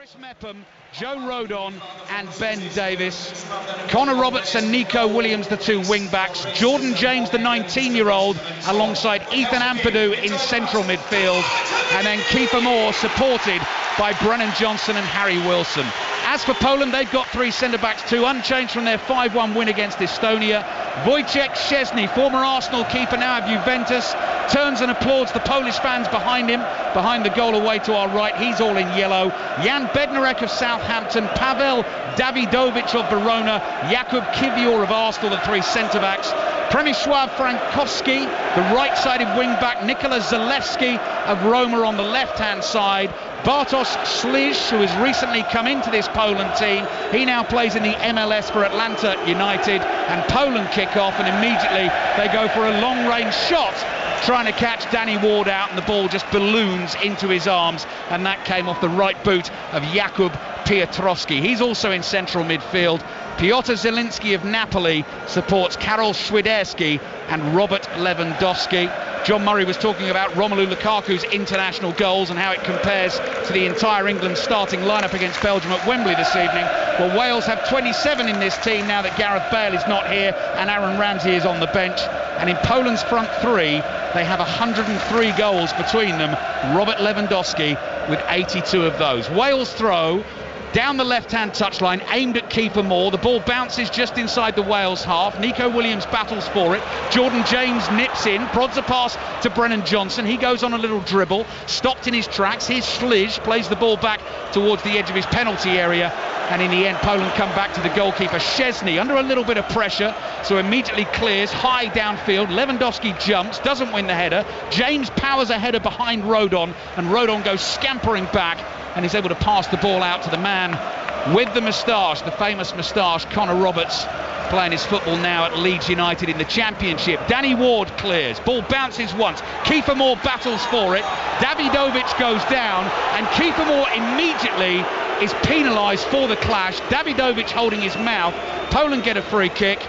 Chris Mepham, Joe Rodon and Ben Davis. Connor Roberts and Nico Williams, the two wing-backs. Jordan James, the 19-year-old, alongside Ethan Ampadu in central midfield. And then Kiefer Moore, supported by Brennan Johnson and Harry Wilson. As for Poland, they've got three centre-backs too, unchanged from their 5-1 win against Estonia. Wojciech Szczesny, former Arsenal keeper, now at Juventus, turns and applauds the Polish fans behind him, behind the goal away to our right. He's all in yellow. Jan Bednarek of Southampton, Pavel Davidovich of Verona, Jakub Kiwior of Arsenal, the three centre-backs. Przemysław Frankowski, the right-sided wing-back, Nikola Zalewski of Roma on the left-hand side. Bartosz Slisz, who has recently come into this Poland team, he now plays in the MLS for Atlanta United, and Poland kick off, and immediately they go for a long-range shot, trying to catch Danny Ward out, and the ball just balloons into his arms, and that came off the right boot of Jakub Piotrowski. He's also in central midfield. Piotr Zielinski of Napoli supports Karol Świderski and Robert Lewandowski. John Murray was talking about Romelu Lukaku's international goals and how it compares to the entire England starting lineup against Belgium at Wembley this evening. Well, Wales have 27 in this team now that Gareth Bale is not here and Aaron Ramsey is on the bench. And in Poland's front three, they have 103 goals between them. Robert Lewandowski with 82 of those. Wales throw down the left-hand touchline, aimed at Kiefer Moore. The ball bounces just inside the Wales half. Nico Williams battles for it. Jordan James nips in, prods a pass to Brennan Johnson. He goes on a little dribble, stopped in his tracks. Here's Slisz, plays the ball back towards the edge of his penalty area. And in the end, Poland come back to the goalkeeper, Szczesny, under a little bit of pressure, so immediately clears, high downfield. Lewandowski jumps, doesn't win the header. James powers a header behind Rodon, and Rodon goes scampering back, and is able to pass the ball out to the man with the moustache, the famous moustache, Connor Roberts, playing his football now at Leeds United in the Championship. Danny Ward clears, ball bounces once, Kiefer Moore battles for it, Davidovich goes down, and Kiefer Moore immediately is penalised for the clash. Davidovich holding his mouth. Poland get a free kick.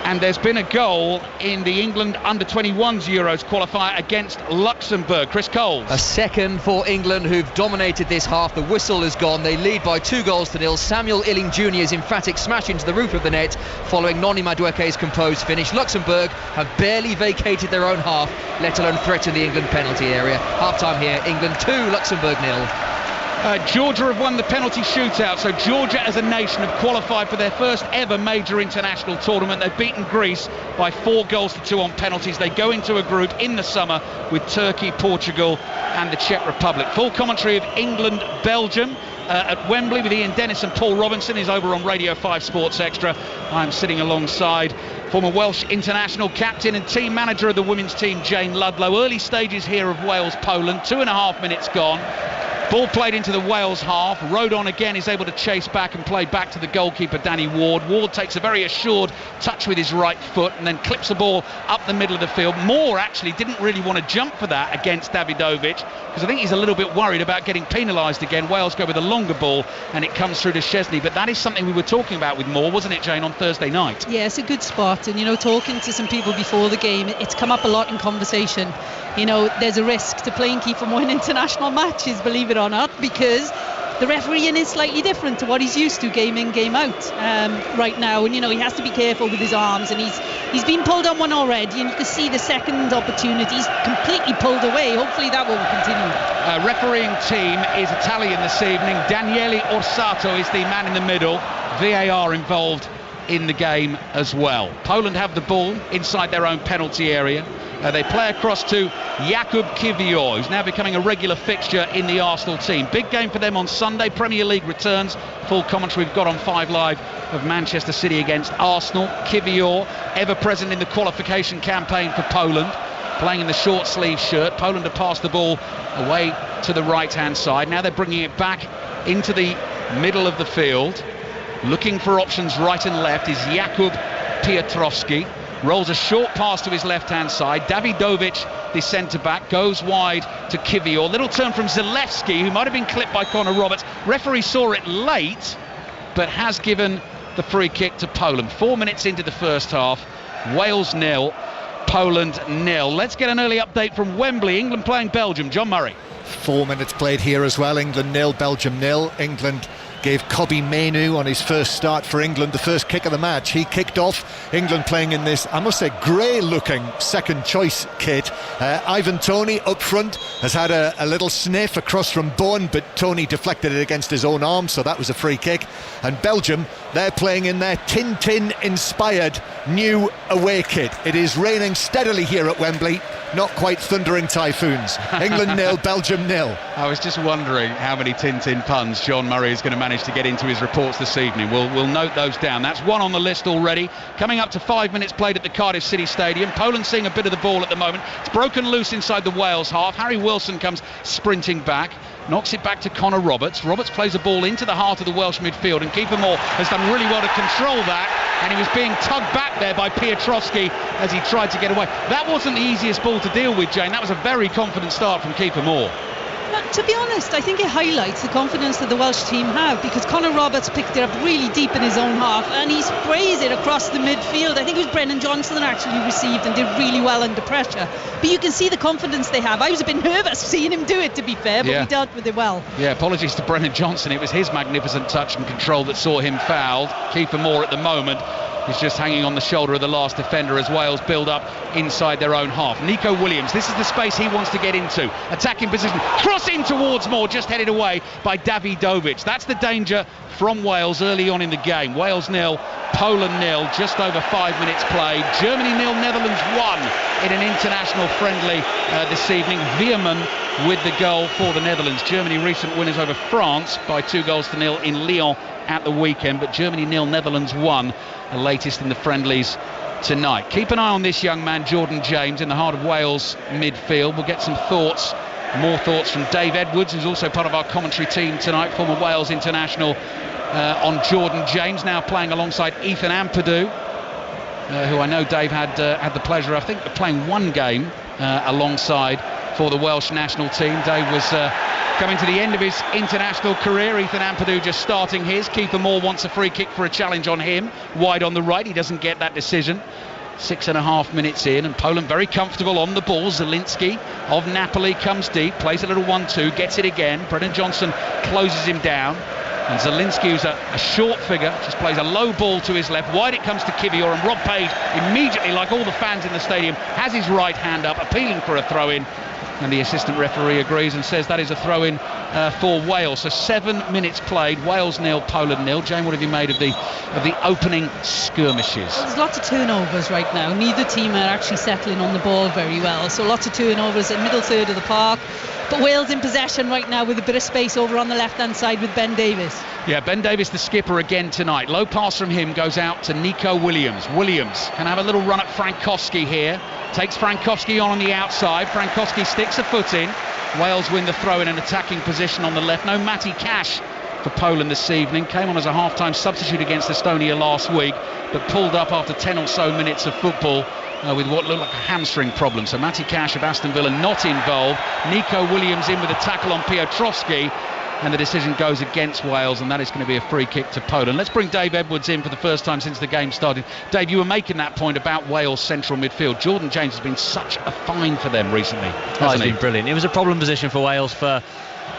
And there's been a goal in the England under-21s Euros qualifier against Luxembourg. Chris Coles. A second for England, who've dominated this half. The whistle is gone. They lead by 2-0. Samuel Illing Jr.'s emphatic smash into the roof of the net following Noni Madueke's composed finish. Luxembourg have barely vacated their own half, let alone threaten the England penalty area. Half-time here, England 2, Luxembourg 0. Georgia have won the penalty shootout, so Georgia as a nation have qualified for their first ever major international tournament. They've beaten Greece by 4-2 on penalties. They go into a group in the summer with Turkey, Portugal and the Czech Republic. Full commentary of England-Belgium at Wembley with Ian Dennis and Paul Robinson. Is over on Radio 5 Sports Extra. I'm sitting alongside former Welsh international captain and team manager of the women's team, Jane Ludlow. Early stages here of Wales-Poland, 2.5 minutes gone. Ball played into the Wales half. Rodon again is able to chase back and play back to the goalkeeper, Danny Ward. Ward takes a very assured touch with his right foot and then clips the ball up the middle of the field. Moore actually didn't really want to jump for that against Davidovich, because I think he's a little bit worried about getting penalised again. Wales go with a longer ball and it comes through to Szczesny. But that is something we were talking about with Moore, wasn't it, Jane, on Thursday night? Yeah, it's a good spot. And, you know, talking to some people before the game, it's come up a lot in conversation. You know, there's a risk to playing Kiefer Moore in international matches, believe it or not, because the refereeing is slightly different to what he's used to game in, game out right now. And, you know, he has to be careful with his arms, and he's been pulled on one already, and you can see the second opportunity, he's completely pulled away. Hopefully that won't continue. Refereeing team is Italian this evening. Daniele Orsato is the man in the middle. VAR involved in the game as well. Poland have the ball inside their own penalty area. They play across to Jakub Kiwior, who's now becoming a regular fixture in the Arsenal team. Big game for them on Sunday. Premier League returns. Full commentary we've got on 5 Live of Manchester City against Arsenal. Kiwior, ever present in the qualification campaign for Poland, playing in the short sleeve shirt. Poland have passed the ball away to the right-hand side. Now they're bringing it back into the middle of the field. Looking for options right and left is Jakub Piotrowski. Rolls a short pass to his left-hand side. Davidovich, the centre-back, goes wide to Kiwior. Little turn from Zalewski, who might have been clipped by Connor Roberts. Referee saw it late, but has given the free kick to Poland. 4 minutes into the first half, Wales 0, Poland 0. Let's get an early update from Wembley. England playing Belgium. John Murray. 4 minutes played here as well. England 0, Belgium 0. England gave Kobbie Mainoo on his first start for England the first kick of the match. He kicked off. England playing in this, I must say, grey looking second choice kit. Ivan Toney up front has had a little sniff across from Bowen, but Toney deflected it against his own arm, so that was a free kick. And Belgium, they're playing in their Tintin inspired new away kit. It is raining steadily here at Wembley, not quite thundering typhoons. England 0, Belgium 0. I was just wondering how many Tintin puns John Murray is going to manage to get into his reports this evening. We'll note those down. That's one on the list already. Coming up to 5 minutes played at the Cardiff City Stadium. Poland seeing a bit of the ball at the moment. It's broken loose inside the Wales half. Harry Wilson comes sprinting back, knocks it back to Connor Roberts. Roberts plays a ball into the heart of the Welsh midfield, and Keeper Moore has done really well to control that, and he was being tugged back there by Piotrowski as he tried to get away. That wasn't the easiest ball to deal with, Jane. That was a very confident start from Keeper Moore. But to be honest, I think it highlights the confidence that the Welsh team have, because Connor Roberts picked it up really deep in his own half and he sprays it across the midfield. I think it was Brennan Johnson that actually received and did really well under pressure. But you can see the confidence they have. I was a bit nervous seeing him do it, to be fair, but he dealt with it well. Yeah, apologies to Brennan Johnson. It was his magnificent touch and control that saw him fouled. Keeper Moore at the moment is just hanging on the shoulder of the last defender as Wales build up inside their own half. Nico Williams, this is the space he wants to get into. Attacking position, cross in towards Moore, just headed away by Davidovic. That's the danger from Wales early on in the game. Wales 0, Poland 0, just over 5 minutes played. Germany 0, Netherlands 1 in an international friendly this evening. Veerman with the goal for the Netherlands. Germany recent winners over France by 2-0 in Lyon at the weekend, but Germany 0, Netherlands 1, the latest in the friendlies tonight. Keep an eye on this young man, Jordan James, in the heart of Wales midfield. We'll get some thoughts, more thoughts from Dave Edwards, who's also part of our commentary team tonight, former Wales international, on Jordan James, now playing alongside Ethan Ampadu, who I know Dave had the pleasure, I think, of playing one game alongside for the Welsh national team. Dave was coming to the end of his international career. Ethan Ampadu just starting his. Keeper Moore wants a free kick for a challenge on him, wide on the right. He doesn't get that decision. 6.5 minutes in, and Poland very comfortable on the ball. Zielinski of Napoli comes deep, plays a little 1-2, gets it again. Brennan Johnson closes him down, and Zielinski, who's a short figure, just plays a low ball to his left. Wide it comes to Kivior, and Rob Page immediately, like all the fans in the stadium, has his right hand up, appealing for a throw-in. And the assistant referee agrees and says that is a throw-in for Wales. So 7 minutes played, Wales 0, Poland 0. Jane, what have you made of the opening skirmishes? Well, there's lots of turnovers right now. Neither team are actually settling on the ball very well. So lots of turnovers in middle third of the park. But Wales in possession right now with a bit of space over on the left-hand side with Ben Davies. Yeah, Ben Davies, the skipper again tonight. Low pass from him goes out to Nico Williams. Williams can have a little run at Frankowski here. Takes Frankowski on the outside. Frankowski sticks a foot in. Wales win the throw in an attacking position on the left. No Matty Cash for Poland this evening. Came on as a half-time substitute against Estonia last week, but pulled up after 10 or so minutes of football with what looked like a hamstring problem. So Matty Cash of Aston Villa not involved. Nico Williams in with a tackle on Piotrowski, and the decision goes against Wales, and that is going to be a free kick to Poland. Let's bring Dave Edwards in for the first time since the game started. Dave, you were making that point about Wales' central midfield. Jordan James has been such a find for them recently, hasn't he? He's been brilliant. It was a problem position for Wales for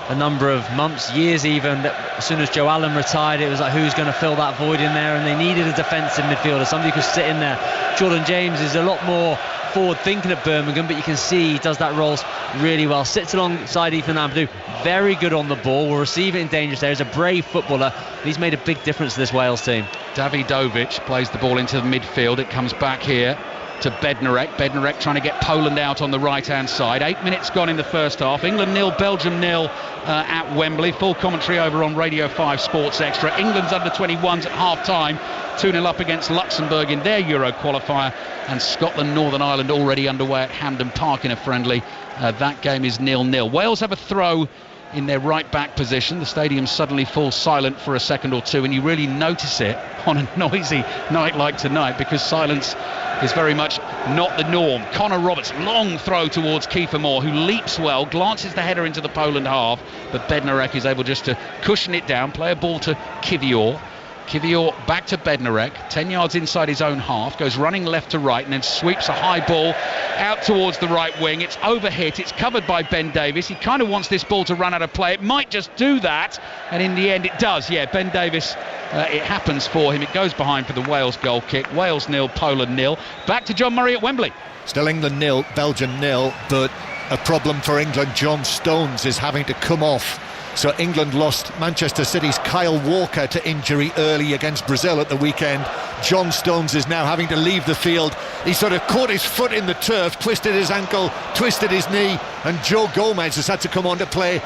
a number of months, years even. As soon as Joe Allen retired, it was like, who's going to fill that void in there? And they needed a defensive midfielder, somebody who could sit in there. Jordan James is a lot more forward thinking at Birmingham, but you can see he does that role really well. Sits alongside Ethan Ampadu, very good on the ball, will receive it in dangerous areas. A brave footballer. He's made a big difference to this Wales team. Davidovic plays the ball into the midfield. It comes back here to Bednarek. Bednarek trying to get Poland out on the right-hand side. 8 minutes gone in the first half. England 0, Belgium 0 at Wembley. Full commentary over on Radio 5 Sports Extra. England's under-21s at half-time. 2-0 up against Luxembourg in their Euro qualifier. And Scotland, Northern Ireland already underway at Hampden Park in a friendly. That game is 0-0. Wales have a throw in their right-back position. The stadium suddenly falls silent for a second or two, and you really notice it on a noisy night like tonight, because silence is very much not the norm. Connor Roberts, long throw towards Keeper Moore, who leaps well, glances the header into the Poland half, but Bednarek is able just to cushion it down, play a ball to Kivior. Kivior back to Bednarek, 10 yards inside his own half, goes running left to right and then sweeps a high ball out towards the right wing. It's overhit, it's covered by Ben Davies. He kind of wants this ball to run out of play. It might just do that, and in the end it does. Yeah, Ben Davies, it happens for him. It goes behind for the Wales goal kick. Wales 0, Poland 0. Back to John Murray at Wembley. Still England 0, Belgium 0, but a problem for England. John Stones is having to come off. So England lost Manchester City's Kyle Walker to injury early against Brazil at the weekend. John Stones is now having to leave the field. He sort of caught his foot in the turf, twisted his ankle, twisted his knee, and Joe Gomez has had to come on to play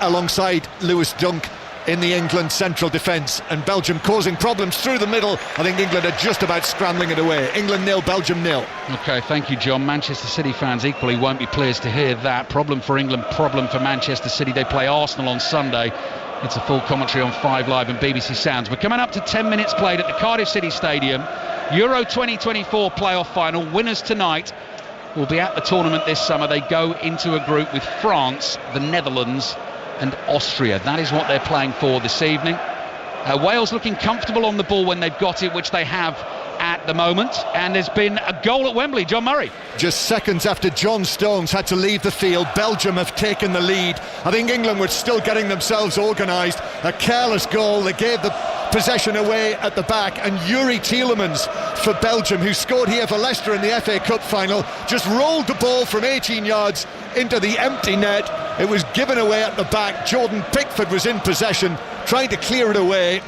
alongside Lewis Dunk in the England central defence, and Belgium causing problems through the middle. I think England are just about scrambling it away. England 0, Belgium 0. OK, thank you, John. Manchester City fans equally won't be pleased to hear that. Problem for England, problem for Manchester City. They play Arsenal on Sunday. It's a full commentary on 5 Live and BBC Sounds. We're coming up to 10 minutes played at the Cardiff City Stadium. Euro 2024 playoff final. Winners tonight will be at the tournament this summer. They go into a group with France, the Netherlands and Austria. That is what they're playing for this evening. Wales looking comfortable on the ball when they've got it, which they have at the moment, and there's been a goal at Wembley. John Murray. Just seconds after John Stones had to leave the field, Belgium have taken the lead. I think England were still getting themselves organised. A careless goal, they gave the possession away at the back, and Yuri Tielemans for Belgium, who scored here for Leicester in the FA Cup final, just rolled the ball from 18 yards into the empty net. It was given away at the back. Jordan Pickford was in possession, trying to clear it away,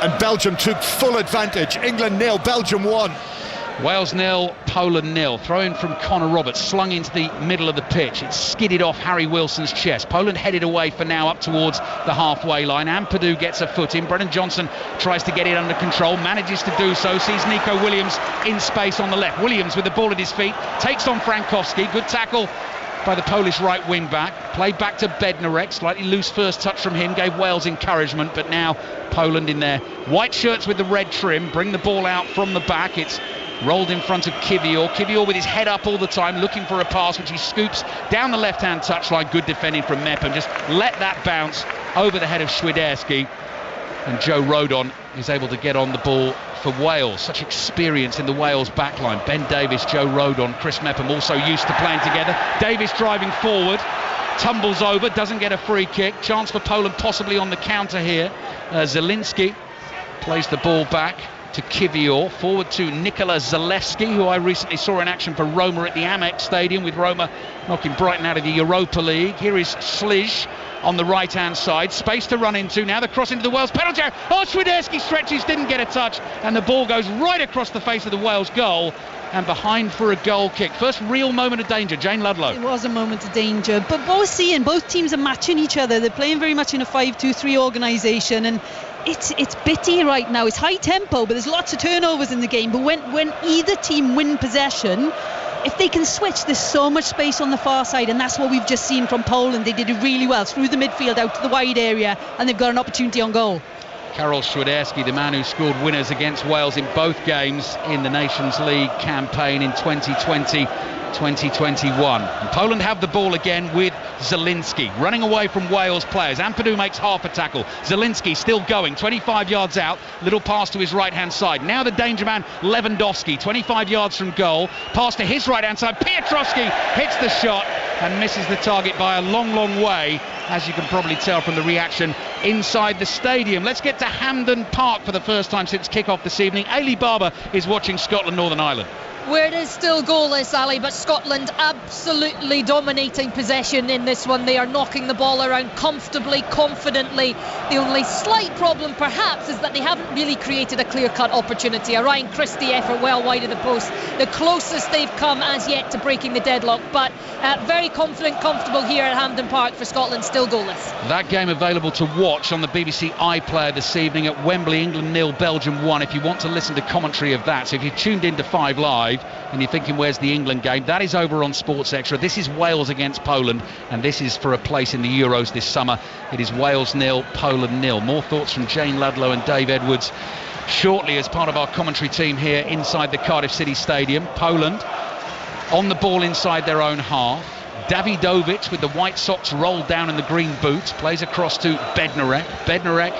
and Belgium took full advantage. England 0, Belgium 1. Wales 0, Poland 0. Throw in from Connor Roberts, slung into the middle of the pitch. It skidded off Harry Wilson's chest. Poland headed away for now up towards the halfway line. Ampadu gets a foot in. Brennan Johnson tries to get it under control, manages to do so, sees Nico Williams in space on the left. Williams with the ball at his feet, takes on Frankowski. Good tackle by the Polish right wing back. Played back to Bednarek, slightly loose first touch from him, gave Wales encouragement, but now Poland in their white shirts with the red trim bring the ball out from the back. It's rolled in front of Kivior. Kivior with his head up all the time, looking for a pass, which he scoops down the left-hand touchline. Good defending from Mep, and just let that bounce over the head of Swiderski. And Joe Rodon is able to get on the ball for Wales. Such experience in the Wales backline. Ben Davies, Joe Rodon, Chris Mepham also used to playing together. Davies driving forward, tumbles over, doesn't get a free kick. Chance for Poland possibly on the counter here. Zielinski plays the ball back to Kivior, forward to Nikola Zalewski, who I recently saw in action for Roma at the Amex Stadium, with Roma knocking Brighton out of the Europa League. Here is Slij on the right hand side, space to run into. Now the cross into the Wales penalty area. Oh, Swiderski stretches, didn't get a touch, and the ball goes right across the face of the Wales goal and behind for a goal kick. First real moment of danger. Jane Ludlow. It was a moment of danger, but what we're seeing, both teams are matching each other. They're playing very much in a 5-2-3 organisation, and it's bitty right now. It's high tempo, but there's lots of turnovers in the game. But when either team win possession, if they can switch, there's so much space on the far side, and that's what we've just seen from Poland. They did it really well through the midfield out to the wide area, and they've got an opportunity on goal. Karol Swiderski, the man who scored winners against Wales in both games in the Nations League campaign in 2020-2021. And Poland have the ball again with Zielinski running away from Wales players. Ampadu makes half a tackle. Zielinski still going, 25 yards out, little pass to his right hand side. Now the danger man Lewandowski, 25 yards from goal, pass to his right hand side. Piotrowski hits the shot and misses the target by a long way, as you can probably tell from the reaction inside the stadium. Let's get to Hampden Park for the first time since kick-off this evening. Ailey Barber is watching Scotland-Northern Ireland. Where it is still goalless, Ali, but Scotland absolutely dominating possession in this one. They are knocking the ball around comfortably, confidently. The only slight problem perhaps is that they haven't really created a clear-cut opportunity. A Ryan Christie effort well wide of the post, the closest they've come as yet to breaking the deadlock, but very confident, comfortable here at Hampden Park for Scotland, still goalless. That game available to watch on the BBC iPlayer this evening at Wembley. England 0, Belgium 1, if you want to listen to commentary of that. So if you've tuned into 5 Live and you're thinking where's the England game, that is over on Sports Extra. This is Wales against Poland, and this is for a place in the Euros this summer. It is Wales 0, Poland 0. More thoughts from Jane Ludlow and Dave Edwards shortly as part of our commentary team here inside the Cardiff City Stadium. Poland on the ball inside their own half. Davidovic with the white socks rolled down in the green boots plays across to Bednarek. Bednarek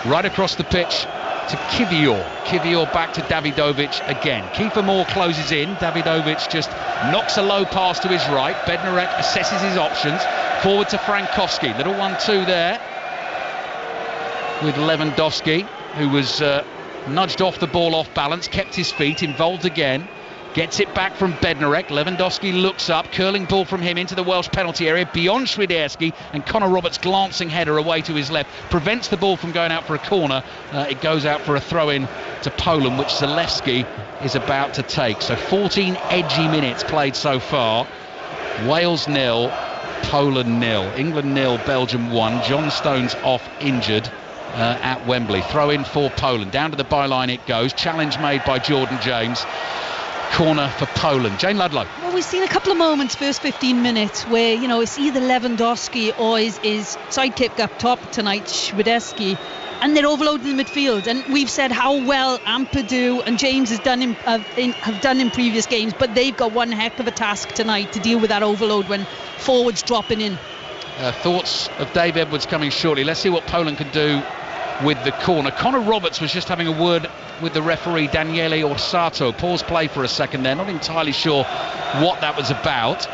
Right across the pitch to Kivior. Kivior back to Davidovic again. Kiefer Moore closes in. Davidovic just knocks a low pass to his right. Bednarek assesses his options. Forward to Frankowski. Little 1-2 there with Lewandowski, who was nudged off the ball off balance, kept his feet, involved again. Gets it back from Bednarek. Lewandowski looks up, curling ball from him into the Welsh penalty area beyond Swiderski, and Connor Roberts' glancing header away to his left prevents the ball from going out for a corner. It goes out for a throw-in to Poland, which Zalewski is about to take. So 14 edgy minutes played so far. Wales 0, Poland 0. England 0, Belgium 1. John Stones off injured at Wembley. Throw-in for Poland. Down to the byline it goes. Challenge made by Jordan James. Corner for Poland. Jane Ludlow. Well, we've seen a couple of moments, first 15 minutes, where, you know, it's either Lewandowski or his sidekick up top tonight, Swiderski, and they're overloading the midfield. And we've said how well Ampadu and James have done in previous games, but they've got one heck of a task tonight to deal with that overload when forwards dropping in. Thoughts of Dave Edwards coming shortly. Let's see what Poland can do with the corner. Connor Roberts was just having a word with the referee, Daniele Orsato. Pause play for a second there, not entirely sure what that was about.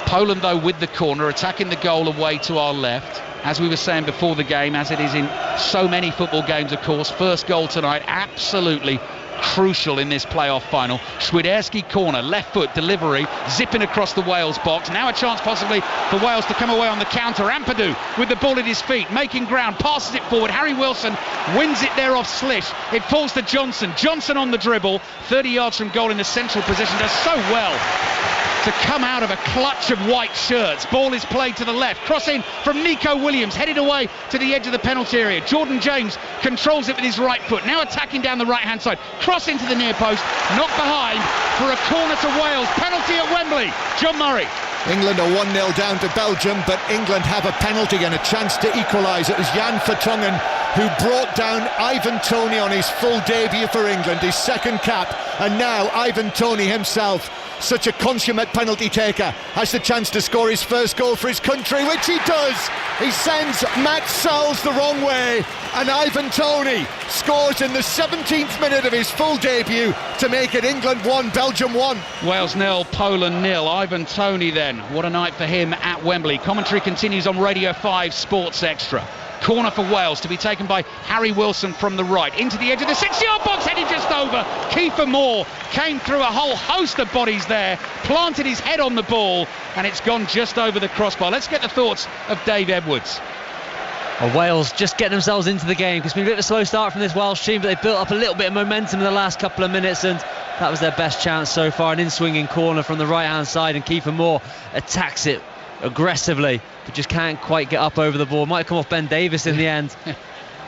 Poland, though, with the corner, attacking the goal away to our left. As we were saying before the game, as it is in so many football games, of course, first goal tonight, absolutely crucial in this playoff final. Swiderski corner, left foot delivery, zipping across the Wales box. Now a chance possibly for Wales to come away on the counter. Ampadu with the ball at his feet, making ground, passes it forward. Harry Wilson wins it there off Slish. It falls to Johnson. Johnson on the dribble, 30 yards from goal in the central position, does so well to come out of a clutch of white shirts. Ball is played to the left. Cross in from Nico Williams, headed away to the edge of the penalty area. Jordan James controls it with his right foot. Now attacking down the right-hand side. Cross into the near post. Knocked behind for a corner to Wales. Penalty at Wembley. John Murray. England are 1-0 down to Belgium, but England have a penalty and a chance to equalise. It was Jan Vertonghen who brought down Ivan Toney on his full debut for England, his second cap, and now Ivan Toney himself, such a consummate penalty taker, has the chance to score his first goal for his country, which he does. He sends Matt Sowles the wrong way, and Ivan Toney scores in the 17th minute of his full debut to make it England 1, Belgium 1. Wales 0, Poland 0. Ivan Toney then, what a night for him at Wembley. Commentary continues on Radio 5 Sports Extra. Corner for Wales to be taken by Harry Wilson from the right. Into the edge of the 6-yard box, headed just over. Kiefer Moore came through a whole host of bodies there, planted his head on the ball, and it's gone just over the crossbar. Let's get the thoughts of Dave Edwards. Well, Wales just get themselves into the game, because it's been a bit of a slow start from this Welsh team, but they built up a little bit of momentum in the last couple of minutes, and that was their best chance so far. An in-swinging corner from the right-hand side, and Kiefer Moore attacks it aggressively, but just can't quite get up over the ball. Might come off Ben Davies in the end.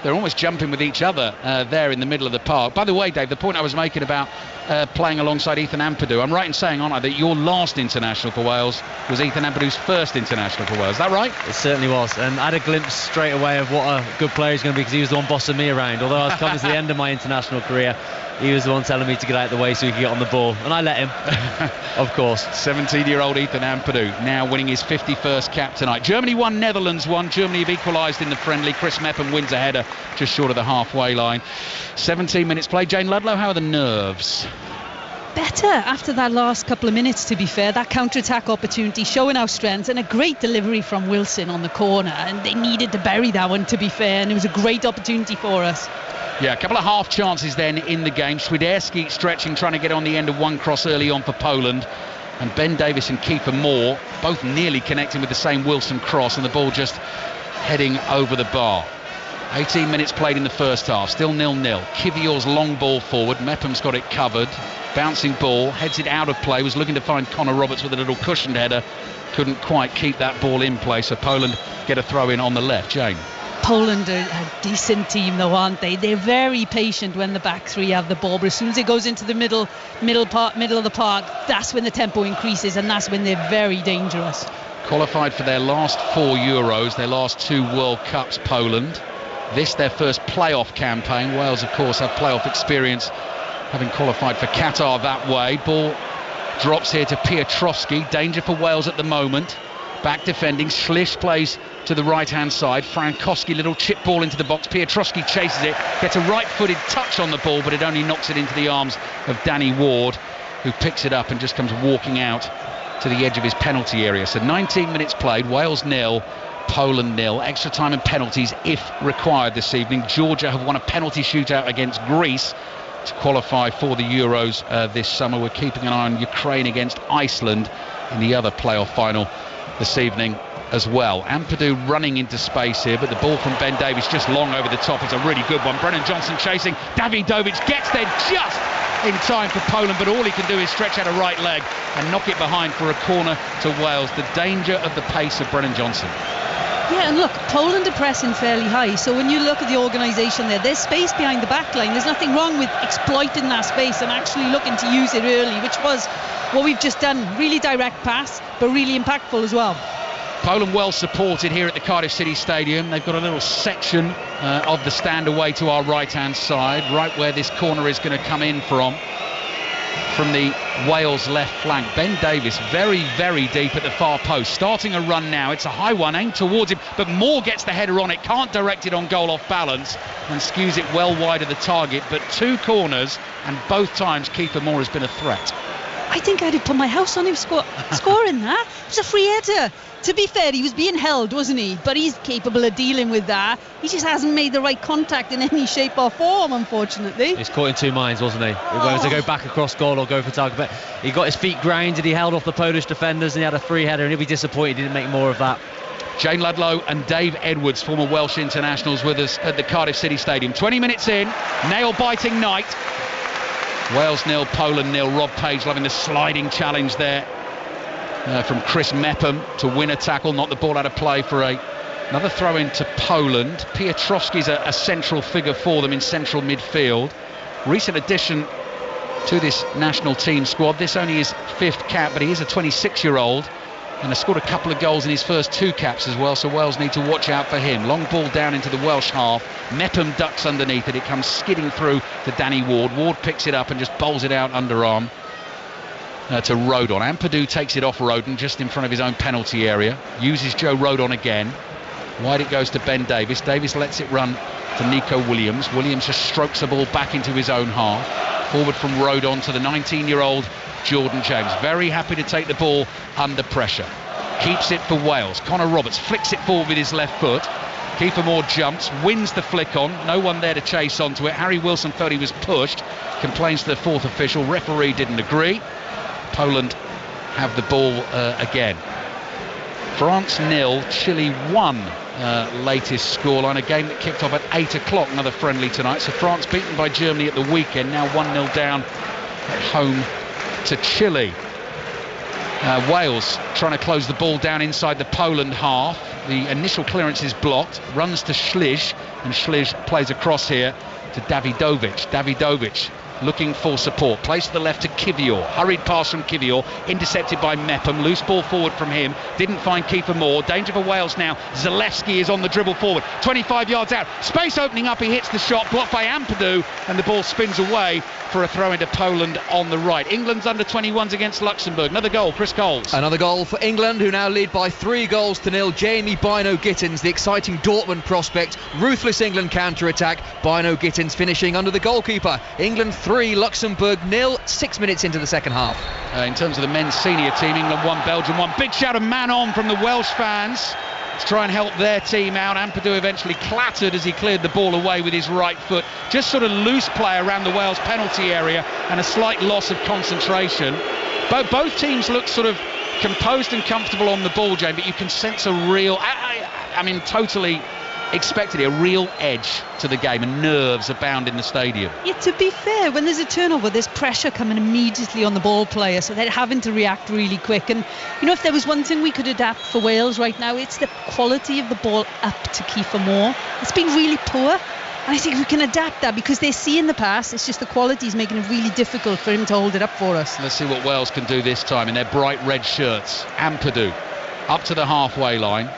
They're almost jumping with each other there in the middle of the park. By the way, Dave, the point I was making about playing alongside Ethan Ampadu, I'm right in saying, aren't I, that your last international for Wales was Ethan Ampadu's first international for Wales. Is that right? It certainly was, and I had a glimpse straight away of what a good player he's going to be, because he was the one bossing me around. Although I was coming to the end of my international career, he was the one telling me to get out of the way so he could get on the ball, and I let him. Of course. 17-year-old Ethan Ampadu now winning his 51st cap tonight. Germany 1, Netherlands 1. Germany have equalised in the friendly. Chris Mepham wins a header just short of the halfway line. 17 minutes played. Jane Ludlow, how are the nerves? Better after that last couple of minutes, to be fair. That counter-attack opportunity showing our strengths, and a great delivery from Wilson on the corner, and they needed to bury that one, to be fair, and it was a great opportunity for us. Yeah, a couple of half chances then in the game. Swiderski stretching, trying to get on the end of one cross early on for Poland, and Ben Davies and Kiefer Moore both nearly connecting with the same Wilson cross, and the ball just heading over the bar. 18 minutes played in the first half, still 0-0. Kivior's long ball forward, Mepham's got it covered. Bouncing ball, heads it out of play, was looking to find Connor Roberts with a little cushioned header, couldn't quite keep that ball in play, so Poland get a throw in on the left. Jane. Poland are a decent team though, aren't they? They're very patient when the back three have the ball, but as soon as it goes into the middle of the park, that's when the tempo increases, and that's when they're very dangerous. Qualified for their last 4 Euros, their last 2 World Cups, Poland. This their first playoff campaign. Wales, of course, have playoff experience, having qualified for Qatar that way. Ball drops here to Piotrowski. Danger for Wales at the moment. Back defending. Schlisch plays to the right-hand side. Frankowski, little chip ball into the box. Piotrowski chases it, gets a right-footed touch on the ball, but it only knocks it into the arms of Danny Ward, who picks it up and just comes walking out to the edge of his penalty area. So 19 minutes played, Wales 0, Poland 0. Extra time and penalties if required this evening. Georgia have won a penalty shootout against Greece to qualify for the Euros this summer. We're keeping an eye on Ukraine against Iceland in the other playoff final this evening as well. Ampadu running into space here, but the ball from Ben Davies just long over the top. It's a really good one. Brennan Johnson chasing. Davidovic gets there just in time for Poland, but all he can do is stretch out a right leg and knock it behind for a corner to Wales. The danger of the pace of Brennan Johnson. Yeah, and look, Poland are pressing fairly high, so when you look at the organisation there's space behind the back line. There's nothing wrong with exploiting that space and actually looking to use it early, which was what we've just done. Really direct pass, but really impactful as well. Poland well supported here at the Cardiff City Stadium. They've got a little section of the stand away to our right-hand side, right where this corner is going to come in from the Wales left flank. Ben Davies very, very deep at the far post, starting a run now. It's a high one aimed towards him, but Moore gets the header on it, can't direct it on goal off balance, and skews it well wide of the target. But 2 corners, and both times Kiefer Moore has been a threat. I think I'd have put my house on him scoring that. It was a free header. To be fair, he was being held, wasn't he? But he's capable of dealing with that. He just hasn't made the right contact in any shape or form, unfortunately. He's caught in 2 minds, wasn't he? Whether to go back across goal or go for target. But he got his feet grounded, he held off the Polish defenders, and he had a free header, and he'll be disappointed he didn't make more of that. Jane Ludlow and Dave Edwards, former Welsh internationals, with us at the Cardiff City Stadium. 20 minutes in, nail-biting night. Wales 0, Poland 0. Rob Page loving the sliding challenge there from Chris Mepham to win a tackle, knock the ball out of play for another throw in to Poland. Piotrowski's a central figure for them in central midfield. Recent addition to this national team squad. This only his 5th cap, but he is a 26-year-old and has scored a couple of goals in his first 2 caps as well, so Wales need to watch out for him. Long ball down into the Welsh half. Mepham ducks underneath it. It comes skidding through to Danny Ward. Ward picks it up and just bowls it out underarm to Rodon. Ampadu takes it off Rodon just in front of his own penalty area. Uses Joe Rodon again. Wide it goes to Ben Davies. Davies lets it run to Nico Williams. Williams just strokes the ball back into his own half. Forward from Rodon to the 19-year-old Jordan James. Very happy to take the ball under pressure. Keeps it for Wales. Connor Roberts flicks it forward with his left foot. Kiefer Moore jumps, wins the flick on. No one there to chase onto it. Harry Wilson felt he was pushed. Complains to the 4th official. Referee didn't agree. Poland have the ball again. France 0, Chile 1. Latest scoreline. A game that kicked off at 8 o'clock. Another friendly tonight. So France beaten by Germany at the weekend. Now 1-0 down at home to Chile. Wales trying to close the ball down inside the Poland half. The initial clearance is blocked, runs to Śliż, and Śliż plays across here to Davidovic. Davidovic looking for support, plays to the left to Kivior. Hurried pass from Kivior, intercepted by Mepham. Loose ball forward from him, didn't find Kiefer Moore. Danger for Wales now. Zalewski is on the dribble forward, 25 yards out, space opening up, he hits the shot, blocked by Ampadu, and the ball spins away for a throw into Poland on the right. England's under 21s against Luxembourg. Another goal, Chris Coles. Another goal for England, who now lead by 3-0. Jamie Bino Gittins, the exciting Dortmund prospect. Ruthless England counter-attack. Bino Gittins finishing under the goalkeeper. England 3, Luxembourg 0, 6 minutes into the second half. In terms of the men's senior team, England 1, Belgium 1. Big shout of man on from the Welsh fans to try and help their team out. Ampadu eventually clattered as he cleared the ball away with his right foot. Just sort of loose play around the Wales penalty area and a slight loss of concentration. Both teams look sort of composed and comfortable on the ball, Jane, but you can sense a real, I mean, totally expected a real edge to the game, and nerves abound in the stadium. Yeah, to be fair, when there's a turnover, there's pressure coming immediately on the ball player, so they're having to react really quick. And you know, if there was one thing we could adapt for Wales right now, it's the quality of the ball up to Kiefer Moore. It's been really poor, and I think we can adapt that because they see in the pass, it's just the quality is making it really difficult for him to hold it up for us. Let's see what Wales can do this time in their bright red shirts. Ampadu up to the halfway line.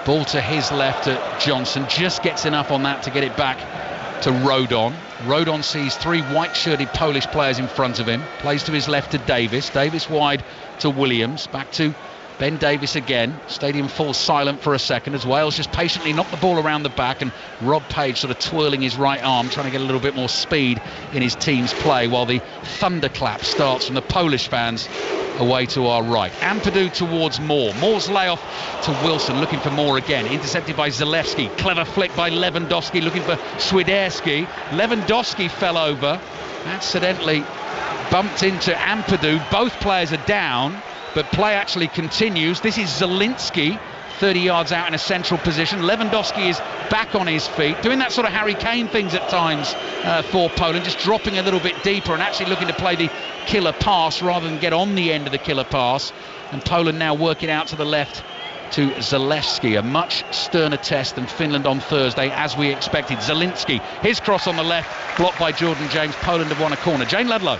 Ball to his left at Johnson, just gets enough on that to get it back to Rodon. Rodon sees 3 white-shirted Polish players in front of him, plays to his left to Davis. Davis wide to Williams, back to Ben Davies again. Stadium falls silent for a second as Wales just patiently knock the ball around the back, and Rob Page sort of twirling his right arm, trying to get a little bit more speed in his team's play, while the thunderclap starts from the Polish fans away to our right. Ampadu towards Moore. Moore's layoff to Wilson, looking for Moore again. Intercepted by Zalewski. Clever flick by Lewandowski, looking for Swiderski. Lewandowski fell over. Accidentally bumped into Ampadu. Both players are down, but play actually continues. This is Zielinski, 30 yards out in a central position. Lewandowski is back on his feet, doing that sort of Harry Kane things at times for Poland, just dropping a little bit deeper and actually looking to play the killer pass rather than get on the end of the killer pass. And Poland now working out to the left to Zalewski, a much sterner test than Finland on Thursday, as we expected. Zielinski, his cross on the left, blocked by Jordan James. Poland have won a corner. Jane Ludlow.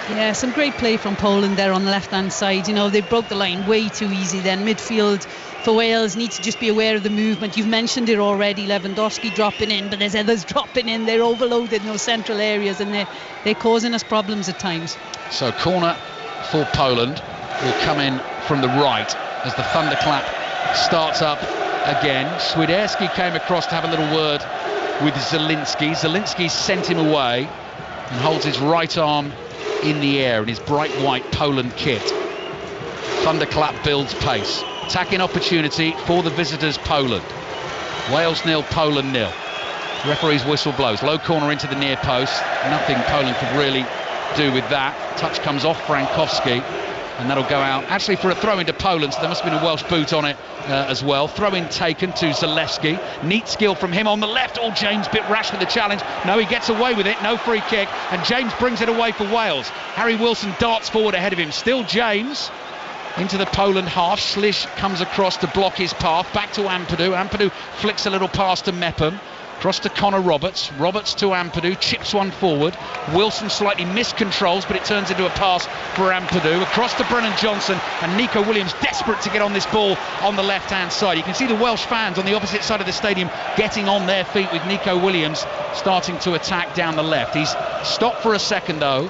Yeah, some great play from Poland there on the left-hand side. You know, they broke the line way too easy then. Midfield for Wales need to just be aware of the movement. You've mentioned it already, Lewandowski dropping in, but there's others dropping in. They're overloaded in those central areas, and they're causing us problems at times. So corner for Poland will come in from the right as the thunderclap starts up again. Swiderski came across to have a little word with Zielinski. Zielinski sent him away and holds his right arm in the air in his bright white Poland kit. Thunderclap builds pace. Attacking opportunity for the visitors, Poland. Wales 0, Poland 0. Referee's whistle blows. Low corner into the near post. Nothing Poland could really do with that. Touch comes off Frankowski, and that'll go out actually for a throw into Poland, so there must have been a Welsh boot on it as well. Throw in taken to Zalewski. Neat skill from him on the left. Oh, James a bit rash with the challenge. No, he gets away with it. No free kick, and James brings it away for Wales. Harry Wilson darts forward ahead of him. Still James into the Poland half. Slish comes across to block his path. Back to Ampadu. Ampadu flicks a little pass to Mepham. Cross to Connor Roberts. Roberts to Ampadu. Chips one forward. Wilson slightly miscontrols, but it turns into a pass for Ampadu. Across to Brennan Johnson, and Nico Williams desperate to get on this ball on the left-hand side. You can see the Welsh fans on the opposite side of the stadium getting on their feet with Nico Williams starting to attack down the left. He's stopped for a second though.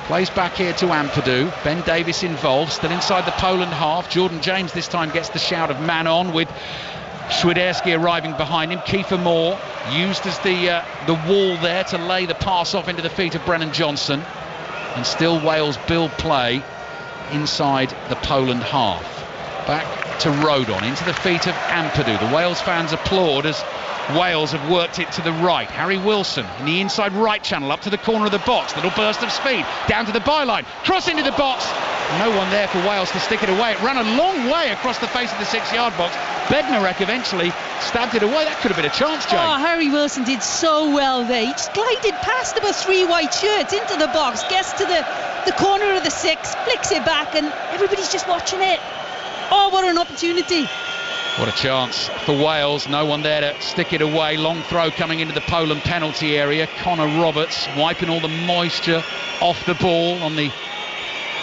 Plays back here to Ampadu. Ben Davies involved, still inside the Poland half. Jordan James this time gets the shout of man on, with Swiderski arriving behind him. Kiefer Moore used as the wall there to lay the pass off into the feet of Brennan Johnson. And still Wales build play inside the Poland half. Back to Rodon, into the feet of Ampadu. The Wales fans applaud as Wales have worked it to the right. Harry Wilson in the inside right channel, up to the corner of the box. Little burst of speed, down to the byline. Cross into the box. No one there for Wales to stick it away. It ran a long way across the face of the 6-yard box. Bednarek eventually stabbed it away. That could have been a chance, Jane. Oh, Harry Wilson did so well there. He just glided past about 3 white shirts into the box, gets to the corner of the 6, flicks it back, and everybody's just watching it. Oh, what an opportunity. What a chance for Wales. No one there to stick it away. Long throw coming into the Poland penalty area. Connor Roberts wiping all the moisture off the ball on the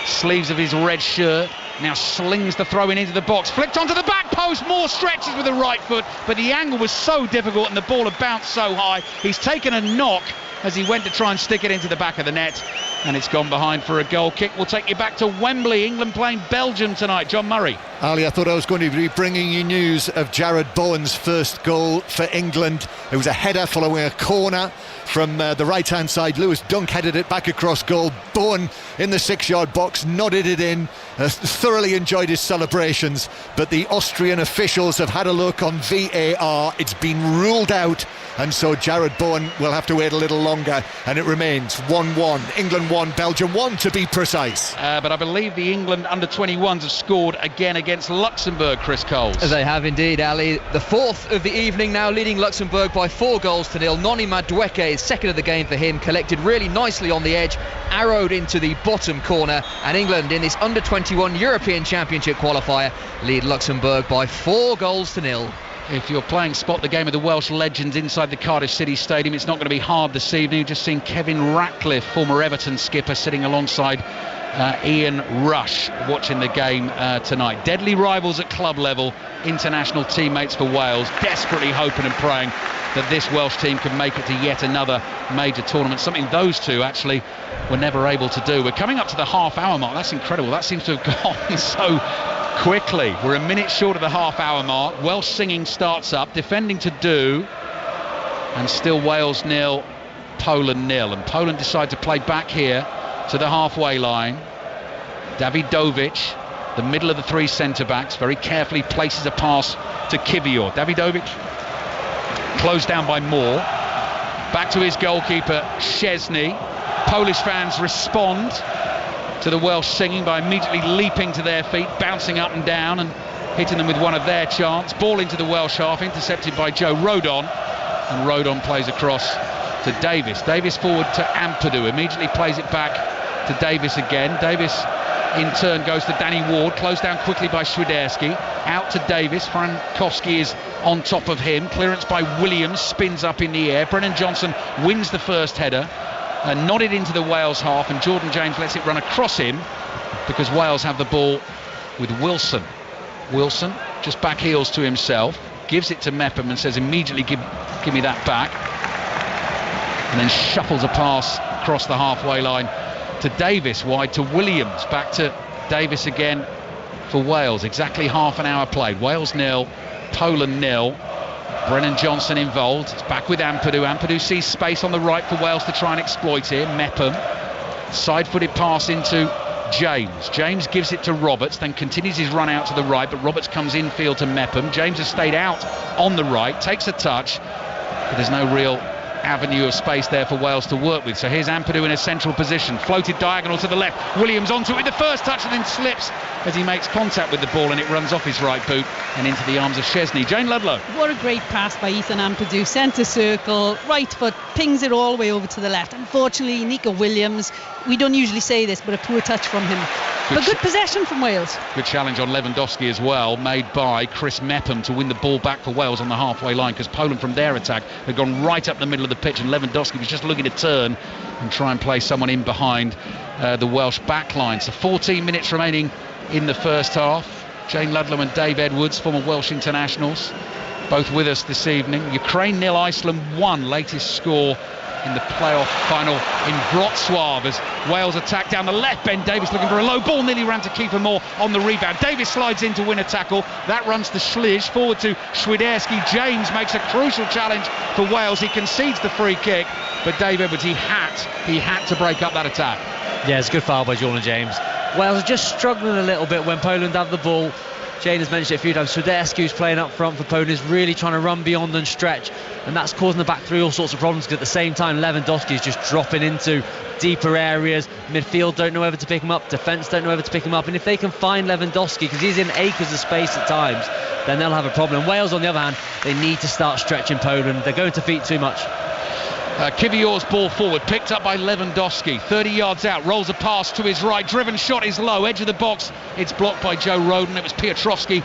sleeves of his red shirt. Now slings the throw in into the box. Flicked onto the back post. Moore stretches with the right foot, but the angle was so difficult and the ball had bounced so high. He's taken a knock as he went to try and stick it into the back of the net, and it's gone behind for a goal kick. We'll take you back to Wembley. England playing Belgium tonight. John Murray. Ali, I thought I was going to be bringing you news of Jared Bowen's first goal for England. It was a header following a corner from the right-hand side. Lewis Dunk headed it back across goal. Bowen in the 6-yard box, nodded it in, thoroughly enjoyed his celebrations, but the Austrian officials have had a look on VAR. It's been ruled out, and so Jared Bowen will have to wait a little longer, and it remains 1-1. England 1, Belgium 1 to be precise. But I believe the England under-21s have scored again against Luxembourg, Chris Coles. They have indeed, Ali. The fourth of the evening now, leading Luxembourg by 4-0. Noni Madueke is second of the game for him, collected really nicely on the edge, arrowed into the bottom corner, and England in this under-21 European Championship qualifier lead Luxembourg by 4-0. If you're playing Spot the Game of the Welsh legends inside the Cardiff City Stadium, it's not going to be hard this evening. You've just seen Kevin Ratcliffe, former Everton skipper, sitting alongside Ian Rush watching the game tonight. Deadly rivals at club level, international teammates for Wales, desperately hoping and praying that this Welsh team can make it to yet another major tournament, something those two actually were never able to do. We're coming up to the half-hour mark. That's incredible. That seems to have gone so quickly. We're a minute short of the half-hour mark. Welsh singing starts up, defending to do, and still Wales 0, Poland 0. And Poland decide to play back here to the halfway line. Davidovic, the middle of the three centre-backs, very carefully places a pass to Kiwior. Davidovic closed down by Moore. Back to his goalkeeper, Szczesny. Polish fans respond to the Welsh singing by immediately leaping to their feet, bouncing up and down and hitting them with one of their chants. Ball into the Welsh half, intercepted by Joe Rodon, and Rodon plays across to Davis. Davis forward to Ampadu, immediately plays it back to Davis again. Davis in turn goes to Danny Ward, closed down quickly by Swiderski. Out to Davis, Frankowski is on top of him. Clearance by Williams, spins up in the air. Brennan Johnson wins the first header and nodded into the Wales half, and Jordan James lets it run across him because Wales have the ball with Wilson. Wilson just back heels to himself, gives it to Mepham and says immediately give me that back, and then shuffles a pass across the halfway line to Davis, wide to Williams, back to Davis again for Wales. Exactly half an hour played. Wales 0, Poland 0. Brennan Johnson involved. It's back with Ampadu. Ampadu sees space on the right for Wales to try and exploit here. Mepham, side-footed pass into James. James gives it to Roberts, then continues his run out to the right, but Roberts comes infield to Mepham. James has stayed out on the right, takes a touch, but there's no real avenue of space there for Wales to work with. So here's Ampadu in a central position, floated diagonal to the left. Williams onto it with the first touch and then slips as he makes contact with the ball, and it runs off his right boot and into the arms of Szczesny. Jane Ludlow. What a great pass by Ethan Ampadu. Centre circle, right foot, pings it all the way over to the left. Unfortunately, Nico Williams, we don't usually say this, but a poor touch from him. But good possession from Wales. Good challenge on Lewandowski as well, made by Chris Mepham to win the ball back for Wales on the halfway line, because Poland from their attack had gone right up the middle of the pitch, and Lewandowski was just looking to turn and try and play someone in behind the Welsh back line. So 14 minutes remaining in the first half. Jane Ludlow and Dave Edwards, former Welsh internationals, both with us this evening. Ukraine 0, Iceland 1, latest score in the playoff final in Wrocław as Wales attack down the left. Ben Davis looking for a low ball, nearly ran to Kiefer Moore on the rebound. Davis slides in to win a tackle. That runs to Śliż, forward to Swiderski. James makes a crucial challenge for Wales. He concedes the free kick, but Dave Edwards, he had to break up that attack. Yeah, it's a good foul by Jordan James. Wales are just struggling a little bit when Poland have the ball. Jane has mentioned it a few times. Swiderski, who's playing up front for Poland, is really trying to run beyond and stretch, and that's causing the back three all sorts of problems, because at the same time Lewandowski is just dropping into deeper areas. Midfield don't know whether to pick him up, defence don't know whether to pick him up, and if they can find Lewandowski, because he's in acres of space at times, then they'll have a problem. Wales, on the other hand, they need to start stretching Poland. They're going to feet too much. Kiwior's ball forward, picked up by Lewandowski, 30 yards out, rolls a pass to his right, driven shot is low, edge of the box, it's blocked by Joe Rodon. It was Piotrowski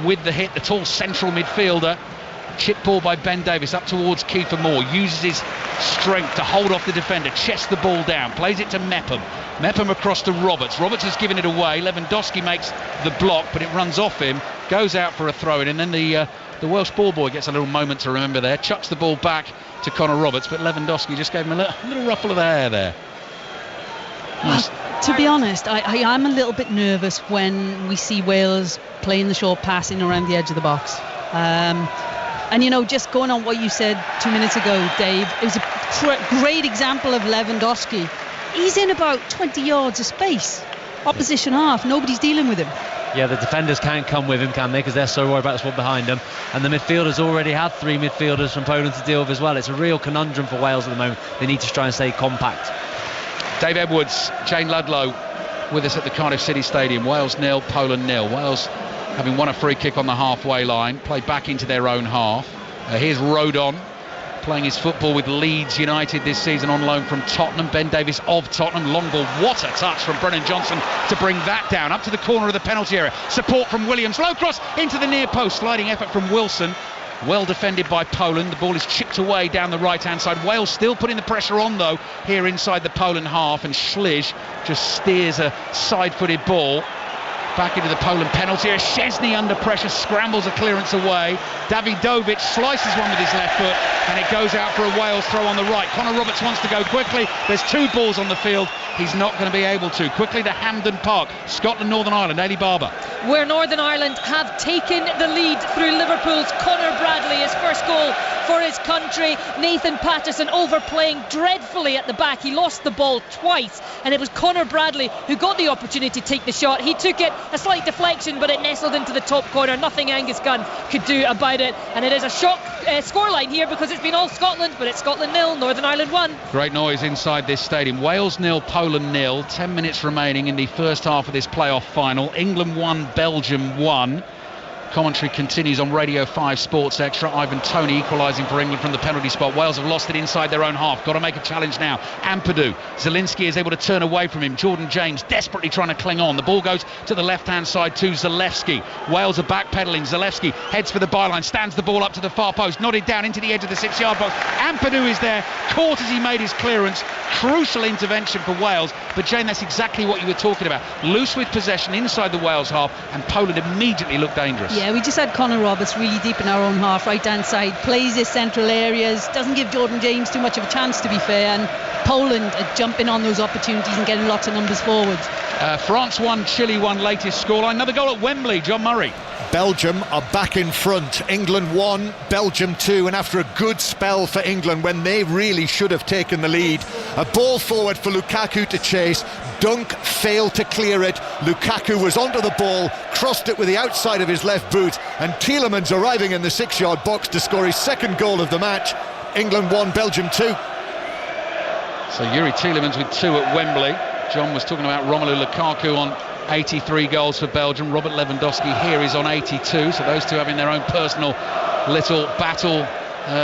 with the hit, the tall central midfielder. Chip ball by Ben Davis up towards Kiefer Moore, uses his strength to hold off the defender, chests the ball down, plays it to Mepham. Mepham across to Roberts. Roberts has given it away. Lewandowski makes the block, but it runs off him, goes out for a throw-in, and then the Welsh ball boy gets a little moment to remember there, chucks the ball back to Connor Roberts, but Lewandowski just gave him a little ruffle of the hair there. To be honest, I am a little bit nervous when we see Wales playing the short passing around the edge of the box. And you know, just going on what you said 2 minutes ago, Dave, it was a great example of Lewandowski. He's in about 20 yards of space, opposition half, nobody's dealing with him. Yeah, the defenders can't come with him, can they? Because they're so worried about the squad behind them. And the midfielders already had three midfielders from Poland to deal with as well. It's a real conundrum for Wales at the moment. They need to try and stay compact. Dave Edwards, Jane Ludlow with us at the Cardiff City Stadium. Wales 0, Poland 0. Wales having won a free kick on the halfway line, played back into their own half. Here's Rodon, playing his football with Leeds United this season on loan from Tottenham. Ben Davis of Tottenham, long ball, what a touch from Brennan Johnson to bring that down up to the corner of the penalty area. Support from Williams, low cross into the near post, sliding effort from Wilson, well defended by Poland. The ball is chipped away down the right hand side. Wales still putting the pressure on though here inside the Poland half, and Śliż just steers a side-footed ball back into the Poland penalty area. Szczesny under pressure, scrambles a clearance away. Davidovic slices one with his left foot, and it goes out for a Wales throw on the right. Connor Roberts wants to go quickly. There's two balls on the field, he's not going to be able to. Quickly to Hampden Park, Scotland, Northern Ireland, Ali Barber. Where Northern Ireland have taken the lead through Liverpool's Conor Bradley, his first goal for his country. Nathan Patterson overplaying dreadfully at the back. He lost the ball twice, and it was Conor Bradley who got the opportunity to take the shot. He took it, a slight deflection, but it nestled into the top corner. Nothing Angus Gunn could do about it, and it is a shock scoreline here because it's been all Scotland, but it's Scotland 0, Northern Ireland 1. Great noise inside this stadium. Wales 0, Poland 0. 10 minutes remaining in the first half of this playoff final. England 1, Belgium 1. Commentary continues on Radio 5 Sports Extra. Ivan Toney equalising for England from the penalty spot. Wales have lost it inside their own half. Got to make a challenge now. Ampadu. Zielinski is able to turn away from him. Jordan James desperately trying to cling on. The ball goes to the left-hand side to Zalewski. Wales are backpedaling. Zalewski heads for the byline, stands the ball up to the far post, nodded down into the edge of the 6-yard box. Ampadu is there, caught as he made his clearance. Crucial intervention for Wales. But Jane, that's exactly what you were talking about. Loose with possession inside the Wales half, and Poland immediately looked dangerous. Yeah, we just had Connor Roberts really deep in our own half, right-hand side, plays his central areas, doesn't give Jordan James too much of a chance, to be fair, and Poland are jumping on those opportunities and getting lots of numbers forward. France 1, Chile 1, latest scoreline. Another goal at Wembley, John Murray. Belgium are back in front. England 1, Belgium 2, and after a good spell for England when they really should have taken the lead, a ball forward for Lukaku to chase. Dunk failed to clear it. Lukaku was onto the ball, crossed it with the outside of his left boot, and Tielemans arriving in the 6-yard box to score his second goal of the match. England 1, Belgium 2. So Yuri Tielemans with 2 at Wembley. John was talking about Romelu Lukaku on 83 goals for Belgium. Robert Lewandowski here is on 82, so those two having their own personal little battle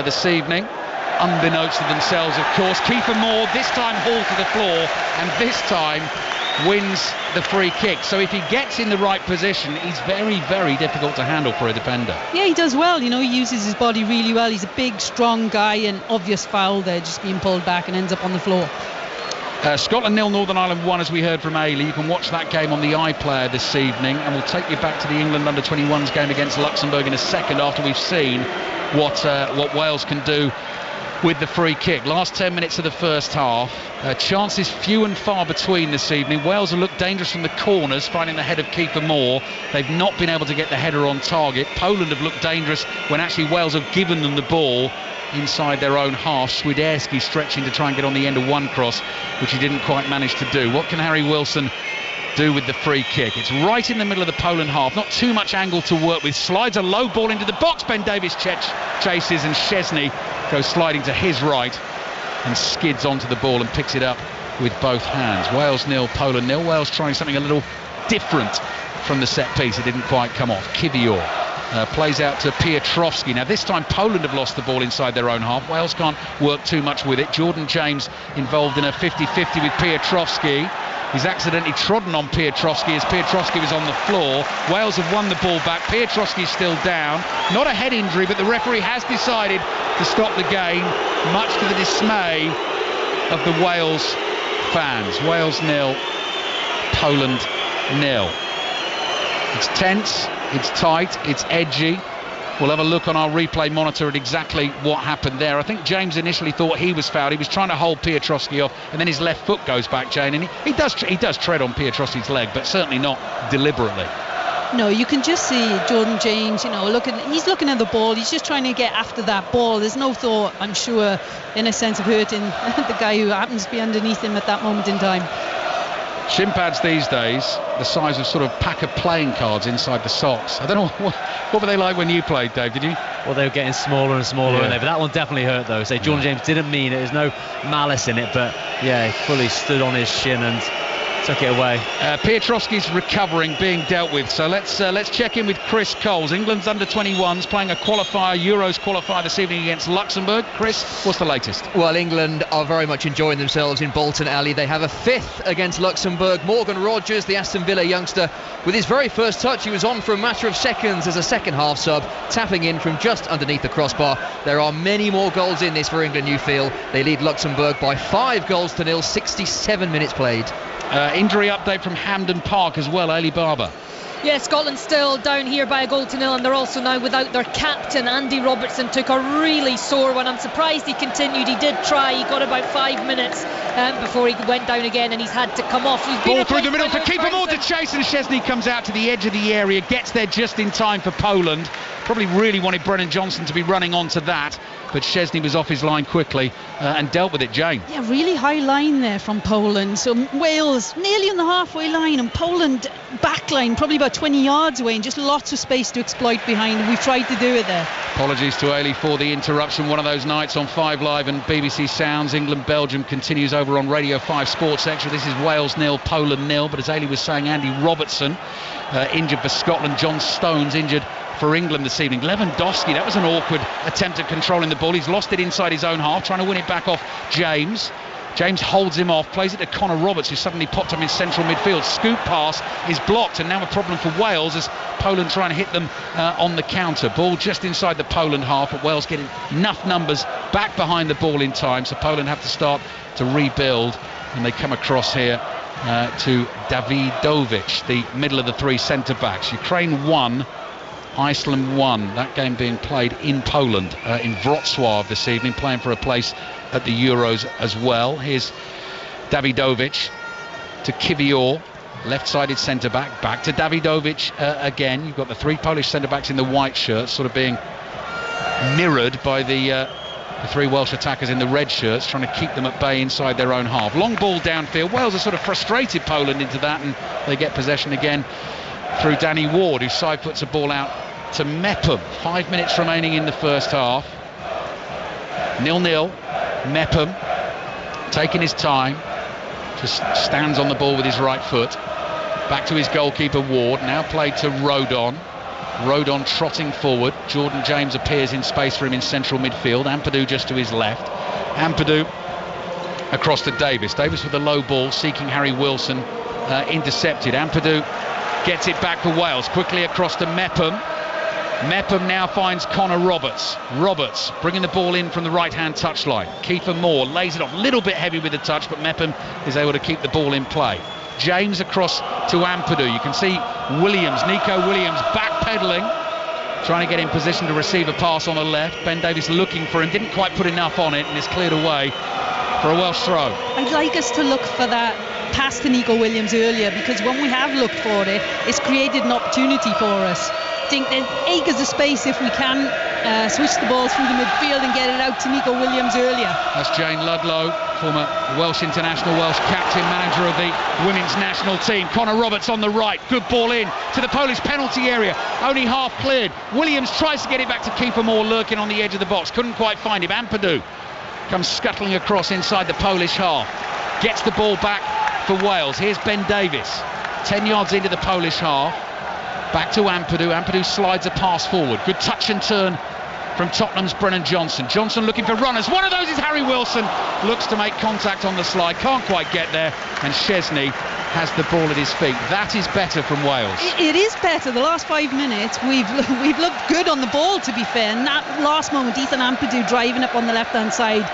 this evening, unbeknownst to themselves, of course. Kiefer Moore this time hauled to the floor, and this time wins the free kick. So if he gets in the right position, he's very, very difficult to handle for a defender. Yeah, he does well, he uses his body really well. He's a big, strong guy, and obvious foul there, just being pulled back and ends up on the floor. Scotland 0, Northern Ireland 1, as we heard from Ailey. You can watch that game on the iPlayer this evening, and we'll take you back to the England under-21s game against Luxembourg in a second after we've seen what Wales can do with the free kick. Last 10 minutes of the first half, chances few and far between this evening. Wales have looked dangerous from the corners, finding the head of Kiefer Moore. They've not been able to get the header on target. Poland have looked dangerous when actually Wales have given them the ball inside their own half. Swiderski stretching to try and get on the end of one cross, which he didn't quite manage to do. What can Harry Wilson do with the free kick? It's right in the middle of the Poland half, not too much angle to work with. Slides a low ball into the box. Ben Davies chases, and Szczesny goes sliding to his right and skids onto the ball and picks it up with both hands. Wales 0, Poland 0. Wales trying something a little different from the set piece. It didn't quite come off. Kivior plays out to Piotrowski. Now this time Poland have lost the ball inside their own half. Wales can't work too much with it. Jordan James involved in a 50-50 with Piotrowski. He's accidentally trodden on Piotrowski as Piotrowski was on the floor. Wales have won the ball back. Piotrowski's still down. Not a head injury, but the referee has decided to stop the game, much to the dismay of the Wales fans. Wales 0, Poland 0. It's tense, it's tight, it's edgy. We'll have a look on our replay monitor at exactly what happened there. I think James initially thought he was fouled. He was trying to hold Piotrowski off, and then his left foot goes back, Jane, and he does tread on Piotrowski's leg, but certainly not deliberately. No, you can just see Jordan James, he's looking at the ball. He's just trying to get after that ball. There's no thought, I'm sure, in a sense of hurting the guy who happens to be underneath him at that moment in time. Shin pads these days, the size of sort of pack of playing cards inside the socks. I don't know, what were they like when you played, Dave, did you? Well, they were getting smaller and smaller, weren't they? But that one definitely hurt, though. So Jordan James didn't mean it. There's no malice in it, but yeah, he fully stood on his shin and took it away. Piotrowski's recovering, being dealt with. So let's check in with Chris Coles. England's under-21s playing a Euros qualifier this evening against Luxembourg. Chris, what's the latest? Well, England are very much enjoying themselves in Bolton Alley. They have a fifth against Luxembourg. Morgan Rogers, the Aston Villa youngster, with his very first touch, he was on for a matter of seconds as a second half sub, tapping in from just underneath the crossbar. There are many more goals in this for England, you feel. They lead Luxembourg by 5-0, 67 minutes played. Injury update from Hampden Park as well, Ali Barber. Yeah, Scotland still down here by a 1-0, and they're also now without their captain. Andy Robertson took a really sore one. I'm surprised he continued. He did try. He got about 5 minutes before he went down again, and he's had to come off. Ball through the middle for keeper Moore to chase, and Szczesny comes out to the edge of the area, gets there just in time for Poland. Probably really wanted Brennan Johnson to be running onto that, but Szczesny was off his line quickly and dealt with it. Jane. Yeah, really high line there from Poland. So Wales nearly on the halfway line, and Poland back line probably about 20 yards away, and just lots of space to exploit behind, and we've tried to do it there. Apologies to Ailey for the interruption. One of those nights on 5 Live and BBC Sounds. England-Belgium continues over on Radio 5 Sports Extra. This is Wales 0, Poland 0, but as Ailey was saying, Andy Robertson injured for Scotland. John Stones injured for England this evening. Lewandowski, that was an awkward attempt at controlling the ball. He's lost it inside his own half, trying to win it back off James. James holds him off, plays it to Connor Roberts, who suddenly popped him in central midfield. Scoop pass is blocked, and now a problem for Wales as Poland trying to hit them on the counter. Ball just inside the Poland half, but Wales getting enough numbers back behind the ball in time, so Poland have to start to rebuild, and they come across here to Dawidovic, the middle of the 3 centre-backs. Ukraine 1, Iceland 1. That game being played in Poland, in Wrocław this evening, playing for a place at the Euros as well. Here's Dawidovic to Kiwior, left-sided centre-back, back to Dawidovic again. You've got the 3 Polish centre-backs in the white shirts, sort of being mirrored by the 3 Welsh attackers in the red shirts, trying to keep them at bay inside their own half. Long ball downfield. Wales have sort of frustrated Poland into that, and they get possession again through Danny Ward, who side puts a ball out to Mepham. 5 minutes remaining in the first half. 0-0. Mepham taking his time, just stands on the ball with his right foot. Back to his goalkeeper Ward, now played to Rodon. Rodon trotting forward. Jordan James appears in space for him in central midfield. Ampadu just to his left. Ampadu across to Davis. Davis with a low ball, seeking Harry Wilson, intercepted. Ampadu gets it back for Wales, quickly across to Mepham. Mepham now finds Connor Roberts. Roberts bringing the ball in from the right-hand touchline. Kiefer Moore lays it off, a little bit heavy with the touch, but Mepham is able to keep the ball in play. James across to Ampadu. You can see Williams, Nico Williams, backpedaling, trying to get in position to receive a pass on the left. Ben Davies looking for him, didn't quite put enough on it, and is cleared away for a Welsh throw. I'd like us to look for that pass to Nico Williams earlier, because when we have looked for it, it's created an opportunity for us. I think there's acres of space if we can switch the ball through the midfield and get it out to Nico Williams earlier. That's Jane Ludlow, former Welsh international, Welsh captain, manager of the women's national team. Connor Roberts on the right, good ball in to the Polish penalty area, only half cleared. Williams tries to get it back to Kiefer Moore, lurking on the edge of the box, couldn't quite find him. Ampadu comes scuttling across inside the Polish half, gets the ball back for Wales. Here's Ben Davies, 10 yards into the Polish half, back to Ampadu. Ampadu slides a pass forward, good touch and turn from Tottenham's Brennan Johnson. Johnson looking for runners, one of those is Harry Wilson, looks to make contact on the slide, can't quite get there, and Szczesny has the ball at his feet. That is better from Wales. It is better. The last 5 minutes we've looked good on the ball, to be fair, and that last moment Ethan Ampadu driving up on the left hand side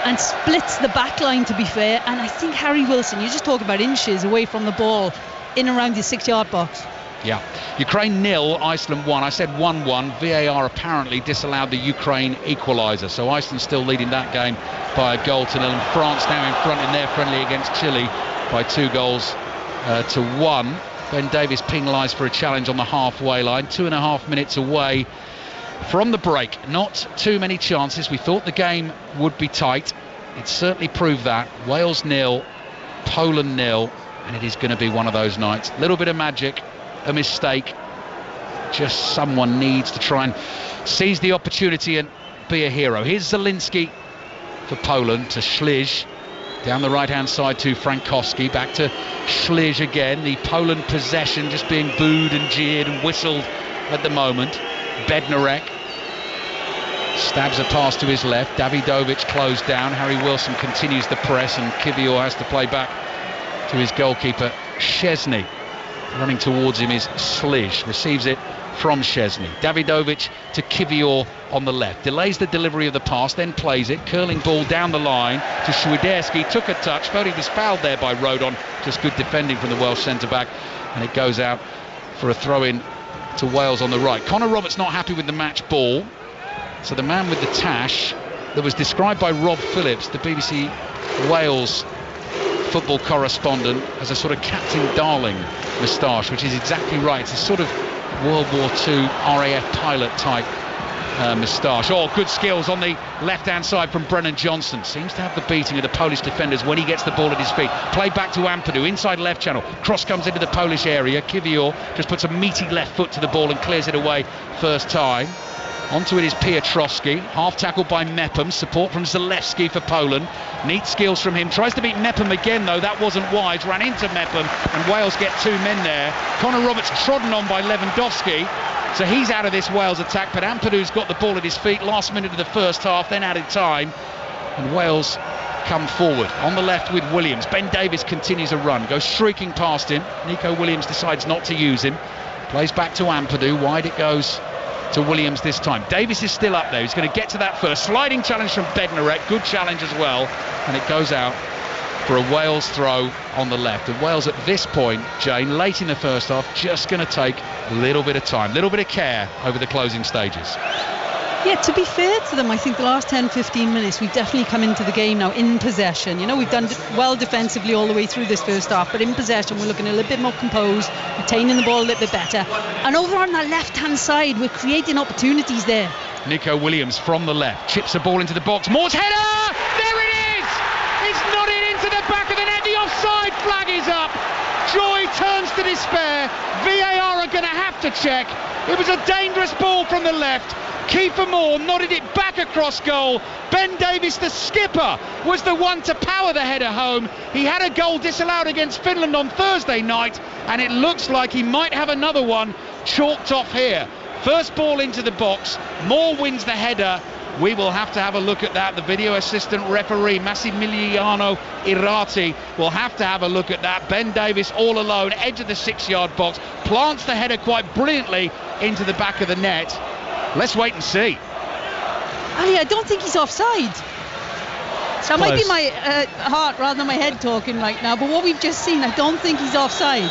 and splits the back line, to be fair, and I think Harry Wilson, you just talk about inches away from the ball, in around the 6-yard box. Yeah, Ukraine 0, Iceland 1. I said 1-1. VAR apparently disallowed the Ukraine equaliser, so Iceland still leading that game by a 0-0, and France now in front in their friendly against Chile by 2-1. Ben Davies penalised for a challenge on the halfway line. 2.5 minutes away from the break. Not too many chances. We thought the game would be tight. It certainly proved that. Wales 0, Poland 0, and it is going to be one of those nights. A little bit of magic, a mistake, just someone needs to try and seize the opportunity and be a hero. Here's Zielinski for Poland to Śliż, down the right hand side to Frankowski, back to Śliż again. The Poland possession just being booed and jeered and whistled at the moment. Bednarek stabs a pass to his left. Dawidovic closed down. Harry Wilson continues the press, and Kiwior has to play back to his goalkeeper Szczesny. Running towards him is Śliż, receives it from Szczesny. Dawidovic to Kiwior on the left, delays the delivery of the pass, then plays it, curling ball down the line to Świderski, took a touch, felt he was fouled there by Rodon, just good defending from the Welsh centre-back, and it goes out for a throw-in to Wales on the right. Connor Roberts not happy with the match ball, so the man with the tash that was described by Rob Phillips, the BBC Wales football correspondent, as a sort of Captain Darling moustache, which is exactly right. It's a sort of World War II RAF pilot type moustache. Oh, good skills on the left-hand side from Brennan Johnson. Seems to have the beating of the Polish defenders when he gets the ball at his feet. Play back to Ampadu, inside left channel. Cross comes into the Polish area. Kiwior just puts a meaty left foot to the ball and clears it away first time. Onto it is Piotrowski, half tackled by Mepham, support from Zalewski for Poland. Neat skills from him, tries to beat Mepham again though, that wasn't wise, ran into Mepham and Wales get 2 men there. Connor Roberts trodden on by Lewandowski, so he's out of this Wales attack, but Ampadu's got the ball at his feet last minute of the first half, then added time, and Wales come forward. On the left with Williams, Ben Davies continues a run, goes shrieking past him, Nico Williams decides not to use him, plays back to Ampadu, wide it goes to Williams this time. Davies is still up there, he's going to get to that first. Sliding challenge from Bednarek, good challenge as well, and it goes out for a Wales throw on the left. And Wales at this point, Jane, late in the first half, just going to take a little bit of time, a little bit of care over the closing stages. Yeah, to be fair to them, I think the last 10-15 minutes we've definitely come into the game now in possession. You know, we've done well defensively all the way through this first half, but in possession we're looking a little bit more composed, retaining the ball a little bit better, and over on that left hand side we're creating opportunities there. Nico Williams from the left chips the ball into the box. Moore's header, there it is, it's nodded into the back of the net. The offside flag is up. Joy turns to despair. VAR are going to have to check. It was a dangerous ball from the left. Kiefer Moore nodded it back across goal. Ben Davies, the skipper, was the one to power the header home. He had a goal disallowed against Finland on Thursday night, and it looks like he might have another one chalked off here. First ball into the box, Moore wins the header. We will have to have a look at that. The video assistant referee, Massimiliano Irati, will have to have a look at that. Ben Davies all alone, edge of the 6-yard box, plants the header quite brilliantly into the back of the net. Let's wait and see. Ali, I don't think he's offside. That might be my heart rather than my head talking right now, but what we've just seen, I don't think he's offside.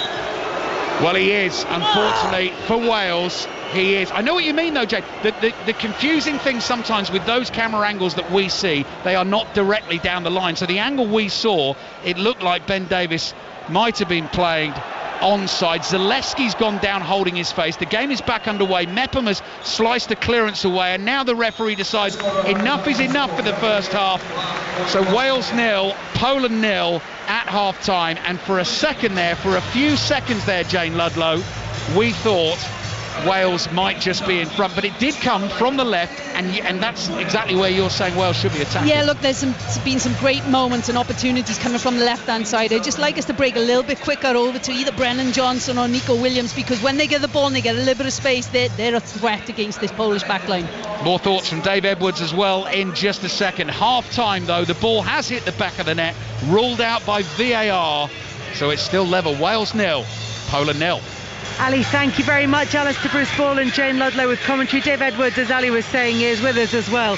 Well, he is, unfortunately, for Wales. He is. I know what you mean though, Jay. The confusing thing sometimes with those camera angles that we see, they are not directly down the line. So the angle we saw, it looked like Ben Davies might have been playing onside. Zalewski's gone down holding his face. The game is back underway. Mepham has sliced the clearance away, and now the referee decides enough is enough for the first half. So Wales 0, Poland 0 at half time, and for a second there, for a few seconds there, Jane Ludlow, we thought Wales might just be in front, but it did come from the left, and that's exactly where you're saying Wales should be attacking. Yeah, look, there's been some great moments and opportunities coming from the left-hand side. I'd just like us to break a little bit quicker over to either Brennan Johnson or Nico Williams, because when they get the ball and they get a little bit of space, they're a threat against this Polish backline. More thoughts from Dave Edwards as well in just a second. Half-time, though, the ball has hit the back of the net, ruled out by VAR, so it's still level. Wales 0, Poland 0. Ali, thank you very much. Alistair Bruce Ball and Jane Ludlow with commentary. Dave Edwards, as Ali was saying, is with us as well.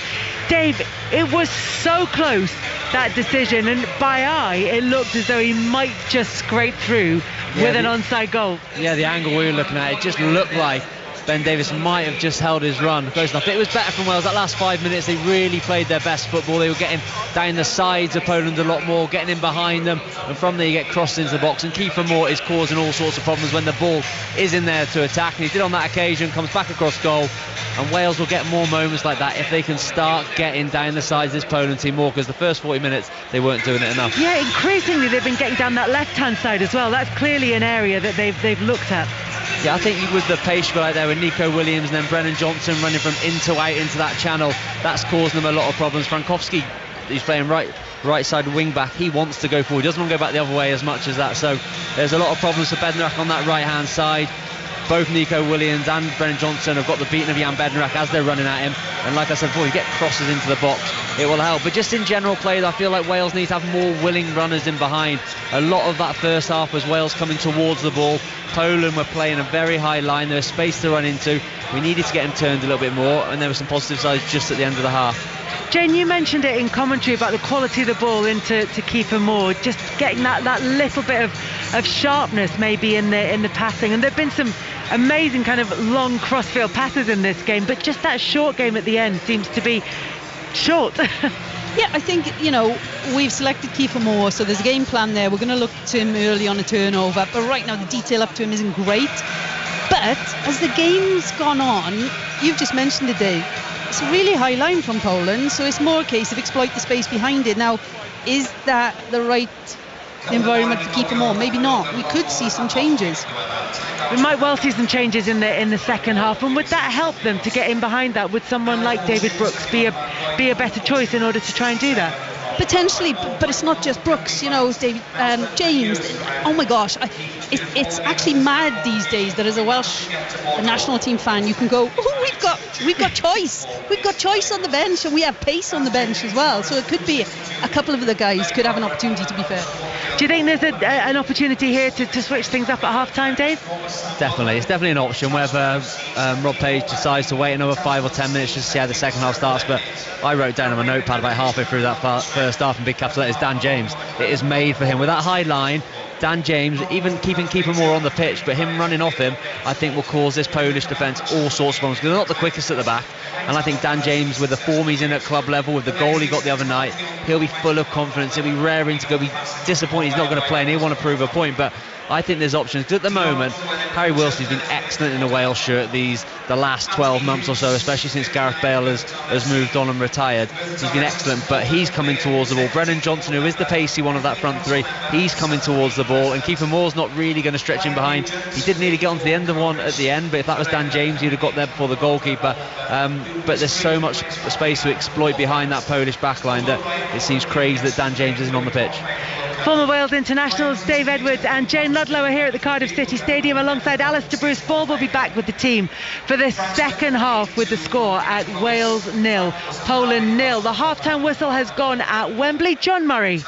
Dave, it was so close, that decision, and by eye it looked as though he might just scrape through with an onside goal. Yeah, the angle we were looking at, it just looked like Ben Davies might have just held his run close enough. It was better from Wales. That last 5 minutes, they really played their best football. They were getting down the sides of Poland a lot more, getting in behind them, and from there you get crossed into the box, and Kiefer Moore is causing all sorts of problems when the ball is in there to attack, and he did on that occasion, comes back across goal, and Wales will get more moments like that if they can start getting down the sides of this Poland team more, because the first 40 minutes they weren't doing it enough. Yeah, increasingly they've been getting down that left-hand side as well. That's clearly an area that they've looked at. Yeah, I think with the pace right there with Nico Williams and then Brennan Johnson running from in to out into that channel, that's causing them a lot of problems. Frankowski, he's playing right side wing back, he wants to go forward, he doesn't want to go back the other way as much as that, so there's a lot of problems for Bednarek on that right hand side. Both Nico Williams and Brennan Johnson have got the beating of Jan Bednarek as they're running at him, and like I said before, you get crosses into the box, it will help. But just in general play, I feel like Wales need to have more willing runners in behind. A lot of that first half was Wales coming towards the ball. Poland were playing a very high line, there was space to run into, we needed to get him turned a little bit more, and there were some positive sides just at the end of the half. Jane, you mentioned it in commentary about the quality of the ball into Kiefer Moore, just getting that little bit of sharpness maybe in the passing, and there've been some amazing kind of long crossfield passes in this game, but just that short game at the end seems to be short. Yeah, I think, we've selected Kiefer Moore, so there's a game plan there. We're going to look to him early on a turnover, but right now the detail up to him isn't great. But as the game's gone on, you've just mentioned it, Dave, it's a really high line from Poland, so it's more a case of exploit the space behind it. Now, is that the right environment for Kiefer Moore? Maybe not. We could see some changes. We might well see some changes in the second half, and would that help them to get in behind that? Would someone like David Brooks be a better choice in order to try and do that? Potentially, but it's not just Brooks, David, James. Oh my gosh, it's actually mad these days that as a Welsh national team fan you can go, we've got choice on the bench, and we have pace on the bench as well. So it could be a couple of the guys could have an opportunity, to be fair. Do you think there's an opportunity here to switch things up at half time, Dave? Definitely, it's definitely an option. Whether Rob Page decides to wait another 5 or 10 minutes just to see how the second half starts, but I wrote down on my notepad about halfway through that first half in big capital letters, Dan James. It is made for him with that high line. Dan James, even keeping more on the pitch, but him running off him, I think will cause this Polish defence all sorts of problems, because they're not the quickest at the back. And I think Dan James, with the form he's in at club level, with the goal he got the other night, he'll be full of confidence. He'll be raring to go. Be disappointed he's not going to play, and he'll want to prove a point. But I think there's options. Because at the moment, Harry Wilson's been excellent in a Wales shirt the last 12 months or so, especially since Gareth Bale has moved on and retired. He's been excellent, but he's coming towards the ball. Brennan Johnson, who is the pacey one of that front three, he's coming towards the ball, and Kiefer Moore's not really going to stretch him behind. He did need to get onto the end of one at the end, but if that was Dan James, he'd have got there before the goalkeeper. But there's so much space to exploit behind that Polish backline that it seems crazy that Dan James isn't on the pitch. Former Wales internationals Dave Edwards and Jane Ludlow are here at the Cardiff City Stadium alongside Alistair Bruce. Ball will be back with the team for the second half with the score at Wales 0, Poland 0. The half-time whistle has gone at Wembley. John Murray.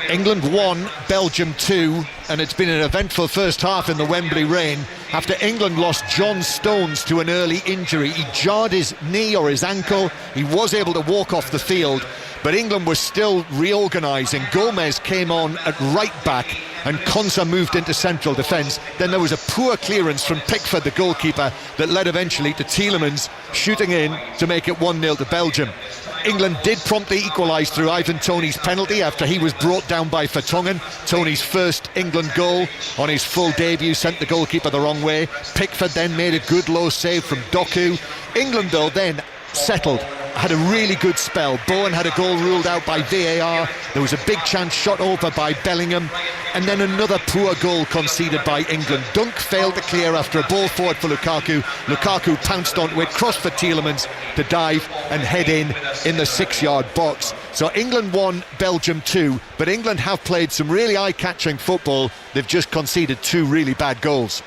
England 1, Belgium 2, and it's been an eventful first half in the Wembley rain after England lost John Stones to an early injury. He jarred his knee or his ankle. He was able to walk off the field, but England was still reorganising. Gomez came on at right back and Konsa moved into central defence. Then there was a poor clearance from Pickford, the goalkeeper, that led eventually to Tielemans shooting in to make it 1-0 to Belgium. England did promptly equalise through Ivan Toney's penalty after he was brought down by Vertonghen. Toney's first England goal on his full debut sent the goalkeeper the wrong way. Pickford then made a good low save from Doku. England, though, then settled, had a really good spell. Bowen had a goal ruled out by VAR. There was a big chance shot over by Bellingham, and then another poor goal conceded by England. Dunk failed to clear after a ball forward for Lukaku. Lukaku pounced onto it, crossed for Tielemans to dive and head in the 6-yard box. So England 1, Belgium 2, but England have played some really eye-catching football. They've just conceded 2 really bad goals.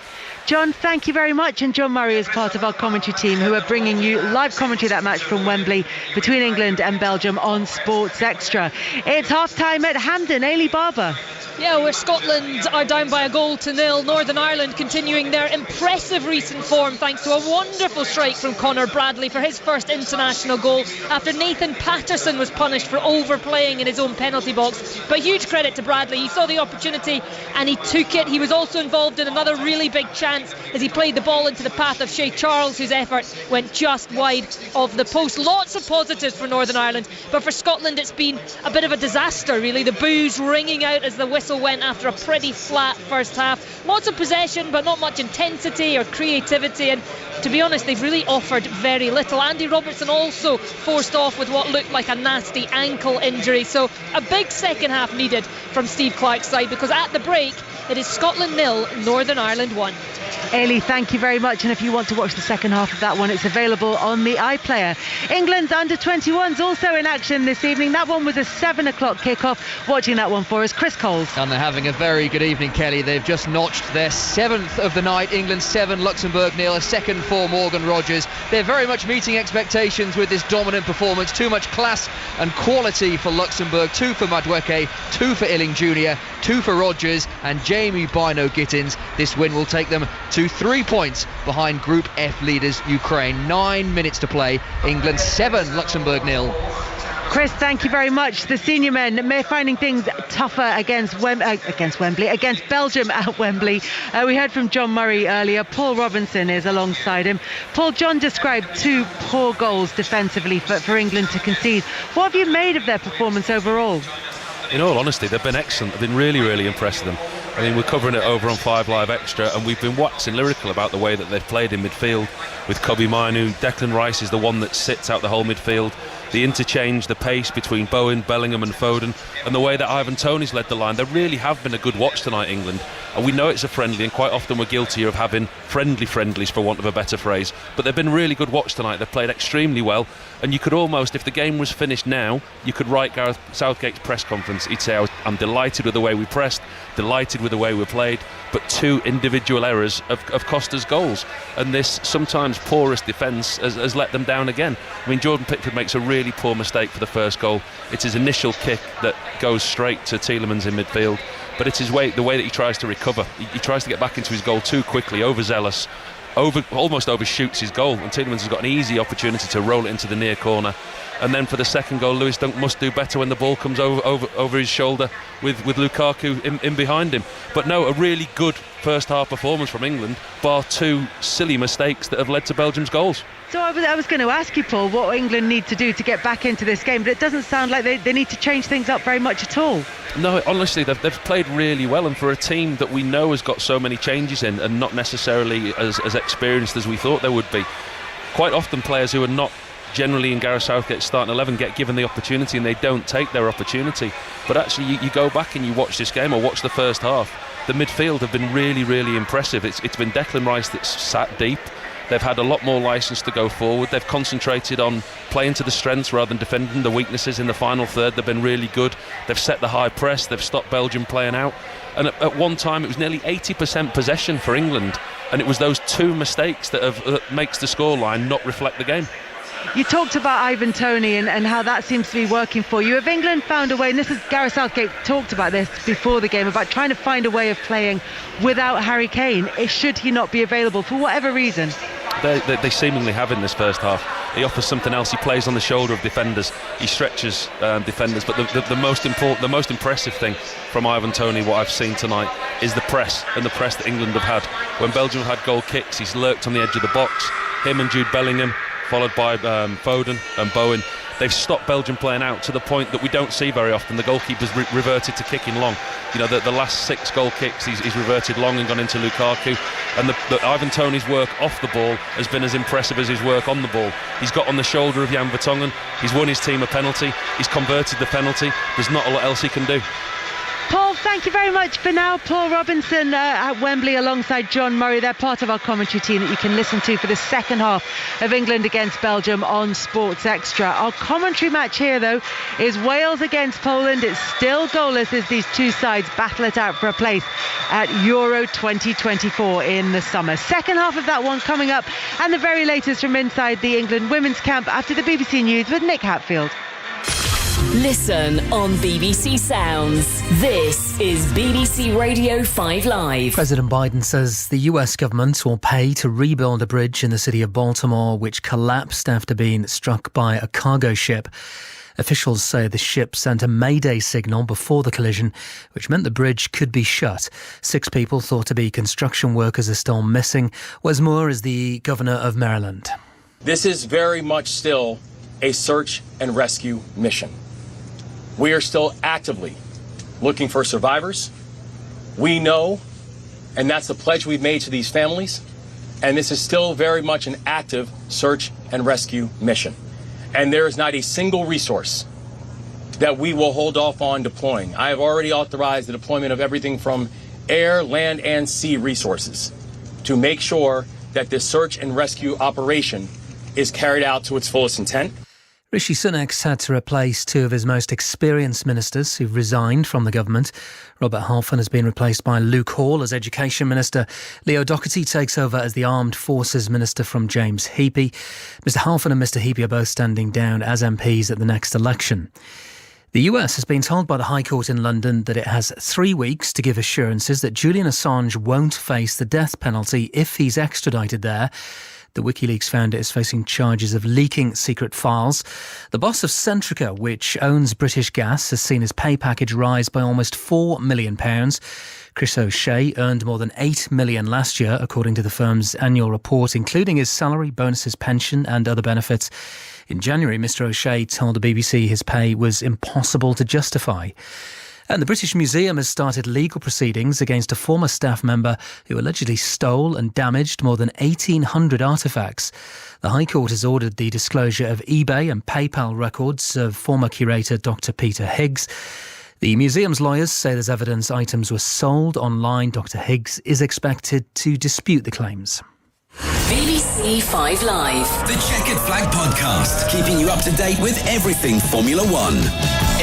John, thank you very much. And John Murray is part of our commentary team who are bringing you live commentary of that match from Wembley between England and Belgium on Sports Extra. It's half-time at Hampden. Ailey Barber. Yeah, where Scotland are down by a goal to 0. Northern Ireland continuing their impressive recent form thanks to a wonderful strike from Conor Bradley for his first international goal after Nathan Patterson was punished for overplaying in his own penalty box. But huge credit to Bradley. He saw the opportunity and he took it. He was also involved in another really big chance as he played the ball into the path of Shea Charles, whose effort went just wide of the post. Lots of positives for Northern Ireland, but for Scotland it's been a bit of a disaster, really. The boos ringing out as the whistle went after a pretty flat first half. Lots of possession, but not much intensity or creativity, and to be honest, they've really offered very little. Andy Robertson also forced off with what looked like a nasty ankle injury, so a big second half needed from Steve Clarke's side, because at the break it is Scotland 0, Northern Ireland 1. Ailey, thank you very much, and if you want to watch the second half of that one, it's available on the iPlayer. England's under-21s also in action this evening. That one was a 7 o'clock kickoff. Watching that one for us, Chris Coles. And they're having a very good evening, Kelly. They've just notched their 7th of the night. England 7, Luxembourg 0, a second for Morgan Rogers. They're very much meeting expectations with this dominant performance. Too much class and quality for Luxembourg. 2 for Madueke, 2 for Illing Jr., 2 for Rogers and Jamie Bino-Gittins. This win will take them to 3 points behind Group F leaders Ukraine. 9 minutes to play. England 7, Luxembourg 0. Chris, thank you very much. The senior men finding things tougher against Belgium at Wembley. We heard from John Murray earlier. Paul Robinson is alongside him. Paul, John described 2 poor goals defensively for England to concede. What have you made of their performance overall? In all honesty, they've been excellent. I've been really, really impressed with them. I mean, we're covering it over on 5 Live Extra, and we've been waxing lyrical about the way that they've played in midfield with Kobbie Mainoo. Declan Rice is the one that sits out the whole midfield. The interchange, the pace between Bowen, Bellingham and Foden, and the way that Ivan Toney's led the line. They really have been a good watch tonight, England. And we know it's a friendly, and quite often we're guilty of having friendlies, for want of a better phrase. But they've been really good watch tonight. They've played extremely well. And you could almost, if the game was finished now, you could write Gareth Southgate's press conference. He'd say, I'm delighted with the way we pressed, delighted with the way we played, but 2 individual errors have cost us goals. And this sometimes poorest defence has let them down again. I mean, Jordan Pickford makes a really poor mistake for the first goal. It's his initial kick that goes straight to Tielemans in midfield. But it's the way that he tries to recover. He tries to get back into his goal too quickly, overzealous, almost overshoots his goal, and Tielemans has got an easy opportunity to roll it into the near corner. And then for the second goal, Lewis Dunk must do better when the ball comes over his shoulder with Lukaku in behind him. But no, a really good first half performance from England, bar 2 silly mistakes that have led to Belgium's goals. So I was going to ask you, Paul, what England need to do to get back into this game, but it doesn't sound like they need to change things up very much at all. No, honestly, they've played really well, and for a team that we know has got so many changes in and not necessarily as experienced as we thought they would be. Quite often players who are not generally in Gareth Southgate's starting 11 get given the opportunity and they don't take their opportunity. But actually you go back and you watch this game or watch the first half, the midfield have been really, really impressive. It's been Declan Rice that's sat deep. They've had a lot more licence to go forward. They've concentrated on playing to the strengths rather than defending the weaknesses in the final third. They've been really good. They've set the high press. They've stopped Belgium playing out. And at one time it was nearly 80% possession for England, and it was those 2 mistakes that makes the scoreline not reflect the game. You talked about Ivan Toney and how that seems to be working for you. Have England found a way, and this is Gareth Southgate talked about this before the game, about trying to find a way of playing without Harry Kane, should he not be available for whatever reason? They seemingly have in this first half. He offers something else. He plays on the shoulder of defenders. He stretches defenders. But the most impressive thing from Ivan Toney, what I've seen tonight, is the press, and the press that England have had. When Belgium have had goal kicks, he's lurked on the edge of the box. Him and Jude Bellingham, followed by Foden and Bowen. They've stopped Belgium playing out to the point that we don't see very often. The goalkeeper's reverted to kicking long. You know, the last 6 goal kicks, he's reverted long and gone into Lukaku. And the Ivan Toney's work off the ball has been as impressive as his work on the ball. He's got on the shoulder of Jan Vertonghen. He's won his team a penalty. He's converted the penalty. There's not a lot else he can do. Paul, thank you very much for now. Paul Robinson at Wembley alongside John Murray. They're part of our commentary team that you can listen to for the second half of England against Belgium on Sports Extra. Our commentary match here, though, is Wales against Poland. It's still goalless as these 2 sides battle it out for a place at Euro 2024 in the summer. Second half of that one coming up, and the very latest from inside the England women's camp after the BBC News with Nick Hatfield. Listen on BBC Sounds. This is BBC Radio 5 Live. President Biden says the US government will pay to rebuild a bridge in the city of Baltimore which collapsed after being struck by a cargo ship. Officials say the ship sent a mayday signal before the collision, which meant the bridge could be shut. 6 people thought to be construction workers are still missing. Wes Moore is the governor of Maryland. This is very much still a search and rescue mission. We are still actively looking for survivors. We know, and that's the pledge we've made to these families, and this is still very much an active search and rescue mission. And there is not a single resource that we will hold off on deploying. I have already authorized the deployment of everything from air, land, and sea resources to make sure that this search and rescue operation is carried out to its fullest intent. Rishi Sunak's had to replace 2 of his most experienced ministers who've resigned from the government. Robert Halfon has been replaced by Luke Hall as Education Minister. Leo Doherty takes over as the Armed Forces Minister from James Heappey. Mr Halfon and Mr Heappey are both standing down as MPs at the next election. The US has been told by the High Court in London that it has 3 weeks to give assurances that Julian Assange won't face the death penalty if he's extradited there. The WikiLeaks founder is facing charges of leaking secret files. The boss of Centrica, which owns British Gas, has seen his pay package rise by almost £4 million. Chris O'Shea earned more than $8 million last year, according to the firm's annual report, including his salary, bonuses, pension and other benefits. In January, Mr O'Shea told the BBC his pay was impossible to justify. And the British Museum has started legal proceedings against a former staff member who allegedly stole and damaged more than 1,800 artefacts. The High Court has ordered the disclosure of eBay and PayPal records of former curator Dr Peter Higgs. The museum's lawyers say there's evidence items were sold online. Dr Higgs is expected to dispute the claims. BBC 5 Live. The Checkered Flag Podcast, keeping you up to date with everything Formula One.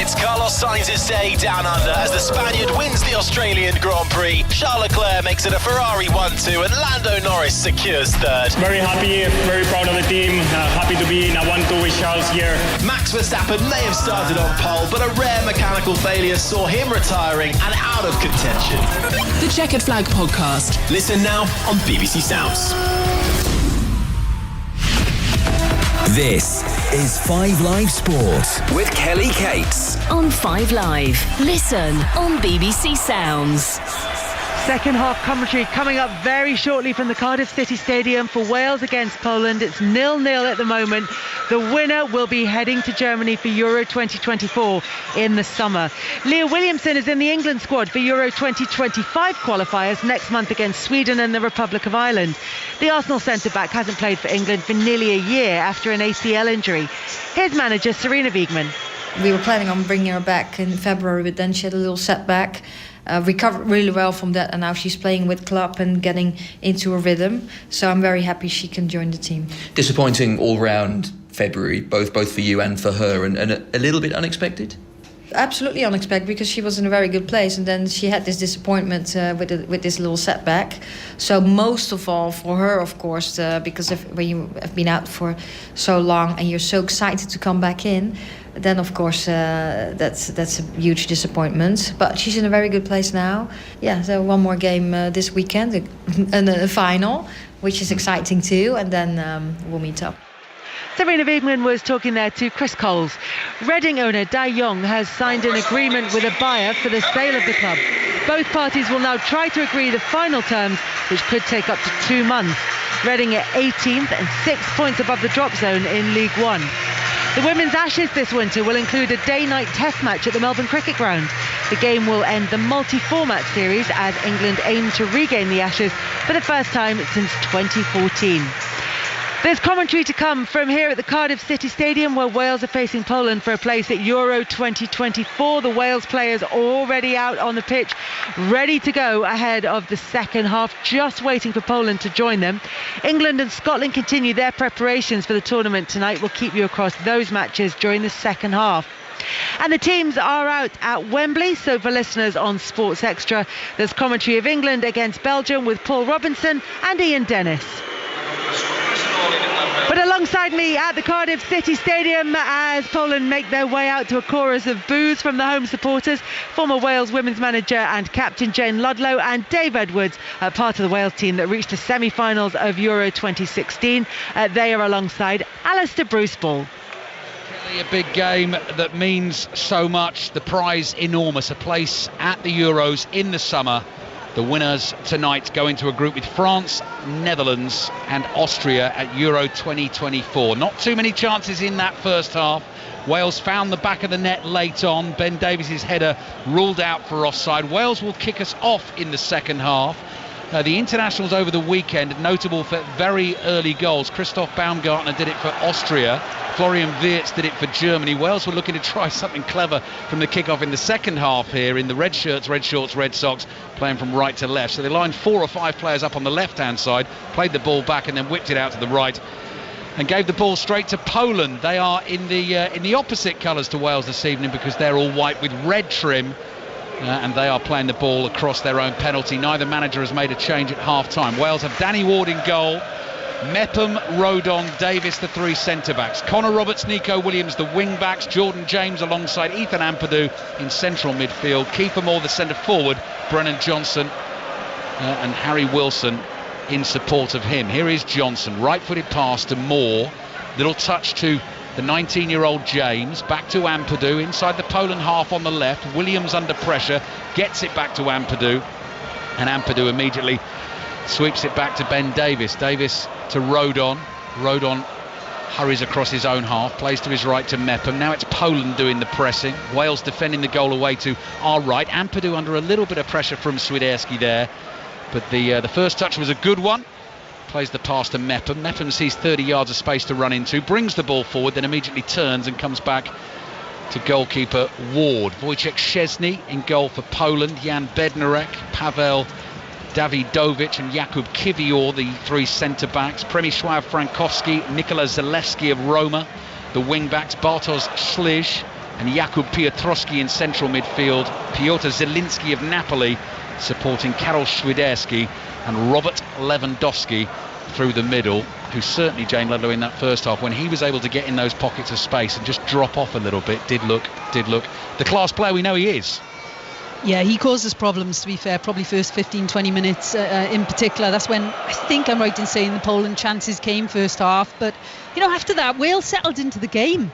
It's Carlos Sainz's day down under as the Spaniard wins the Australian Grand Prix. Charles Leclerc makes it a Ferrari 1-2 and Lando Norris secures third. Very happy, very proud of the team. Happy to be in a 1-2 with Charles here. Max Verstappen may have started on pole, but a rare mechanical failure saw him retiring and out of contention. The Checkered Flag Podcast. Listen now on BBC Sounds. This is 5 Live Sport with Kelly Cates. On 5 Live. Listen on BBC Sounds. Second half commentary coming up very shortly from the Cardiff City Stadium for Wales against Poland. It's 0-0 at the moment. The winner will be heading to Germany for Euro 2024 in the summer. Leah Williamson is in the England squad for Euro 2025 qualifiers next month against Sweden and the Republic of Ireland. The Arsenal centre-back hasn't played for England for nearly a year after an ACL injury. Here's manager Serena Wiegman. We were planning on bringing her back in February, but then she had a little setback. Recovered really well from that, and now she's playing with club and getting into a rhythm. So I'm very happy she can join the team. Disappointing all round February, both for you and for her, and a little bit unexpected? Absolutely unexpected, because she was in a very good place, and then she had this disappointment with this little setback. So most of all for her, of course, because when you have been out for so long and you're so excited to come back in, then of course that's a huge disappointment. But she's in a very good place now. Yeah, so one more game this weekend, and a final, which is exciting too, and then we'll meet up. Serena Wiegman was talking there to Chris Coles. Reading owner Dai Yong has signed an agreement with a buyer for the sale of the club. Both parties will now try to agree the final terms, which could take up to 2 months. Reading at 18th and 6 points above the drop zone in League One. The Women's Ashes this winter will include a day-night test match at the Melbourne Cricket Ground. The game will end the multi-format series as England aim to regain the Ashes for the first time since 2014. There's commentary to come from here at the Cardiff City Stadium, where Wales are facing Poland for a place at Euro 2024. The Wales players already out on the pitch, ready to go ahead of the second half, just waiting for Poland to join them. England and Scotland continue their preparations for the tournament tonight. We'll keep you across those matches during the second half. And the teams are out at Wembley, so for listeners on Sports Extra, there's commentary of England against Belgium with Paul Robinson and Ian Dennis. But alongside me at the Cardiff City Stadium, as Poland make their way out to a chorus of boos from the home supporters, former Wales women's manager and captain Jane Ludlow and Dave Edwards, part of the Wales team that reached the semi-finals of Euro 2016. They are alongside Alistair Bruce-Ball. A big game that means so much. The prize enormous. A place at the Euros in the summer. The winners tonight go into a group with France, Netherlands and Austria at Euro 2024. Not too many chances in that first half. Wales found the back of the net late on. Ben Davies' header ruled out for offside. Wales will kick us off in the second half. The internationals over the weekend, notable for very early goals. Christoph Baumgartner did it for Austria. Florian Wirtz did it for Germany. Wales were looking to try something clever from the kickoff in the second half here in the red shirts, red shorts, red socks, playing from right to left. So they lined 4 or 5 players up on the left-hand side, played the ball back and then whipped it out to the right and gave the ball straight to Poland. They are in the opposite colours to Wales this evening, because they're all white with red trim. And they are playing the ball across their own penalty. Neither manager has made a change at half-time. Wales have Danny Ward in goal. Mepham, Rodon, Davis, the 3 centre-backs. Connor Roberts, Nico Williams, the wing-backs. Jordan James alongside Ethan Ampadu in central midfield. Kiefer Moore, the centre-forward. Brennan Johnson and Harry Wilson in support of him. Here is Johnson, right-footed pass to Moore, little touch to the 19-year-old James, back to Ampadu, inside the Poland half on the left. Williams under pressure, gets it back to Ampadu, and Ampadu immediately sweeps it back to Ben Davies. Davies to Rodon. Rodon hurries across his own half, plays to his right to Mepham. Now it's Poland doing the pressing. Wales defending the goal away to our right. Ampadu under a little bit of pressure from Swiderski there, but the first touch was a good one. Plays the pass to Mepham. Mepham sees 30 yards of space to run into, brings the ball forward, then immediately turns and comes back to goalkeeper Ward. Wojciech Szczesny in goal for Poland. Jan Bednarek, Paweł Dawidovic and Jakub Kiwior, the three centre-backs. Przemysław Frankowski, Nikola Zalewski of Roma, the wing-backs. Bartosz Szliż and Jakub Piotrowski in central midfield. Piotr Zielinski of Napoli supporting Karol Swiderski, and Robert Lewandowski through the middle, who certainly, Jane Ludlow, in that first half, when he was able to get in those pockets of space and just drop off a little bit, did look the class player we know he is. Yeah, he causes problems, to be fair, probably first 15-20 minutes in particular. That's when I think I'm right in saying the Poland chances came first half, but after that Wales settled into the game,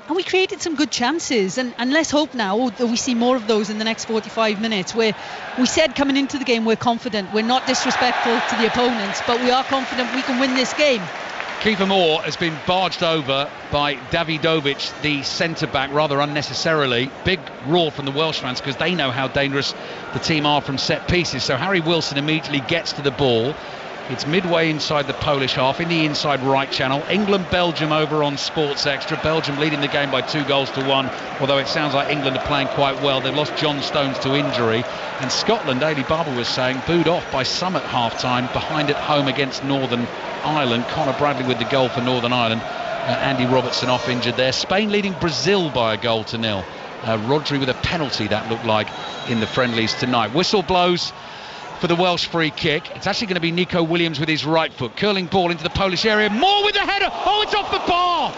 and we created some good chances, and let's hope now that we see more of those in the next 45 minutes, where we said coming into the game we're confident, we're not disrespectful to the opponents, but we are confident we can win this game. Kiefer Moore has been barged over by Dawidovic, the centre-back, rather unnecessarily. Big roar from the Welsh fans because they know how dangerous the team are from set pieces. So Harry Wilson immediately gets to the ball. It's midway inside the Polish half, in the inside right channel. England-Belgium over on Sports Extra. Belgium leading the game by 2-1, although it sounds like England are playing quite well. They've lost John Stones to injury. And Scotland, Ailey Barber was saying, booed off by some at half-time, behind at home against Northern Ireland. Conor Bradley with the goal for Northern Ireland. Andy Robertson off injured there. Spain leading Brazil by 1-0. Rodri with a penalty, that looked like, in the friendlies tonight. Whistle blows for the Welsh free kick. It's actually going to be Nico Williams with his right foot, curling ball into the Polish area. Moore with the header. Oh, it's off the bar.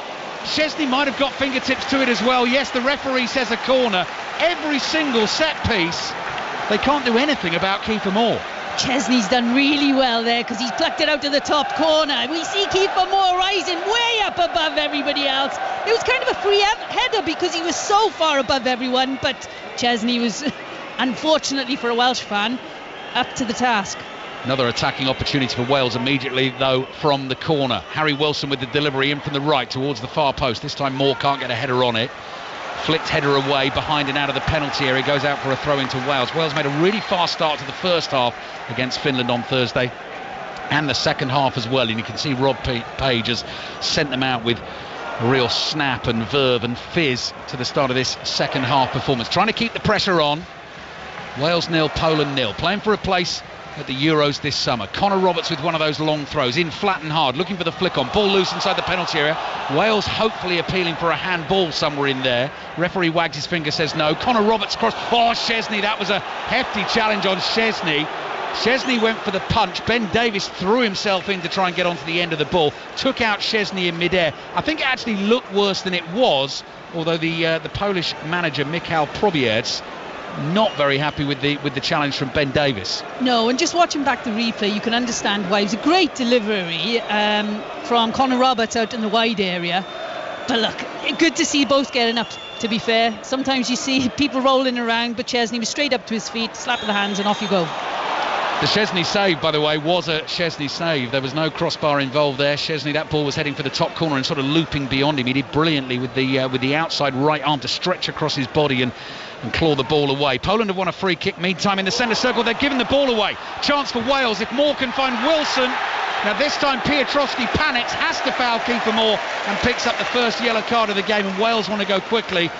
Szczesny might have got fingertips to it as well. Yes, the referee says a corner. Every single set piece, they can't do anything about Kiefer Moore. Szczesny's done really well there because he's plucked it out to the top corner. We see Kiefer Moore rising way up above everybody else. It was kind of a free header because he was so far above everyone, but Szczesny was, unfortunately for a Welsh fan, up to the task. Another attacking opportunity for Wales immediately, though, from the corner. Harry Wilson with the delivery in from the right towards the far post. This time Moore can't get a header on it. Flicked header away behind and out of the penalty area. Goes out for a throw into Wales. Wales made a really fast start to the first half against Finland on Thursday, and the second half as well. And you can see Rob Page has sent them out with a real snap and verve and fizz to the start of this second half performance. Trying to keep the pressure on. Wales 0, Poland 0. Playing for a place at the Euros this summer. Connor Roberts with one of those long throws, in flat and hard, looking for the flick on. Ball loose inside the penalty area. Wales hopefully appealing for a handball somewhere in there. Referee wags his finger, says no. Connor Roberts cross. Oh, Szczesny, that was a hefty challenge on Szczesny. Szczesny went for the punch. Ben Davies threw himself in to try and get onto the end of the ball. Took out Szczesny in midair. I think it actually looked worse than it was, although the Polish manager, Michał Probierz, not very happy with the challenge from Ben Davies. No, and just watching back the replay, you can understand why. It was a great delivery from Connor Roberts out in the wide area. But look, good to see both getting up, to be fair. Sometimes you see people rolling around, but Szczesny was straight up to his feet, slap of the hands, and off you go. The Szczesny save, by the way, was a Szczesny save. There was no crossbar involved there. Szczesny, that ball was heading for the top corner and sort of looping beyond him. He did brilliantly with the outside right arm to stretch across his body and claw the ball away. Poland have won a free kick meantime in the centre circle. They're giving the ball away. Chance for Wales if Moore can find Wilson. Now this time Piotrowski panics, has to foul Kiefer Moore and picks up the first yellow card of the game, and Wales want to go quickly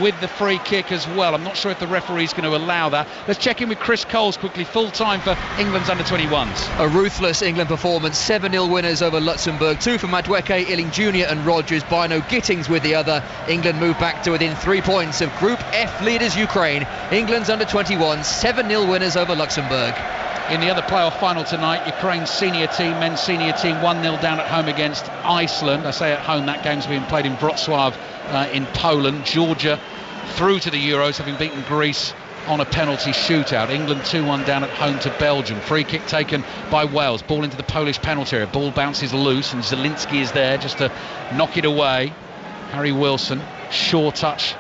with the free kick as well. I'm not sure if the referee's going to allow that. Let's check in with Chris Coles quickly. Full time for England's under-21s. A ruthless England performance. 7-0 winners over Luxembourg. 2 for Madueke, Illing Jr. and Rogers. Bino Gittings with the other. England move back to within 3 points of Group F leaders Ukraine. England's under-21s. 7-0 winners over Luxembourg. In the other playoff final tonight, Ukraine's senior team, men's senior team, 1-0 down at home against Iceland. I say at home, that game's being played in Wrocław in Poland. Georgia through to the Euros, having beaten Greece on a penalty shootout. England 2-1 down at home to Belgium. Free kick taken by Wales. Ball into the Polish penalty area. Ball bounces loose and Zielinski is there just to knock it away. Harry Wilson, sure touch,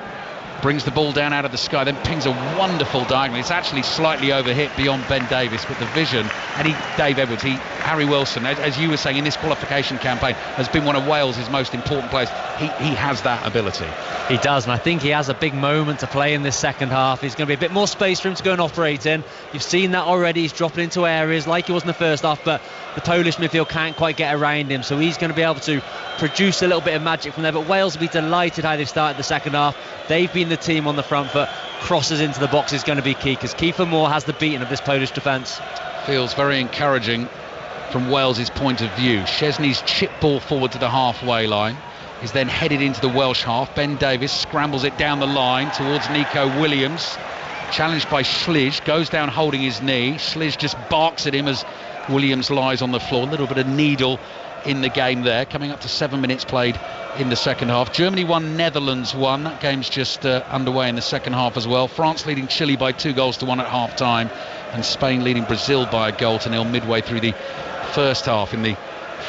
brings the ball down out of the sky, then pings a wonderful diagonal. It's actually slightly overhit beyond Ben Davies, but the vision, and Dave Edwards, Harry Wilson, as you were saying, in this qualification campaign, has been one of Wales' most important players. He has that ability. He does, and I think he has a big moment to play in this second half. There's going to be a bit more space for him to go and operate in. You've seen that already. He's dropping into areas like he was in the first half, but the Polish midfield can't quite get around him, so he's going to be able to produce a little bit of magic from there. But Wales will be delighted how they've started the second half. They've been the team on the front foot. Crosses into the box is going to be key, because Kiefer Moore has the beating of this Polish defence. Feels very encouraging from Wales' point of view. Szczesny's chip ball forward to the halfway line is then headed into the Welsh half. Ben Davies scrambles it down the line towards Nico Williams, challenged by Śliż, goes down holding his knee. Śliż just barks at him as Williams lies on the floor. A little bit of needle in the game there, coming up to 7 minutes played in the second half. Germany 1, Netherlands 1. That game's just underway in the second half as well. France leading Chile by 2-1 at half time, and Spain leading Brazil by 1-0 midway through the first half in the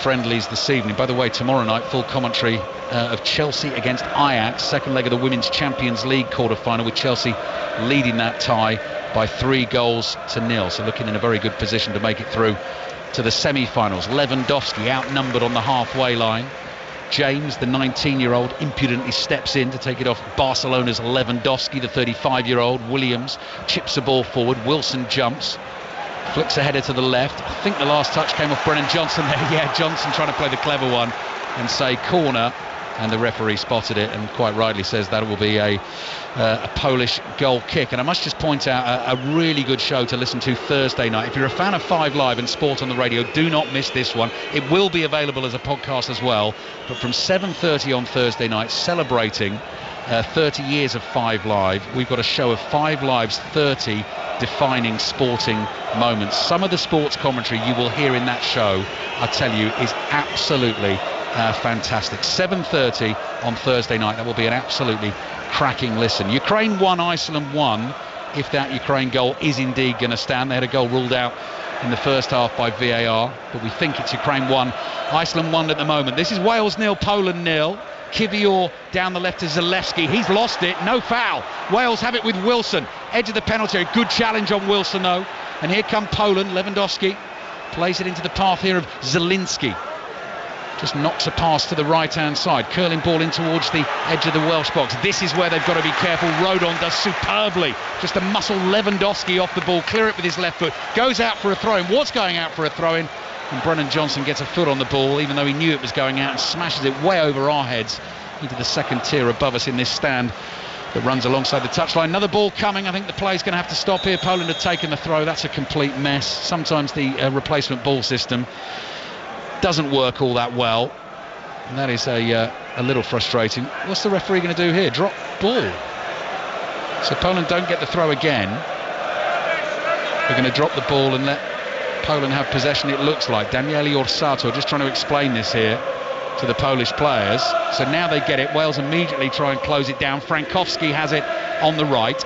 friendlies this evening. By the way, tomorrow night, full commentary of Chelsea against Ajax, second leg of the Women's Champions League quarter-final, with Chelsea leading that tie by 3-0. So looking in a very good position to make it through to the semi-finals. Lewandowski outnumbered on the halfway line. James, the 19-year-old, impudently steps in to take it off Barcelona's Lewandowski, the 35-year-old. Williams chips the ball forward. Wilson jumps, flicks a header to the left. I think the last touch came off Brennan Johnson there. Yeah, Johnson trying to play the clever one and say corner, and the referee spotted it and quite rightly says that it will be a Polish goal kick. And I must just point out a really good show to listen to Thursday night. If you're a fan of 5 Live and Sport on the Radio, do not miss this one. It will be available as a podcast as well, but from 7:30 on Thursday night, celebrating 30 years of 5 Live, we've got a show of 5 Live's 30 defining sporting moments. Some of the sports commentary you will hear in that show, I tell you, is absolutely fantastic. 7:30 on Thursday night. That will be an absolutely cracking listen. Ukraine 1, Iceland 1, if that Ukraine goal is indeed going to stand. They had a goal ruled out in the first half by VAR, but we think it's Ukraine 1, Iceland 1 at the moment. This is Wales 0, Poland 0. Kivior down the left to Zalewski. He's lost it. No foul. Wales have it with Wilson. Edge of the penalty area. Good challenge on Wilson though. And here come Poland. Lewandowski plays it into the path here of Zielinski. Just knocks a pass to the right-hand side. Curling ball in towards the edge of the Welsh box. This is where they've got to be careful. Rodon does superbly. Just to muscle Lewandowski off the ball. Clear it with his left foot. Goes out for a throw-in. Was going out for a throw-in. And Brennan Johnson gets a foot on the ball, even though he knew it was going out, and smashes it way over our heads into the second tier above us in this stand that runs alongside the touchline. Another ball coming. I think the play's going to have to stop here. Poland have taken the throw. That's a complete mess. Sometimes the replacement ball system doesn't work all that well, and that is a little frustrating. What's the referee going to do here? Drop ball. So Poland don't get the throw again. They're going to drop the ball and let Poland have possession, it looks like. Daniele Orsato just trying to explain this here to the Polish players. So now they get it. Wales immediately try and close it down. Frankowski has it on the right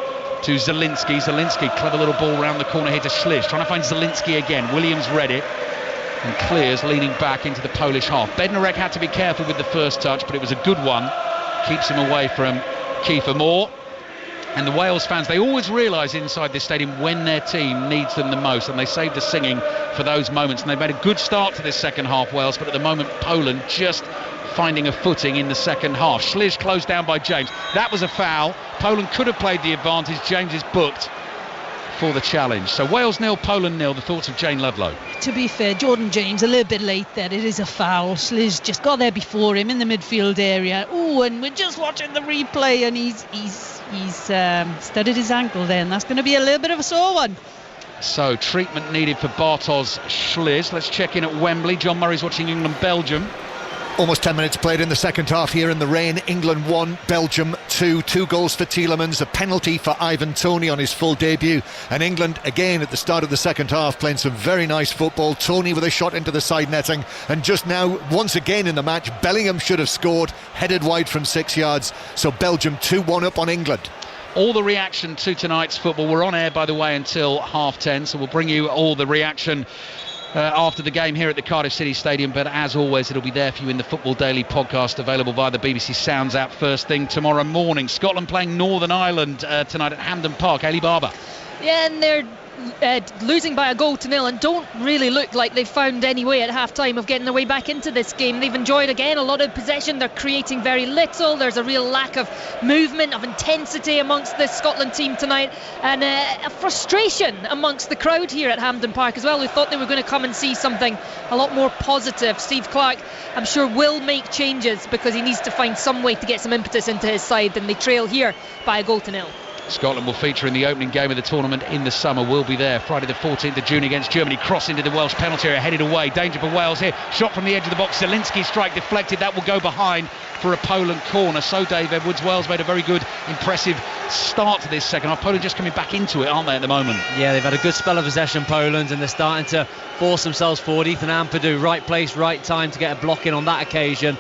to Zielinski. Zielinski, clever little ball round the corner here to Śliż, trying to find Zielinski again. Williams read it and clears, leaning back into the Polish half. Bednarek had to be careful with the first touch, but it was a good one. Keeps him away from Kiefer Moore. And the Wales fans, they always realise inside this stadium when their team needs them the most, and they save the singing for those moments. And they've made a good start to this second half, Wales, but at the moment Poland just finding a footing in the second half. Śliż closed down by James. That was a foul. Poland could have played the advantage. James is booked for the challenge. So Wales 0, Poland 0. The thoughts of Jane Ludlow. To be fair, Jordan James a little bit late there. It is a foul. Śliż just got there before him in the midfield area. Oh, and we're just watching the replay, and he's studded his ankle there, and that's going to be a little bit of a sore one. So treatment needed for Bartosz Śliż. Let's check in at Wembley. John Murray's watching England-Belgium. Almost 10 minutes played in the second half here in the rain. England 1, Belgium 2. 2 goals for Tielemans, a penalty for Ivan Toney on his full debut. And England again at the start of the second half playing some very nice football. Toney with a shot into the side netting. And just now, once again in the match, Bellingham should have scored, headed wide from 6 yards. So Belgium 2-1 up on England. all the reaction to tonight's football. We're on air, by the way, until 10:30, so we'll bring you all the reaction after the game here at the Cardiff City Stadium. But as always, it'll be there for you in the Football Daily podcast, available via the BBC Sounds app first thing tomorrow morning. Scotland playing Northern Ireland tonight at Hampden Park. Hayley Barber. Yeah, and they're losing by a 0-0 and don't really look like they've found any way at half-time of getting their way back into this game. They've enjoyed, again, a lot of possession. They're creating very little. There's a real lack of movement, of intensity amongst this Scotland team tonight, and a frustration amongst the crowd here at Hampden Park as well, who thought they were going to come and see something a lot more positive. Steve Clarke, I'm sure, will make changes because he needs to find some way to get some impetus into his side, and they trail here by a 0-0. Scotland will feature in the opening game of the tournament in the summer. We'll be there Friday the 14th of June against Germany. Cross into the Welsh penalty area, headed away. Danger for Wales here. Shot from the edge of the box. Zielinski strike deflected. That will go behind for a Poland corner. So Dave Edwards, Wales made a very good, impressive start to this second half. Poland just coming back into it, aren't they, at the moment? Yeah, they've had a good spell of possession, Poland, and they're starting to force themselves forward. Ethan Ampadu, right place, right time to get a block in on that occasion.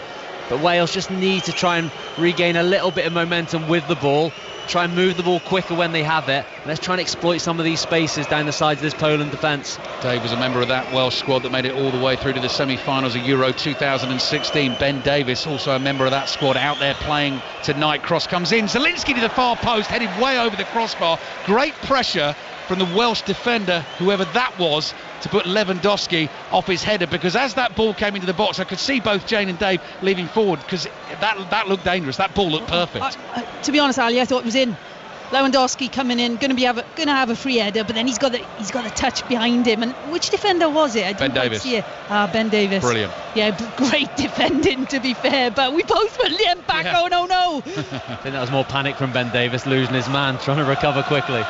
But Wales just need to try and regain a little bit of momentum with the ball. Try and move the ball quicker when they have it. Let's try and exploit some of these spaces down the sides of this Poland defence. Dave was a member of that Welsh squad that made it all the way through to the semi-finals of Euro 2016. Ben Davies, also a member of that squad, out there playing tonight. Cross comes in. Zielinski to the far post, headed way over the crossbar. Great pressure from the Welsh defender, whoever that was, to put Lewandowski off his header, because as that ball came into the box, I could see both Jane and Dave leaving forward, because that looked dangerous. That ball looked perfect. To be honest, Ali, I thought it was in. Lewandowski coming in, going to have a free header, but then he's got the touch behind him. And which defender was it? I didn't Ben Davies. See it. Ben Davies. Brilliant. Yeah, great defending, to be fair. But we both went back. Yeah. Oh no. I think that was more panic from Ben Davies, losing his man, trying to recover quickly.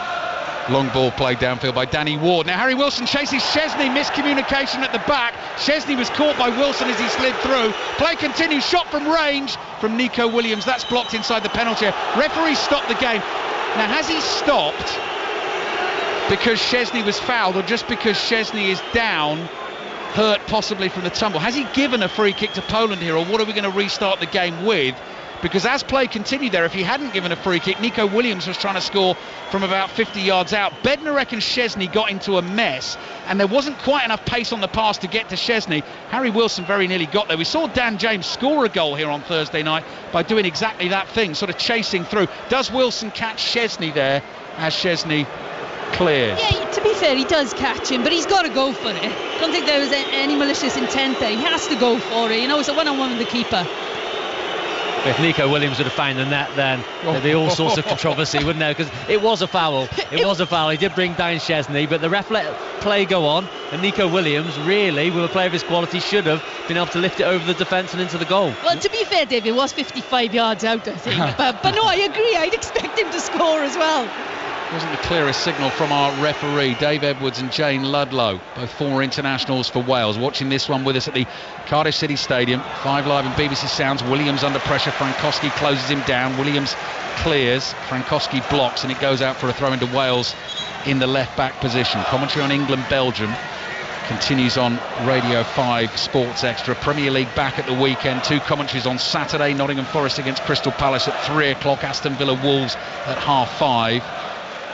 Long ball played downfield by Danny Ward. Now Harry Wilson chases Szczesny. Miscommunication at the back. Szczesny was caught by Wilson as he slid through. Play continues. Shot from range from Nico Williams. That's blocked inside the penalty area. Referee stopped the game. Now, has he stopped because Szczesny was fouled, or just because Szczesny is down, hurt possibly from the tumble? Has he given a free kick to Poland here, or what are we going to restart the game with? Because as play continued there, if he hadn't given a free kick, Nico Williams was trying to score from about 50 yards out. Bednarek and Szczesny got into a mess, and there wasn't quite enough pace on the pass to get to Szczesny. Harry Wilson very nearly got there. We saw Dan James score a goal here on Thursday night by doing exactly that thing, sort of chasing through. Does Wilson catch Szczesny there as Szczesny clears? Yeah, to be fair, he does catch him, but he's got to go for it. I don't think there was any malicious intent there. He has to go for it. It's a one-on-one with the keeper. If Nico Williams would have found the net, then there'd be all sorts of controversy, wouldn't there? Because it was a foul. It was a foul. He did bring down Szczesny, but the ref let play go on, and Nico Williams, really, with a player of his quality, should have been able to lift it over the defence and into the goal. Well, to be fair, Dave, it was 55 yards out, I think. but no, I agree. I'd expect him to score as well. Wasn't the clearest signal from our referee, Dave Edwards and Jane Ludlow, both former internationals for Wales, watching this one with us at the Cardiff City Stadium. 5 Live and BBC Sounds. Williams under pressure. Frankowski closes him down. Williams clears. Frankowski blocks, and it goes out for a throw into Wales in the left back position. Commentary on England-Belgium continues on Radio 5 Sports Extra. Premier League back at the weekend. 2 commentaries on Saturday. Nottingham Forest against Crystal Palace at 3 o'clock. Aston Villa Wolves at 5:30.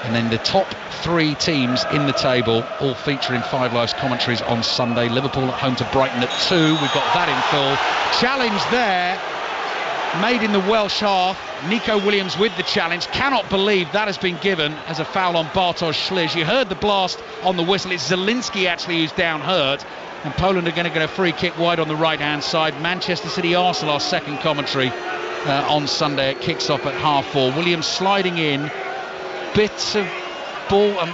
And then the top 3 teams in the table all feature in 5 Live's commentaries on Sunday. Liverpool at home to Brighton at 2. We've got that in full. Challenge there, made in the Welsh half. Nico Williams with the challenge. Cannot believe that has been given as a foul on Bartosz Szlisz. You heard the blast on the whistle. It's Zielinski actually who's down hurt. And Poland are going to get a free kick wide on the right-hand side. Manchester City Arsenal, our second commentary on Sunday. It kicks off at 4:30. Williams sliding in. Bit of ball and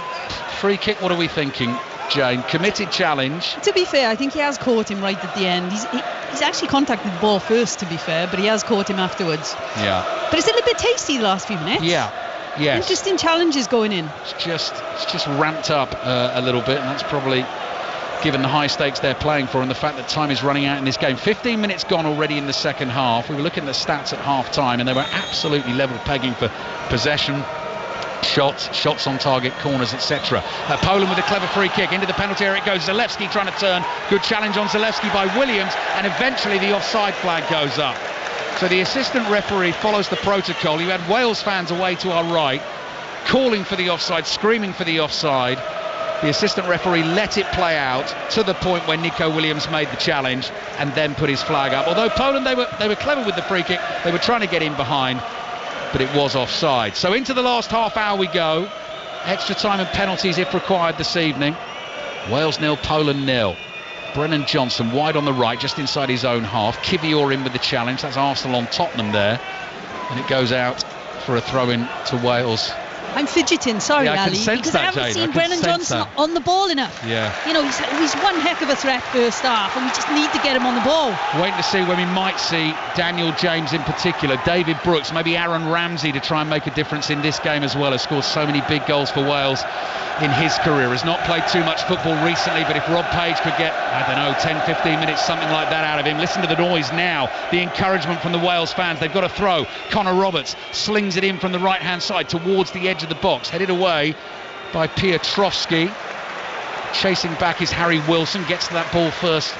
free kick. What are we thinking, Jane? Committed challenge. To be fair, I think he has caught him right at the end. He's actually contacted the ball first, to be fair, but he has caught him afterwards. Yeah. But it's a little bit tasty the last few minutes. Yeah. Yes. Interesting challenges going in. It's just ramped up a little bit, and that's probably given the high stakes they're playing for and the fact that time is running out in this game. 15 minutes gone already in the second half. We were looking at the stats at half time, and they were absolutely level pegging for possession, shots on target, corners, etc. Poland with a clever free kick into the penalty area it goes. Zalewski trying to turn. Good challenge on Zalewski by Williams, and eventually the offside flag goes up. So the assistant referee follows the protocol. You had Wales fans away to our right, calling for the offside, screaming for the offside. The assistant referee let it play out to the point where Nico Williams made the challenge and then put his flag up. Although Poland, they were clever with the free kick. They were trying to get in behind, but it was offside. So into the last half hour we go. Extra time and penalties if required this evening. Wales 0, Poland 0. Brennan Johnson wide on the right, just inside his own half. Kivior in with the challenge. That's Arsenal on Tottenham there. And it goes out for a throw-in to Wales. I'm fidgeting, sorry, Ali, because I haven't seen Brennan Johnson on the ball enough. Yeah. You know, he's one heck of a threat first half, and we just need to get him on the ball. Waiting to see when we might see Daniel James in particular, David Brooks, maybe Aaron Ramsey to try and make a difference in this game as well. Has scored so many big goals for Wales in his career. Has not played too much football recently, but if Rob Page could get, 10, 15 minutes, something like that out of him. Listen to the noise now, the encouragement from the Wales fans. They've got a throw. Connor Roberts slings it in from the right-hand side towards the edge of the box, headed away by Piotrowski. Chasing back is Harry Wilson, gets to that ball first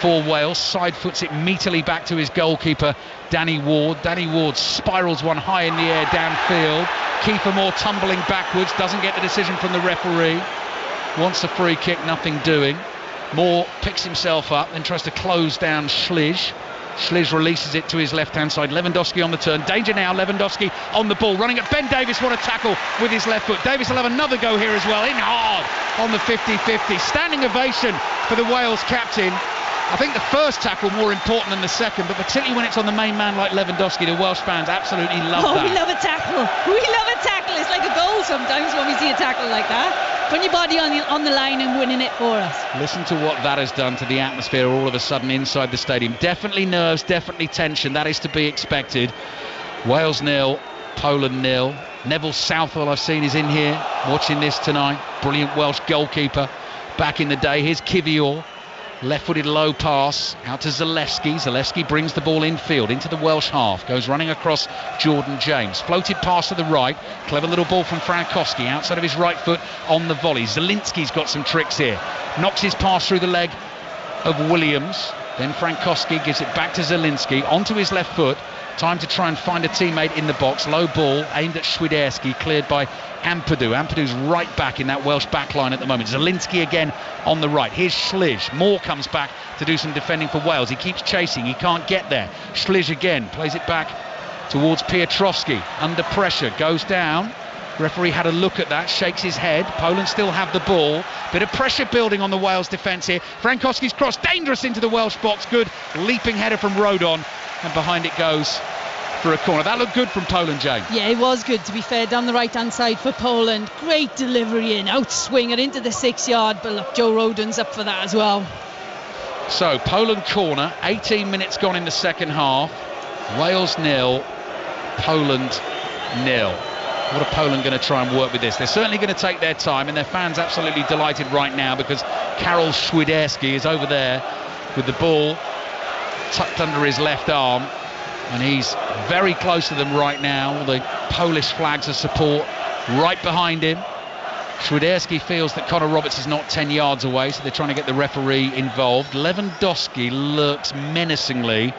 for Wales, side foots it meatilely back to his goalkeeper Danny Ward. Danny Ward spirals one high in the air downfield. Kiefer Moore tumbling backwards, doesn't get the decision from the referee, wants a free kick, nothing doing. Moore picks himself up, then tries to close down Schlige. Schlige releases it to his left-hand side. Lewandowski on the turn. Danger now. Lewandowski on the ball. Running at Ben Davies. What a tackle with his left foot. Davies will have another go here as well. In hard on the 50-50. Standing ovation for the Wales captain. I think the first tackle more important than the second, but particularly when it's on the main man like Lewandowski, the Welsh fans absolutely love that. We love a tackle. We love a tackle. It's like a goal sometimes when we see a tackle like that. Putting your body on the line and winning it for us. Listen to what that has done to the atmosphere all of a sudden inside the stadium. Definitely nerves, definitely tension. That is to be expected. Wales 0, Poland 0. Neville Southwell, I've seen, is in here watching this tonight. Brilliant Welsh goalkeeper back in the day. Here's Kivior. Left-footed low pass out to Zalewski. Zalewski brings the ball infield into the Welsh half. Goes running across Jordan James. Floated pass to the right. Clever little ball from Frankowski outside of his right foot on the volley. Zielinski's got some tricks here. Knocks his pass through the leg of Williams. Then Frankowski gives it back to Zielinski onto his left foot. Time to try and find a teammate in the box. Low ball aimed at Swiderski, cleared by Ampadu. Ampadu's right back in that Welsh back line at the moment. Zielinski again on the right. Here's Schlige. Moore comes back to do some defending for Wales. He keeps chasing. He can't get there. Schlige again plays it back towards Piotrowski. Under pressure. Goes down. Referee had a look at that, shakes his head. Poland still have the ball. Bit of pressure building on the Wales defence here. Frankowski's cross, dangerous into the Welsh box. Good leaping header from Rodon. And behind it goes for a corner. That looked good from Poland, Jane. Yeah, it was good, to be fair, down the right-hand side for Poland. Great delivery in, outswing it into the 6-yard. But look, Joe Rodon's up for that as well. So, Poland corner, 18 minutes gone in the second half. Wales 0, Poland 0. What are Poland going to try and work with this? They're certainly going to take their time, and their fans absolutely delighted right now because Karol Swiderski is over there with the ball tucked under his left arm, and he's very close to them right now. The Polish flags of support right behind him. Swiderski feels that Connor Roberts is not 10 yards away, so they're trying to get the referee involved. Lewandowski lurks menacingly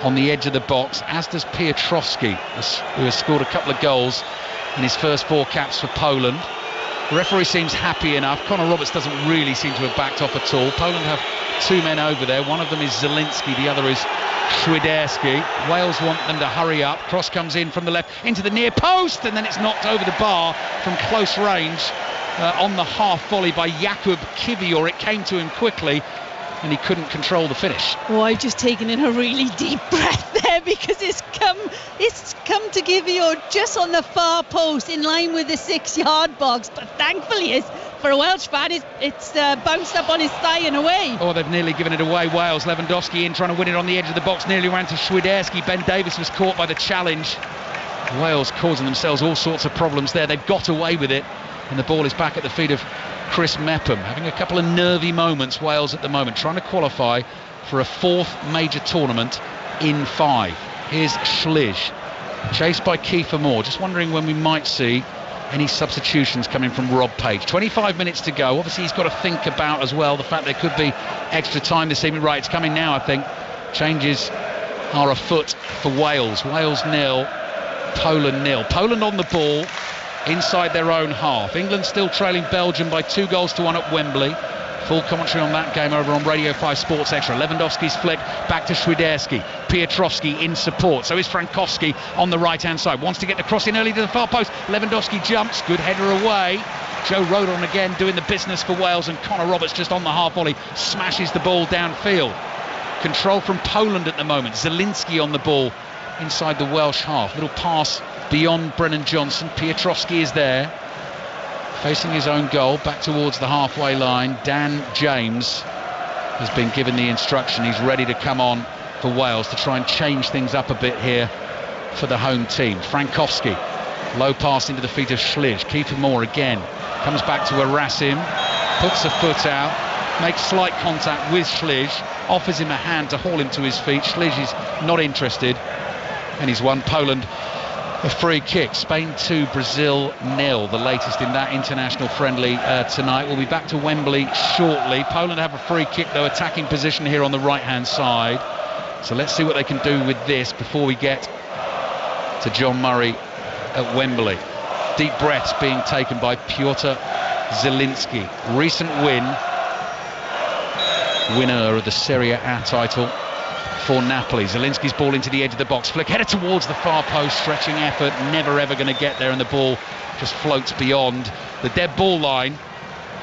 on the edge of the box, as does Piotrowski, who has scored a couple of goals in his first 4 caps for Poland. The referee seems happy enough. Connor Roberts doesn't really seem to have backed off at all. Poland have 2 men over there. One of them is Zielinski, the other is Swiderski. Wales want them to hurry up. Cross comes in from the left into the near post, and then it's knocked over the bar from close range on the half volley by Jakub Kivior. It came to him quickly, and he couldn't control the finish. Oh, I've just taken in a really deep breath there because it's come to Kivior just on the far post in line with the 6-yard box, but thankfully for a Welsh fan it's bounced up on his thigh and away. Oh, they've nearly given it away. Wales. Lewandowski in trying to win it on the edge of the box, nearly ran to Swiderski. Ben Davies was caught by the challenge. Wales causing themselves all sorts of problems there. They've got away with it, and the ball is back at the feet of Chris Mepham, having a couple of nervy moments. Wales at the moment trying to qualify for a 4th major tournament in 5. Here's Schlige, chased by Kiefer Moore. Just wondering when we might see any substitutions coming from Rob Page. 25 minutes to go. Obviously he's got to think about as well the fact there could be extra time this evening. Right, it's coming now, I think. Changes are afoot for Wales. Wales 0, Poland 0. Poland on the ball inside their own half. England still trailing Belgium by 2-1 at Wembley. Full commentary on that game over on Radio 5 Sports Extra. Lewandowski's flick back to Swiderski. Piotrowski in support. So is Frankowski on the right-hand side. Wants to get the cross in early to the far post. Lewandowski jumps. Good header away. Joe Rodon again doing the business for Wales, and Connor Roberts just on the half volley smashes the ball downfield. Control from Poland at the moment. Zielinski on the ball inside the Welsh half. Little pass beyond Brennan Johnson. Piotrowski is there, facing his own goal, back towards the halfway line. Dan James has been given the instruction. He's ready to come on for Wales to try and change things up a bit here for the home team. Frankowski, low pass into the feet of Schlich. Kiefer Moore again comes back to harass him, puts a foot out, makes slight contact with Schlich, offers him a hand to haul him to his feet. Schlich is not interested, and he's won Poland a free kick. Spain 2, Brazil 0, the latest in that international friendly tonight. We'll be back to Wembley shortly. Poland have a free kick though, attacking position here on the right hand side. So let's see what they can do with this before we get to John Murray at Wembley. Deep breaths being taken by Piotr Zielinski. Recent winner of the Serie A title for Napoli. Zielinski's ball into the edge of the box. Flick header towards the far post. Stretching effort. Never ever going to get there, and the ball just floats beyond the dead ball line.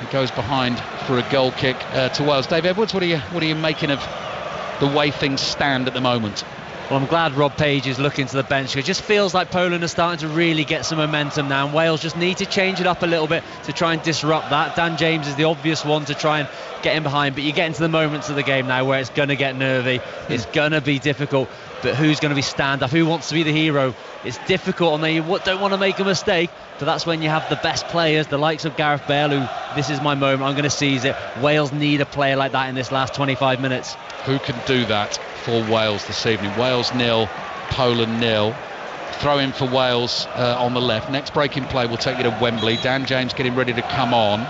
It goes behind for a goal kick to Wales. Dave Edwards, what are you making of the way things stand at the moment? Well, I'm glad Rob Page is looking to the bench. It just feels like Poland are starting to really get some momentum now, and Wales just need to change it up a little bit to try and disrupt that. Dan James is the obvious one to try and get in behind, but you get into the moments of the game now where it's going to get nervy, it's going to be difficult, but who's going to be stand up, who wants to be the hero? It's difficult, and they don't want to make a mistake, but that's when you have the best players, the likes of Gareth Bale, who, this is my moment, I'm going to seize it. Wales need a player like that in this last 25 minutes. Who can do that for Wales this evening? Wales 0, Poland 0. Throw in for Wales on the left. Next break in play will take you to Wembley. Dan James getting ready to come on.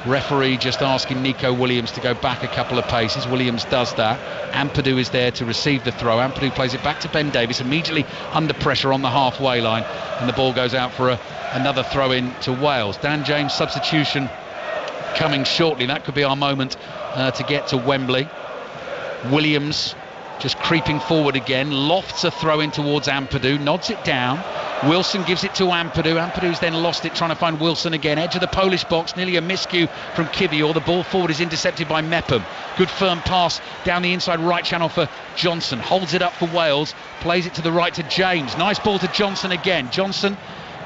Referee just asking Nico Williams to go back a couple of paces. Williams does that. Ampadu is there to receive the throw. Ampadu plays it back to Ben Davies, immediately under pressure on the halfway line, and the ball goes out for another throw in to Wales. Dan James substitution coming shortly. That could be our moment to get to Wembley. Williams just creeping forward again, lofts a throw in towards Ampadu, nods it down. Wilson gives it to Ampadu. Ampadu's then lost it, trying to find Wilson again. Edge of the Polish box, nearly a miscue from Kivior. The ball forward is intercepted by Mepham. Good firm pass down the inside right channel for Johnson. Holds it up for Wales, plays it to the right to James. Nice ball to Johnson again. Johnson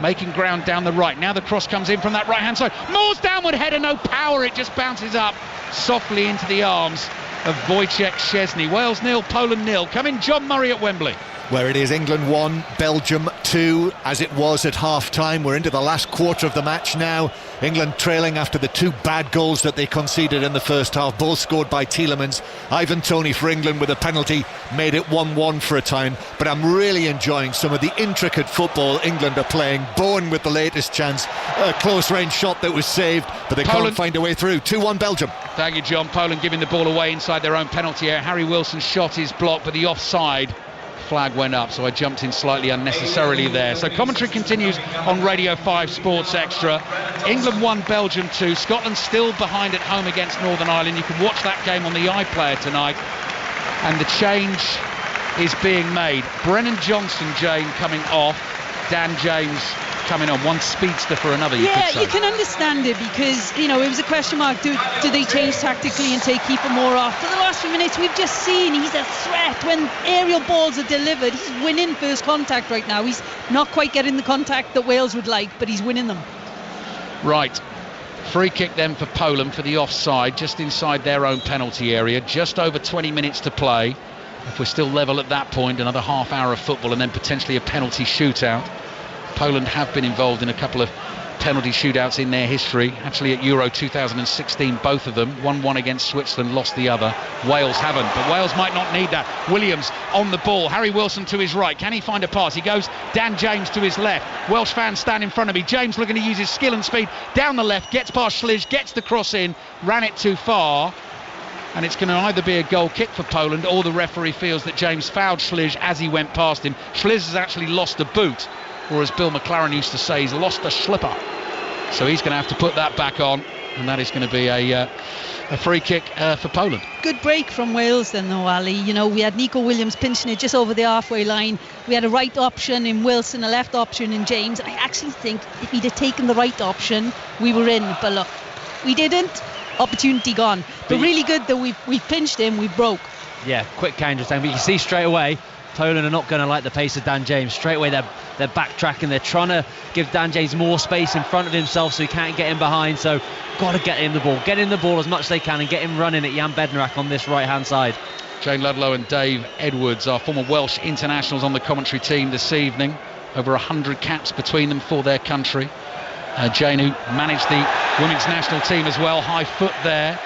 making ground down the right. Now the cross comes in from that right hand side. Moore's downward header, no power. It just bounces up softly into the arms of Wojciech Szczesny. Wales 0, Poland 0. Come in, John Murray at Wembley. Where it is England 1, Belgium 2, as it was at half-time. We're into the last quarter of the match now. England trailing after the 2 bad goals that they conceded in the first half, both scored by Tielemans. Ivan Toney for England with a penalty made it 1-1 for a time, but I'm really enjoying some of the intricate football England are playing. Bowen with the latest chance, a close-range shot that was saved, but they can't find a way through. 2-1 Belgium. Thank you, John. Poland giving the ball away inside their own penalty area. Harry Wilson's shot is blocked, but the offside flag went up, so I jumped in slightly unnecessarily there. So commentary continues on Radio 5 Sports Extra. England 1, Belgium 2. Scotland still behind at home against Northern Ireland. You can watch that game on the iPlayer tonight, and the change is being made. Brennan Johnson, Jane, coming off. Dan James coming on. One speedster for another, you could say. You can understand it, because it was a question mark. Do they change tactically and take Kiefer Moore off? For the last few minutes we've just seen he's a threat when aerial balls are delivered. He's winning first contact right now. He's not quite getting the contact that Wales would like, but he's winning them. Right, free kick then for Poland for the offside, just inside their own penalty area. Just over 20 minutes to play. If we're still level at that point, another half hour of football and then potentially a penalty shootout. Poland have been involved in a couple of penalty shootouts in their history. Actually at Euro 2016, both of them. 1-1 against Switzerland, lost the other. Wales haven't, but Wales might not need that. Williams on the ball. Harry Wilson to his right. Can he find a pass? He goes. Dan James to his left. Welsh fans stand in front of me. James looking to use his skill and speed down the left. Gets past Schlich, gets the cross in. Ran it too far. and it's going to either be a goal kick for Poland or the referee feels that James fouled Śliż as he went past him. Śliż has actually lost a boot, or as Bill McLaren used to say, he's lost a slipper. So he's going to have to put that back on, and that is going to be a free kick for Poland. Good break from Wales then though, Ali. You know, we had Nico Williams pinching it just over the halfway line. We had a right option in Wilson, a left option in James. I actually think if he'd have taken the right option, we were in. But look, we didn't. Opportunity gone. But really good that we've pinched him, we broke. Yeah, quick counter attack. But you can see straight away, Poland are not going to like the pace of Dan James. Straight away they're backtracking. They're trying to give Dan James more space in front of himself so he can't get in behind. So got to get him the ball. Get him the ball as much as they can and get him running at Jan Bednarek on this right-hand side. Jane Ludlow and Dave Edwards, our former Welsh internationals, on the commentary team this evening. Over 100 caps between them for their country. Jane, who managed the women's national team as well, high foot there.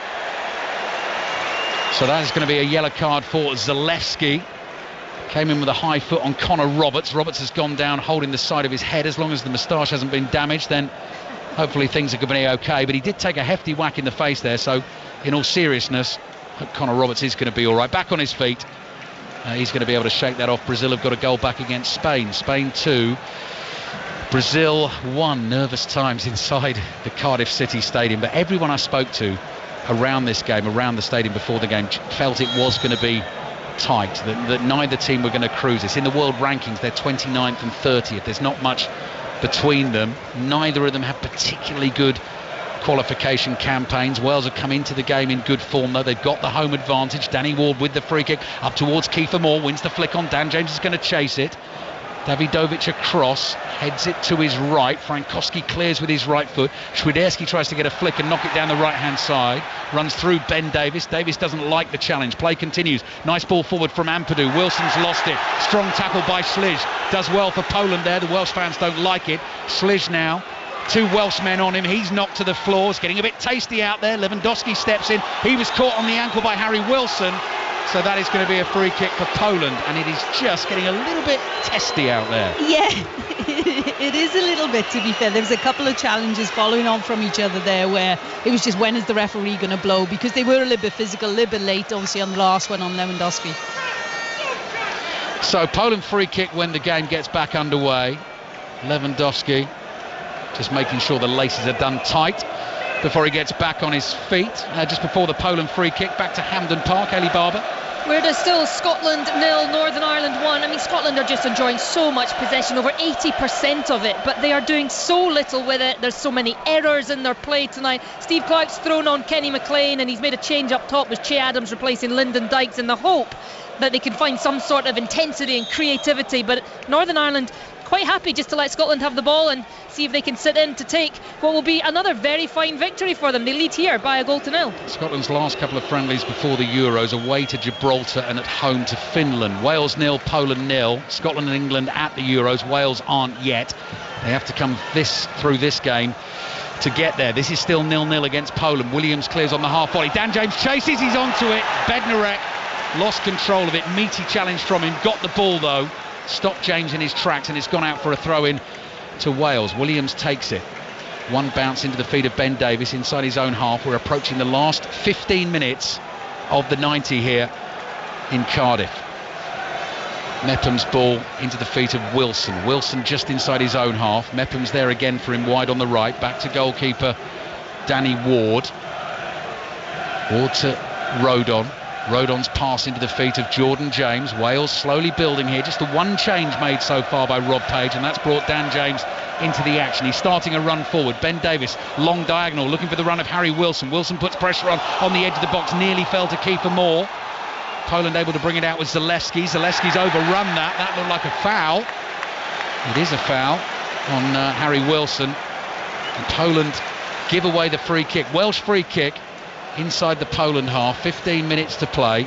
So that is going to be a yellow card for Zalewski. Came in with a high foot on Connor Roberts. Roberts has gone down holding the side of his head. As long as the moustache hasn't been damaged, then hopefully things are going to be okay. But he did take a hefty whack in the face there, so in all seriousness, Connor Roberts is going to be all right. Back on his feet. He's going to be able to shake that off. Brazil have got a goal back against Spain. Spain 2. Brazil 1. Nervous times inside the Cardiff City Stadium. But everyone I spoke to around this game, around the stadium before the game, felt it was going to be tight, that neither team were going to cruise this. In the world rankings, they're 29th and 30th. There's not much between them. Neither of them have particularly good qualification campaigns. Wales have come into the game in good form though. They've got the home advantage. Danny Ward with the free kick up towards Kiefer Moore, wins the flick on. Dan James is going to chase it. Dawidovic across, heads it to his right. Frankowski clears with his right foot. Świderski tries to get a flick and knock it down the right-hand side. Runs through Ben Davies. Davies doesn't like the challenge. Play continues. Nice ball forward from Ampadu. Wilson's lost it. Strong tackle by Śliż. Does well for Poland there. The Welsh fans don't like it. Śliż now. 2 Welsh men on him. He's knocked to the floor. It's getting a bit tasty out there. Lewandowski steps in. He was caught on the ankle by Harry Wilson. So that is going to be a free kick for Poland, and it is just getting a little bit testy out there. Yeah, it is a little bit, to be fair. There was a couple of challenges following on from each other there where it was just when is the referee going to blow, because they were a little bit physical, a little bit late, obviously, on the last one on Lewandowski. So Poland free kick when the game gets back underway. Lewandowski just making sure the laces are done tight before he gets back on his feet. Just before the Poland free kick, back to Hampden Park. Ellie Barber. Where there's still Scotland 0, Northern Ireland 1. I mean, Scotland are just enjoying so much possession, over 80% of it, but they are doing so little with it. There's so many errors in their play tonight. Steve Clark's thrown on Kenny McLean, and he's made a change up top with Che Adams replacing Lyndon Dykes in the hope that they can find some sort of intensity and creativity. But Northern Ireland quite happy just to let Scotland have the ball and see if they can sit in to take what will be another very fine victory for them. They lead here by a 1-0. Scotland's last couple of friendlies before the Euros, away to Gibraltar and at home to Finland. Wales 0, Poland 0. Scotland and England at the Euros. Wales aren't yet. They have to come through this game to get there. This is still 0-0 against Poland. Williams clears on the half volley. Dan James chases, he's onto it. Bednarek lost control of it. Meaty challenge from him, got the ball though. Stopped James in his tracks, and it's gone out for a throw-in to Wales. Williams takes it. One bounce into the feet of Ben Davies inside his own half. We're approaching the last 15 minutes of the 90 here in Cardiff. Mepham's ball into the feet of Wilson. Wilson just inside his own half. Mepham's there again for him wide on the right. Back to goalkeeper Danny Ward. Ward to Rodon. Rodon's pass into the feet of Jordan James. Wales slowly building here. Just the one change made so far by Rob Page, and that's brought Dan James into the action. He's starting a run forward. Ben Davies, long diagonal, looking for the run of Harry Wilson. Wilson puts pressure on the edge of the box, nearly fell to Kiefer Moore. Poland able to bring it out with Zalewski. Zalewski's overrun that. That looked like a foul. It is a foul on Harry Wilson. And Poland give away the free kick. Welsh free kick inside the Poland half. 15 minutes to play.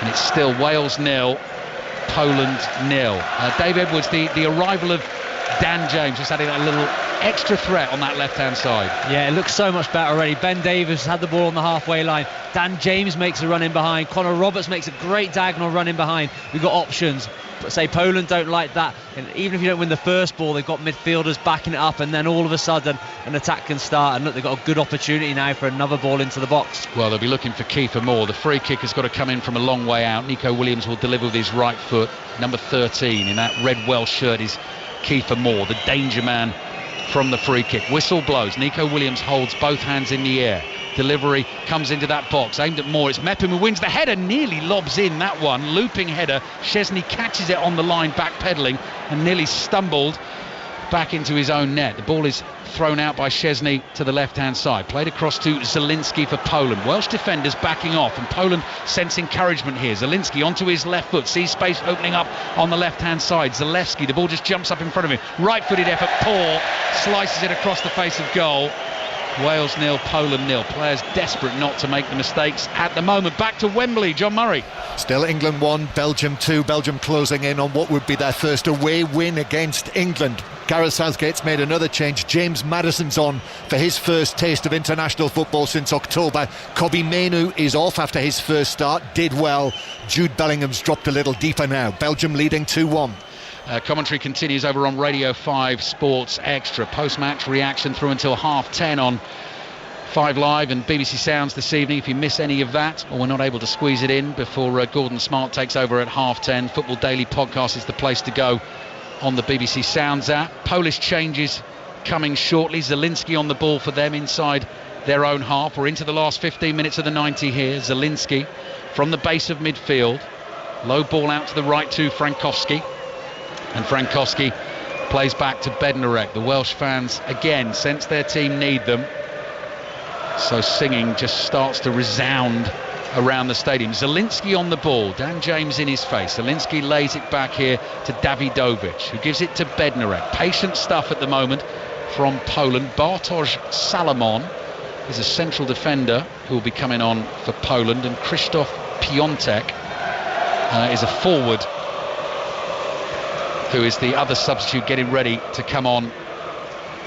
And it's still Wales 0, Poland 0. Dave Edwards, the arrival of Dan James just adding a little extra threat on that left-hand side. Yeah, it looks so much better already. Ben Davies had the ball on the halfway line. Dan James makes a run in behind. Connor Roberts makes a great diagonal run in behind. We've got options. But say Poland don't like that, and even if you don't win the first ball, they've got midfielders backing it up, and then all of a sudden an attack can start. And look, they've got a good opportunity now for another ball into the box. Well, they'll be looking for Kiefer Moore. The free kick has got to come in from a long way out. Nico Williams will deliver with his right foot. Number 13 in that red Welsh shirt is Kiefer Moore, the danger man from the free kick. Whistle blows. Nico Williams holds both hands in the air. Delivery comes into that box, aimed at Moore. It's Mepham who wins the header, nearly lobs in that one. Looping header. Szczesny catches it on the line, backpedaling, and nearly stumbled back into his own net. The ball is thrown out by Szczesny to the left-hand side. Played across to Zielinski for Poland. Welsh defenders backing off, and Poland sense encouragement here. Zielinski onto his left foot, sees space opening up on the left-hand side. Zalewski, the ball just jumps up in front of him. Right-footed effort, Paul slices it across the face of goal. Wales 0, Poland 0. Players desperate not to make the mistakes at the moment. Back to Wembley, John Murray. Still England 1, Belgium 2. Belgium closing in on what would be their first away win against England. Gareth Southgate's made another change. James Maddison's on for his first taste of international football since October. Kobbie Mainoo is off after his first start. Did well. Jude Bellingham's dropped a little deeper now. Belgium leading 2-1. Commentary continues over on Radio 5 Sports Extra. Post-match reaction through until 10:30 on 5 Live and BBC Sounds this evening. If you miss any of that, or we're not able to squeeze it in before Gordon Smart takes over at 10:30, Football Daily Podcast is the place to go on the BBC Sounds app. Polish changes coming shortly. Zielinski on the ball for them inside their own half. We're into the last 15 minutes of the 90 here. Zielinski from the base of midfield. Low ball out to the right to Frankowski. And Frankowski plays back to Bednarek. The Welsh fans again sense their team need them, so singing just starts to resound around the stadium. Zielinski on the ball, Dan James in his face. Zielinski lays it back here to Dawidovic, who gives it to Bednarek. Patient stuff at the moment from Poland. Bartosz Salomon is a central defender who will be coming on for Poland, and Krzysztof Piątek is a forward who is the other substitute getting ready to come on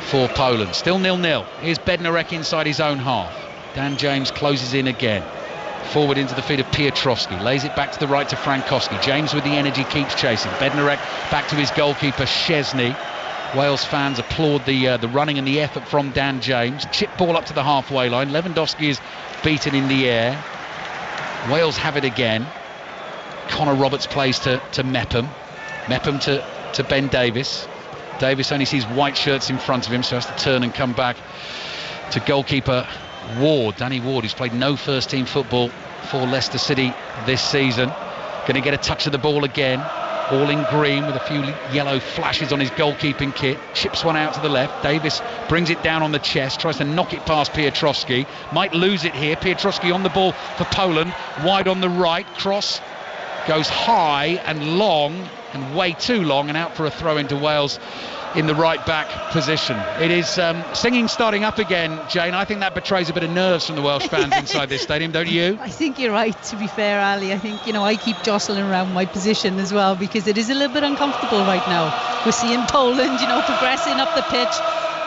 for Poland. Still 0-0. Here's Bednarek inside his own half. Dan James closes in again. Forward into the feet of Piotrowski. Lays it back to the right to Frankowski. James with the energy keeps chasing. Bednarek back to his goalkeeper Szczesny. Wales fans applaud the running and the effort from Dan James. Chip ball up to the halfway line. Lewandowski is beaten in the air. Wales have it again. Connor Roberts plays to Mepham. Mepham to Ben Davies. Davies only sees white shirts in front of him, so has to turn and come back to goalkeeper Ward. Danny Ward, who's played no first team football for Leicester City this season. Going to get a touch of the ball again. All in green with a few yellow flashes on his goalkeeping kit. Chips one out to the left. Davies brings it down on the chest, tries to knock it past Piotrowski. Might lose it here. Piotrowski on the ball for Poland. Wide on the right. Cross goes high and long, and way too long, and out for a throw into Wales in the right back position. It is singing starting up again, Jane. I think that betrays a bit of nerves from the Welsh fans inside this stadium, don't you? I think you're right, to be fair, Ali. I think, I keep jostling around my position as well, because it is a little bit uncomfortable right now. We're seeing Poland, progressing up the pitch,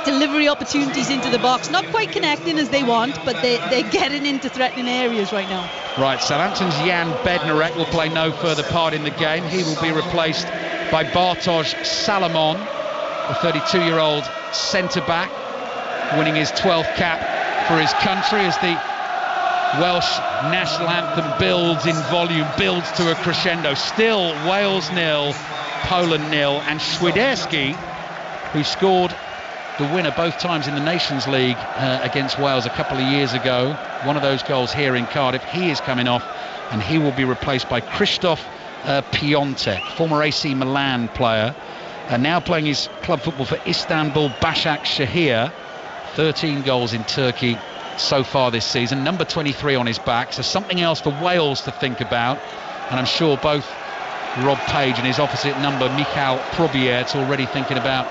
delivery opportunities into the box, not quite connecting as they want, but they're getting into threatening areas right now. Right, Southampton's Jan Bednarek will play no further part in the game. He will be replaced by Bartosz Salomon, the 32-year-old centre-back, winning his 12th cap for his country as the Welsh national anthem builds in volume, builds to a crescendo. Still Wales 0, Poland 0, and Świderski, who scored the winner both times in the Nations League against Wales a couple of years ago. One of those goals here in Cardiff. He is coming off, and he will be replaced by Krzysztof Piątek, former AC Milan player, and now playing his club football for Istanbul Başakşehir. 13 goals in Turkey so far this season. Number 23 on his back, so something else for Wales to think about. And I'm sure both Rob Page and his opposite number, Michal Probierz, already thinking about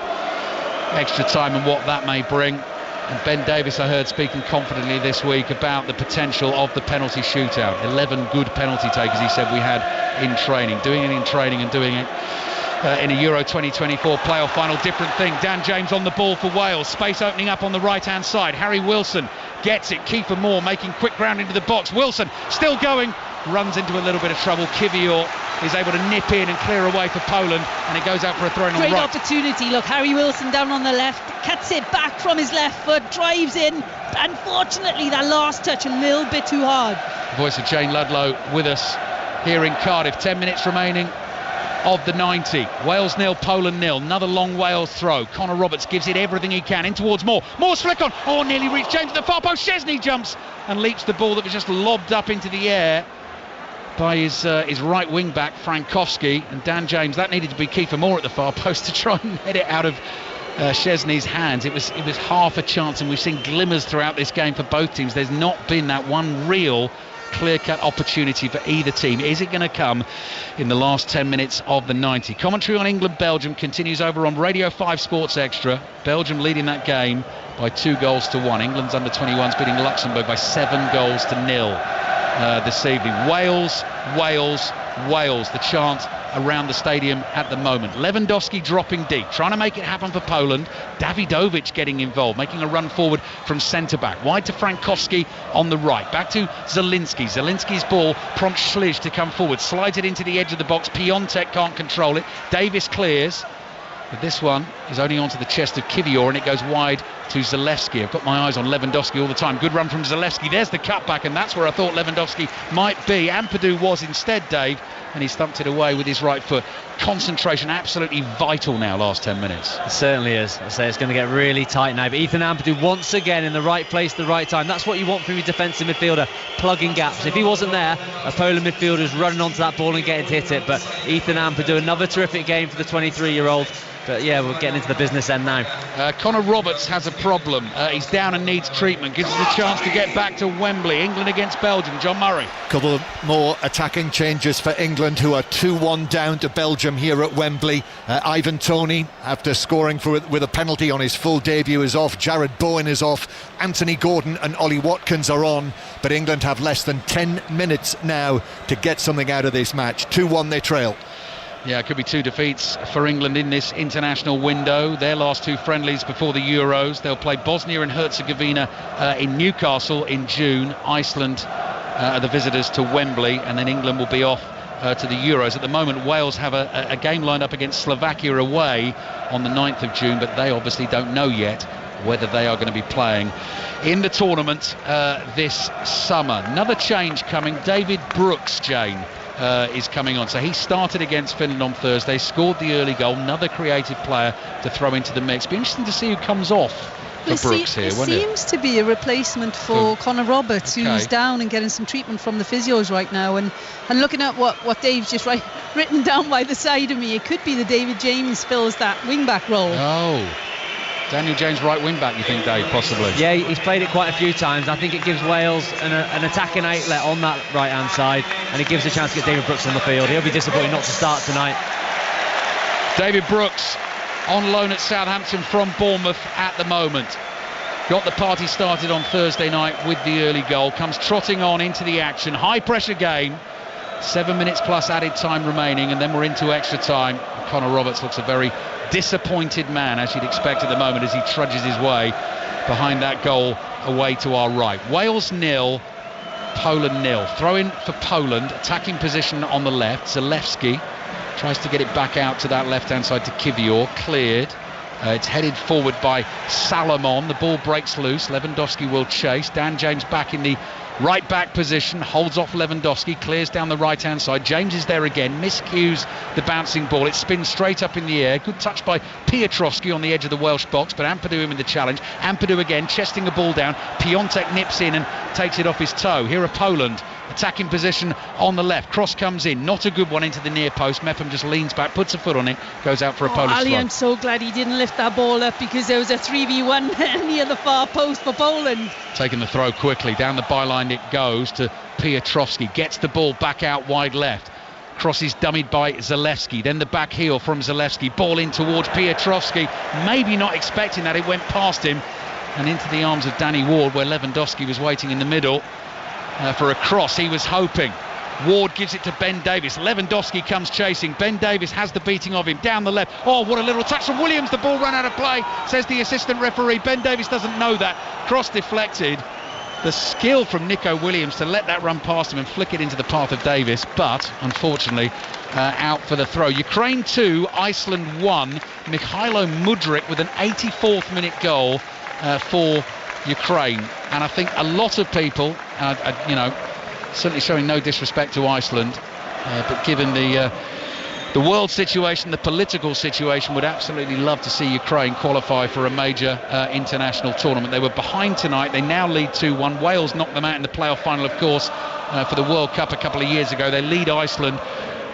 extra time and what that may bring. And Ben Davies, I heard speaking confidently this week about the potential of the penalty shootout. 11 good penalty takers, he said, we had in training. Doing it in training and doing it in a Euro 2024 playoff final. Different thing. Dan James on the ball for Wales. Space opening up on the right-hand side. Harry Wilson gets it. Kiefer Moore making quick ground into the box. Wilson still going. Runs into a little bit of trouble. Kiwior is able to nip in and clear away for Poland, and it goes out for a throw-in on the right. Great opportunity. Look, Harry Wilson down on the left, cuts it back from his left foot, drives in. Unfortunately, that last touch a little bit too hard. The voice of Jane Ludlow with us here in Cardiff. 10 minutes remaining of the 90. Wales 0, Poland 0. Another long Wales throw. Connor Roberts gives it everything he can in towards Moore. Moore's flick on. Oh, nearly reached James at the far post. Szczesny jumps and leaps the ball that was just lobbed up into the air by his right wing back Frankowski, and Dan James. That needed to be Kiefer Moore at the far post to try and head it out of Szczesny's hands. It was half a chance, and we've seen glimmers throughout this game for both teams. There's not been that one real clear-cut opportunity for either team. Is it going to come in the last 10 minutes of the 90? Commentary on England-Belgium continues over on Radio 5 Sports Extra. Belgium leading that game by 2-1. England's under-21s beating Luxembourg by 7-0 this evening. Wales, Wales, Wales, the chant around the stadium at the moment. Lewandowski dropping deep, trying to make it happen for Poland. Davidovic getting involved, making a run forward from centre-back. Wide to Frankowski on the right. Back to Zielinski. Zielinski's ball prompts Schlich to come forward. Slides it into the edge of the box. Piontek can't control it. Davis clears. But this one is only onto the chest of Kiwior, and it goes wide to Zalewski. I've got my eyes on Lewandowski all the time. Good run from Zalewski. There's the cutback, and that's where I thought Lewandowski might be. Ampadu was instead, Dave, and he stumped it away with his right foot. Concentration absolutely vital now, last 10 minutes. It certainly is. I say it's going to get really tight now, but Ethan Ampadu once again in the right place at the right time. That's what you want from your defensive midfielder, plugging gaps. If he wasn't there, a Poland midfielder is running onto that ball and getting to hit it. But Ethan Ampadu, another terrific game for the 23-year-old. But yeah, we're getting into the business end now. Connor Roberts has a problem. He's down and needs treatment. Gives us a chance to get back to Wembley. England against Belgium. John Murray. Couple more attacking changes for England, who are 2-1 down to Belgium here at Wembley. Ivan Toney, after scoring with a penalty on his full debut, is off. Jared Bowen is off. Anthony Gordon and Ollie Watkins are on. But England have less than 10 minutes now to get something out of this match. 2-1 they trail. Yeah, it could be 2 defeats for England in this international window. Their last 2 friendlies before the Euros. They'll play Bosnia and Herzegovina in Newcastle in June. Iceland are the visitors to Wembley, and then England will be off to the Euros. At the moment, Wales have a game lined up against Slovakia away on the 9th of June, but they obviously don't know yet whether they are going to be playing in the tournament this summer. Another change coming. David Brooks, Jane, is coming on. So he started against Finland on Thursday, scored the early goal. Another creative player to throw into the mix. Be interesting to see who comes off for Brooks here, won't it? It seems to be a replacement for Connor Roberts, who's down and getting some treatment from the physios right now. And looking at what Dave's just written down by the side of me, it could be that David James fills that wing-back role. Oh. Daniel James right wing back, you think, Dave, possibly? Yeah, he's played it quite a few times. I think it gives Wales an attacking outlet on that right hand side, and it gives a chance to get David Brooks on the field. He'll be disappointed not to start tonight. David Brooks on loan at Southampton from Bournemouth at the moment. Got the party started on Thursday night with the early goal. Comes trotting on into the action. High pressure game. 7 minutes plus added time remaining, and then we're into extra time. Connor Roberts looks a very disappointed man, as you'd expect at the moment, as he trudges his way behind that goal away to our right. Wales 0, Poland 0. Throw in for Poland, attacking position on the left. Zalewski tries to get it back out to that left-hand side to Kiwior, cleared. It's headed forward by Salomon. The ball breaks loose. Lewandowski will chase. Dan James back in the right back position, holds off Lewandowski, clears down the right hand side. James is there again, miscues the bouncing ball. It spins straight up in the air. Good touch by Piotrowski on the edge of the Welsh box, but Ampadu him in the challenge. Ampadu again chesting the ball down. Piontek nips in and takes it off his toe. Here are Poland attacking position on the left. Cross comes in, not a good one into the near post. Mepham just leans back, puts a foot on it, goes out for a Polish Ali, throw. I'm so glad he didn't lift that ball up, because there was a 3v1 near the far post for Poland. Taking the throw quickly, down the byline it goes to Piotrowski, gets the ball back out wide left. Crosses dummied by Zalewski, then the back heel from Zalewski, ball in towards Piotrowski, maybe not expecting that, it went past him and into the arms of Danny Ward, where Lewandowski was waiting in the middle for a cross. He was hoping Ward gives it to Ben Davies. Lewandowski comes chasing. Ben Davies has the beating of him down the left. Oh, what a little touch from Williams. The ball ran out of play, says the assistant referee. Ben Davies doesn't know that. Cross deflected. The skill from Nico Williams to let that run past him and flick it into the path of Davies, but unfortunately out for the throw. Ukraine 2, Iceland 1. Mikhailo Mudryk with an 84th minute goal for Ukraine. And I think a lot of people, certainly showing no disrespect to Iceland, but given the world situation, the political situation, would absolutely love to see Ukraine qualify for a major international tournament. They were behind tonight. They now lead 2-1. Wales knocked them out in the playoff final, of course, for the World Cup a couple of years ago. They lead Iceland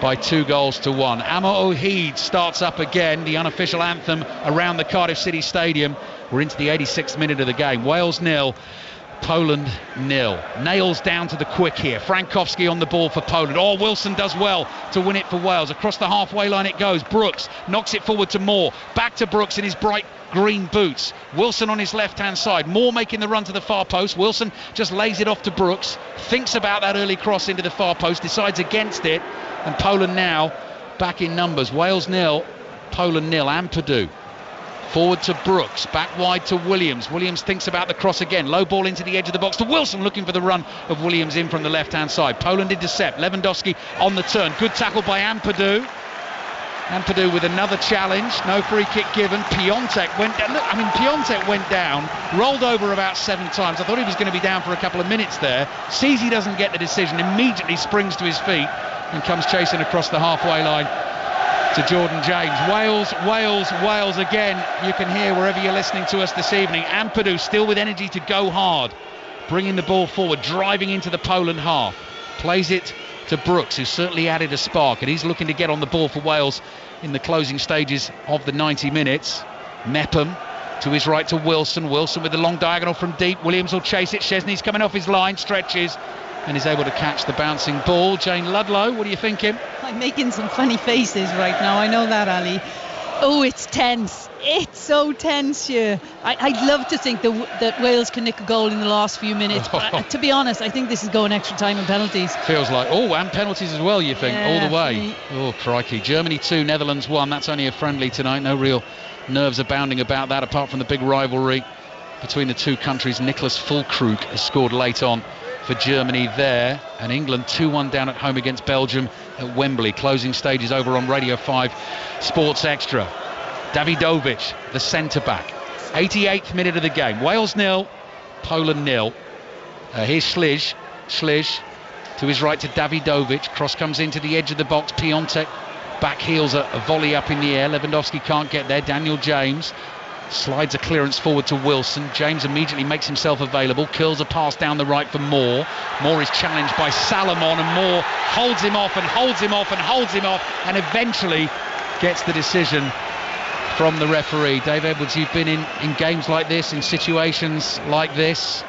by 2-1. Amo O'Heed starts up again, the unofficial anthem around the Cardiff City Stadium. We're into the 86th minute of the game. Wales 0. Poland 0. Nails down to the quick here. Frankowski on the ball for Poland. Oh, Wilson does well to win it for Wales. Across the halfway line it goes. Brooks knocks it forward to Moore. Back to Brooks in his bright green boots. Wilson on his left-hand side. Moore making the run to the far post. Wilson just lays it off to Brooks. Thinks about that early cross into the far post. Decides against it. And Poland now back in numbers. Wales 0. Poland 0. Ampadu. Forward to Brooks, back wide to Williams. Williams thinks about the cross again. Low ball into the edge of the box to Wilson, looking for the run of Williams in from the left-hand side. Poland intercept. Lewandowski on the turn. Good tackle by Ampadu. Ampadu with another challenge. No free kick given. Piontek went down. Look, Piontek went down, rolled over about 7 times. I thought he was going to be down for a couple of minutes there. Sees he doesn't get the decision, immediately springs to his feet and comes chasing across the halfway line to Jordan James. Wales again. You can hear wherever you're listening to us this evening. Ampadu still with energy to go hard, bringing the ball forward, driving into the Poland half. Plays it to Brooks, who certainly added a spark, and he's looking to get on the ball for Wales in the closing stages of the 90 minutes. Mepham to his right to Wilson. Wilson with the long diagonal from deep. Williams will chase it. Szczesny's coming off his line, stretches, and is able to catch the bouncing ball. Jane Ludlow, what are you thinking? I'm making some funny faces right now, I know that, Ali. Oh, it's tense. It's so tense here. I'd love to think that Wales can nick a goal in the last few minutes, but to be honest, I think this is going extra time and penalties. Feels like, and penalties as well, you think, all the way. Oh, crikey. Germany 2, Netherlands 1. That's only a friendly tonight. No real nerves abounding about that, apart from the big rivalry between the two countries. Nicholas Füllkrug has scored late on for Germany there, and England 2-1 down at home against Belgium at Wembley. Closing stages over on Radio 5 Sports Extra. Davidovic, the centre-back. 88th minute of the game. Wales 0, Poland 0. Here's Sliž to his right to Davidovic. Cross comes into the edge of the box. Piontek back heels a volley up in the air. Lewandowski can't get there. Daniel James slides a clearance forward to Wilson. James immediately makes himself available, curls a pass down the right for Moore. Moore is challenged by Salomon, and Moore holds him off and holds him off and holds him off, and eventually gets the decision from the referee. Dave Edwards, you've been in games like this, in situations like this.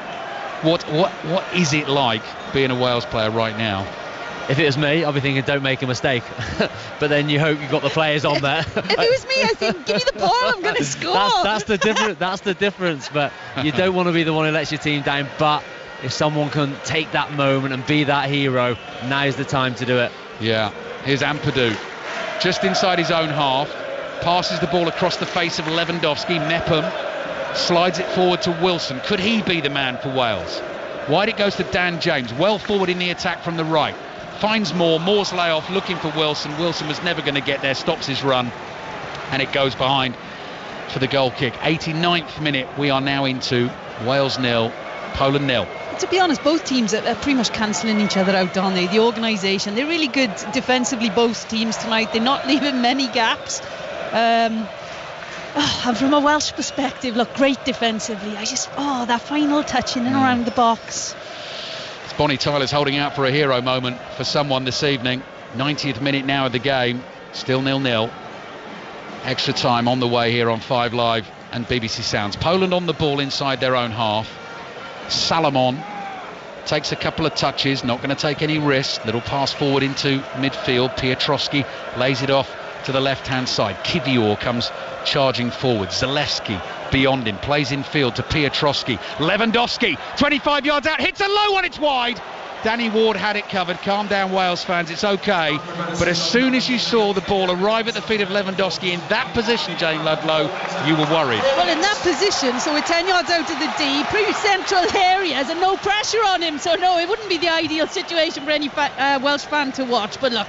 What is it like being a Wales player right now? If it was me, I'd be thinking, don't make a mistake. But then you hope you've got the players on there. If it was me, I'd think, give me the ball, I'm going to score. That's the difference. But you don't want to be the one who lets your team down. But if someone can take that moment and be that hero, now's the time to do it. Yeah. Here's Ampadu, just inside his own half. Passes the ball across the face of Lewandowski. Mepham slides it forward to Wilson. Could he be the man for Wales? Wide it goes to Dan James. Well forward in the attack from the right. Finds Moore. Moore's layoff looking for Wilson. Wilson was never going to get there. Stops his run. And it goes behind for the goal kick. 89th minute. We are now into Wales 0, Poland 0. To be honest, both teams are pretty much cancelling each other out, aren't they? The organisation, they're really good defensively, both teams tonight. They're not leaving many gaps. And from a Welsh perspective, look, great defensively. That final touch in and around the box. Bonnie Tyler's holding out for a hero moment for someone this evening. 90th minute now of the game. Still 0-0. Extra time on the way here on 5 Live and BBC Sounds. Poland on the ball inside their own half. Salomon takes a couple of touches, not going to take any risks. Little pass forward into midfield. Piotrowski lays it off to the left-hand side. Kivior comes charging forward. Zalewski beyond him, plays in field to Piotrowski. Lewandowski, 25 yards out, hits a low one, it's wide. Danny Ward had it covered. Calm down, Wales fans, it's okay. But as soon as you saw the ball arrive at the feet of Lewandowski in that position, Jane Ludlow, you were worried. Well, in that position, so we're 10 yards out of the D, pretty central areas and no pressure on him. So no, it wouldn't be the ideal situation for any Welsh fan to watch. But look,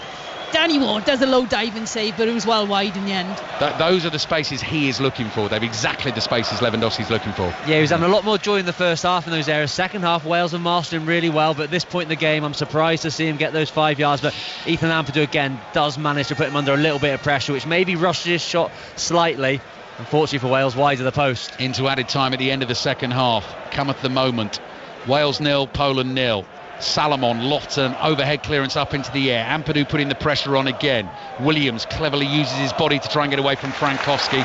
Danny Ward does a low diving save, but it was well wide in the end. Those are the spaces he is looking for. They're exactly the spaces Lewandowski's looking for. Yeah, he was having a lot more joy in the first half in those areas. Second half, Wales were mastering really well, but at this point in the game, I'm surprised to see him get those 5 yards. But Ethan Ampadu again does manage to put him under a little bit of pressure, which maybe rushes his shot slightly. Unfortunately for Wales, wide of the post. Into added time at the end of the second half. Cometh the moment. Wales 0, Poland 0. Salomon lofts an overhead clearance up into the air. Ampadu putting the pressure on again. Williams cleverly uses his body to try and get away from Frankowski.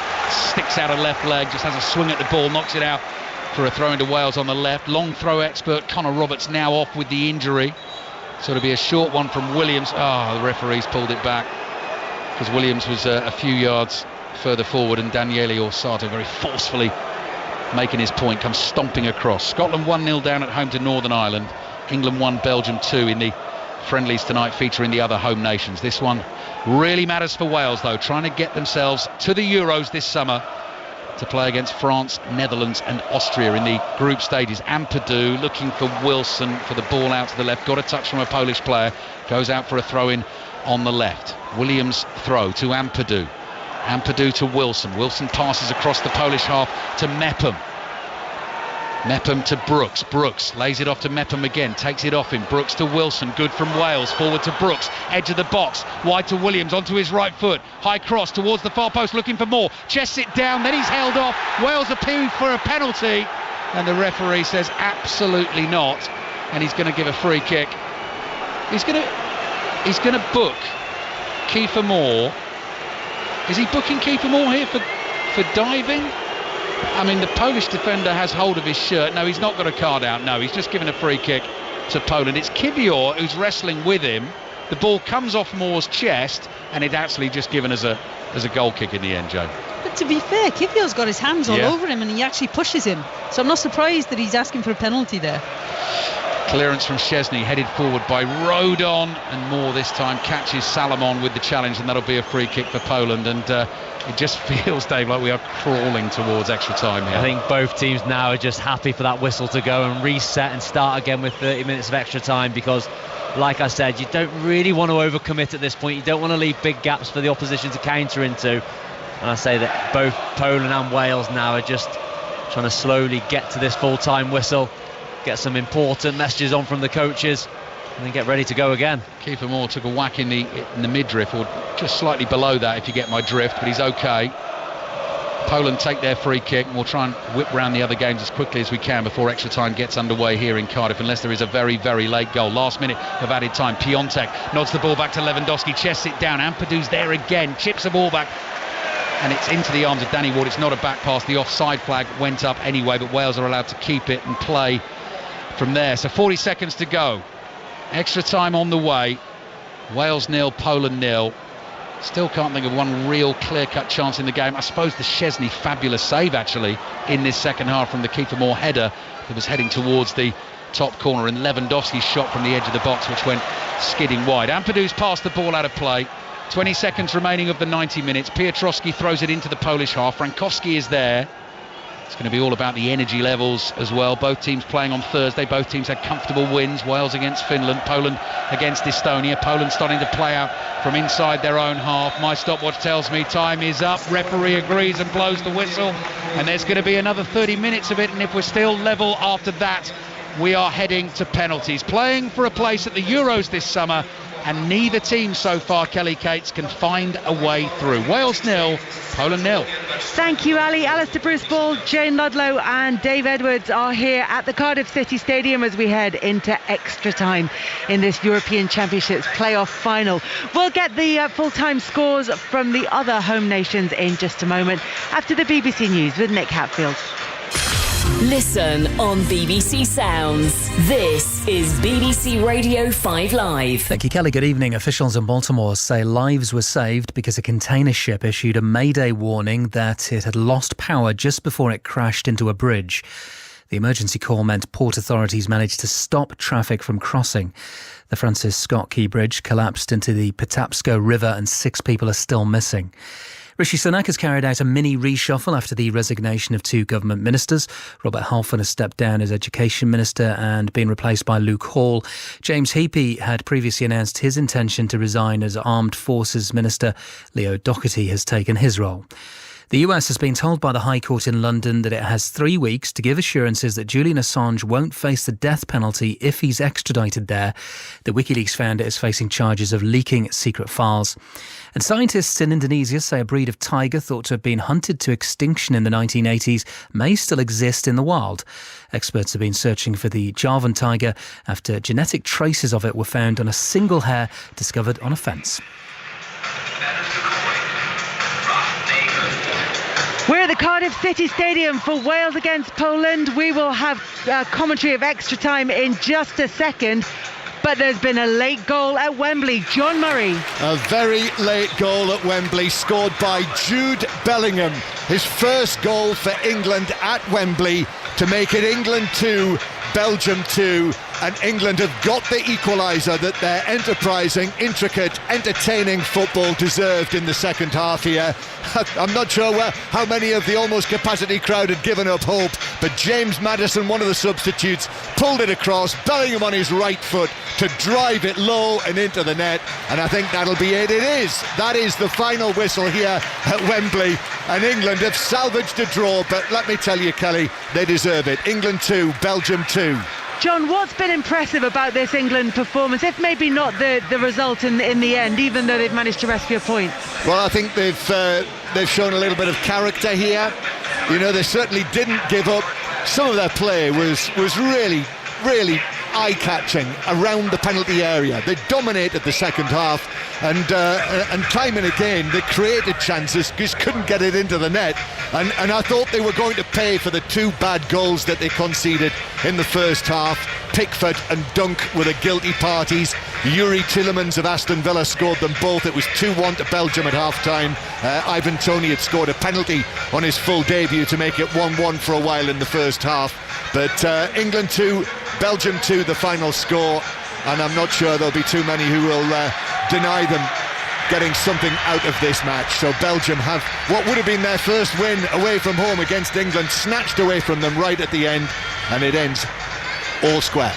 Sticks out a left leg, just has a swing at the ball, knocks it out for a throw into Wales on the left. Long throw expert Connor Roberts now off with the injury. So it'll be a short one from Williams. The referee's pulled it back because Williams was a few yards further forward, and Daniele Orsato very forcefully making his point, comes stomping across. Scotland 1-0 down at home to Northern Ireland. England 1, Belgium 2 in the friendlies tonight, featuring the other home nations. This one really matters for Wales, though, trying to get themselves to the Euros this summer to play against France, Netherlands and Austria in the group stages. Ampadu looking for Wilson for the ball out to the left. Got a touch from a Polish player. Goes out for a throw-in on the left. Williams throw to Ampadu. Ampadu to Wilson. Wilson passes across the Polish half to Mepham. Mepham to Brooks. Brooks lays it off to Mepham again, takes it off him. Brooks to Wilson, good from Wales. Forward to Brooks, edge of the box, wide to Williams, onto his right foot. High cross towards the far post, looking for more. Chests it down, then he's held off. Wales appealed for a penalty, and the referee says absolutely not, and he's going to give a free kick. He's going to book Kiefer Moore. Is he booking Kiefer Moore here for diving? I mean, the Polish defender has hold of his shirt. No, he's not got a card out. No, he's just given a free kick to Poland. It's Kiwior who's wrestling with him. The ball comes off Moore's chest, and it's actually just given as a goal kick in the end, Joe. But to be fair, Kiwior's got his hands all over him, and he actually pushes him. So I'm not surprised that he's asking for a penalty there. Clearance from Szczesny, headed forward by Rodon, and Moore this time catches Salomon with the challenge, and that'll be a free kick for Poland. And it just feels, Dave, like we are crawling towards extra time here. I think both teams now are just happy for that whistle to go and reset and start again with 30 minutes of extra time, because like I said, you don't really want to overcommit at this point. You don't want to leave big gaps for the opposition to counter into. And I say that both Poland and Wales now are just trying to slowly get to this full-time whistle, get some important messages on from the coaches, and then get ready to go again. Kiefer Moore took a whack in the midriff, or just slightly below that if you get my drift, but he's okay. Poland take their free kick, and we'll try and whip round the other games as quickly as we can before extra time gets underway here in Cardiff, unless there is a very, very late goal. Last minute of added time. Piontek nods the ball back to Lewandowski, chests it down. Ampadu's there again, chips the ball back, and it's into the arms of Danny Ward. It's not a back pass. The offside flag went up anyway, but Wales are allowed to keep it and play from there. So 40 seconds to go. Extra time on the way. Wales 0, Poland 0. Still can't think of one real clear-cut chance in the game. I suppose the Szczesny fabulous save actually in this second half from the Kiefer Moore header that was heading towards the top corner, and Lewandowski's shot from the edge of the box which went skidding wide. Ampadu's passed the ball out of play. 20 seconds remaining of the 90 minutes. Piotrowski throws it into the Polish half. Frankowski is there. It's going to be all about the energy levels as well. Both teams playing on Thursday. Both teams had comfortable wins. Wales against Finland, Poland against Estonia. Poland starting to play out from inside their own half. My stopwatch tells me time is up. Referee agrees and blows the whistle. And there's going to be another 30 minutes of it. And if we're still level after that, we are heading to penalties. Playing for a place at the Euros this summer, and neither team so far, Kelly Cates, can find a way through. Wales 0, Poland 0. Thank you, Ali. Alistair Bruce-Ball, Jane Ludlow and Dave Edwards are here at the Cardiff City Stadium as we head into extra time in this European Championships playoff final. We'll get the full-time scores from the other home nations in just a moment after the BBC News with Nick Hatfield. Listen on BBC Sounds. This is BBC Radio 5 Live. Thank you, Kelly. Good evening. Officials in Baltimore say lives were saved because a container ship issued a mayday warning that it had lost power just before it crashed into a bridge. The emergency call meant port authorities managed to stop traffic from crossing. The Francis Scott Key Bridge collapsed into the Patapsco River and 6 people are still missing. Rishi Sunak has carried out a mini reshuffle after the resignation of 2 government ministers. Robert Halfon has stepped down as Education Minister and been replaced by Luke Hall. James Heappey had previously announced his intention to resign as Armed Forces Minister. Leo Doherty has taken his role. The US has been told by the High Court in London that it has 3 weeks to give assurances that Julian Assange won't face the death penalty if he's extradited there. The WikiLeaks founder is facing charges of leaking secret files. And scientists in Indonesia say a breed of tiger thought to have been hunted to extinction in the 1980s may still exist in the wild. Experts have been searching for the Javan tiger after genetic traces of it were found on a single hair discovered on a fence. We're at the Cardiff City Stadium for Wales against Poland. We will have commentary of extra time in just a second. But there's been a late goal at Wembley. John Murray. A very late goal at Wembley, scored by Jude Bellingham. His first goal for England at Wembley to make it England 2, Belgium 2. And England have got the equaliser that their enterprising, intricate, entertaining football deserved in the second half here. I'm not sure how many of the almost capacity crowd had given up hope, but James Maddison, one of the substitutes, pulled it across, Bellingham on his right foot to drive it low and into the net, and I think that'll be it. That is the final whistle here at Wembley, and England have salvaged a draw, but let me tell you, Kelly, they deserve it. England 2, Belgium 2. John, what's been impressive about this England performance, if maybe not the result in the end, even though they've managed to rescue a point? Well, I think they've shown a little bit of character here. You know, they certainly didn't give up. Some of their play was really, really eye-catching around the penalty area. They dominated the second half, and time and again they created chances, just couldn't get it into the net. And I thought they were going to pay for the 2 bad goals that they conceded in the first half. Pickford and Dunk were the guilty parties. Yuri Tielemans of Aston Villa scored them both. It was 2-1 to Belgium at half-time. Ivan Toney had scored a penalty on his full debut to make it 1-1 for a while in the first half. But England 2, Belgium 2, the final score, and I'm not sure there'll be too many who will deny them getting something out of this match. So Belgium have what would have been their first win away from home against England snatched away from them right at the end, and it ends all square.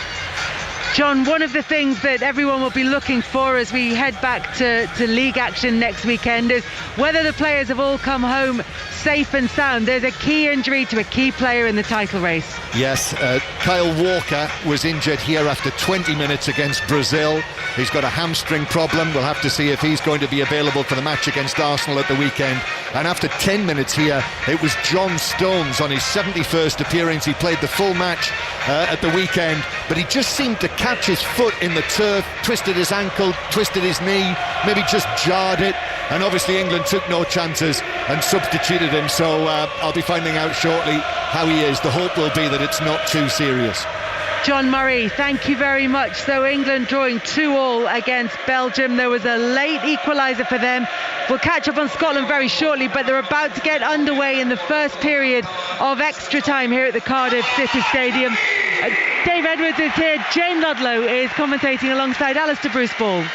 John, one of the things that everyone will be looking for as we head back to league action next weekend is whether the players have all come home safe and sound. There's a key injury to a key player in the title race. Yes, Kyle Walker was injured here after 20 minutes against Brazil. He's got a hamstring problem. We'll have to see if he's going to be available for the match against Arsenal at the weekend. And after 10 minutes here, it was John Stones on his 71st appearance. He played the full match at the weekend, but he just seemed to catch his foot in the turf, twisted his ankle, twisted his knee, maybe just jarred it, and obviously England took no chances and substituted him, so I'll be finding out shortly how he is. The hope will be that it's not too serious. John Murray, thank you very much. So England drawing 2-2 against Belgium. There was a late equaliser for them. We'll catch up on Scotland very shortly, but they're about to get underway in the first period of extra time here at the Cardiff City Stadium. Dave Edwards is here. Jane Ludlow is commentating alongside Alistair Bruce-Ball.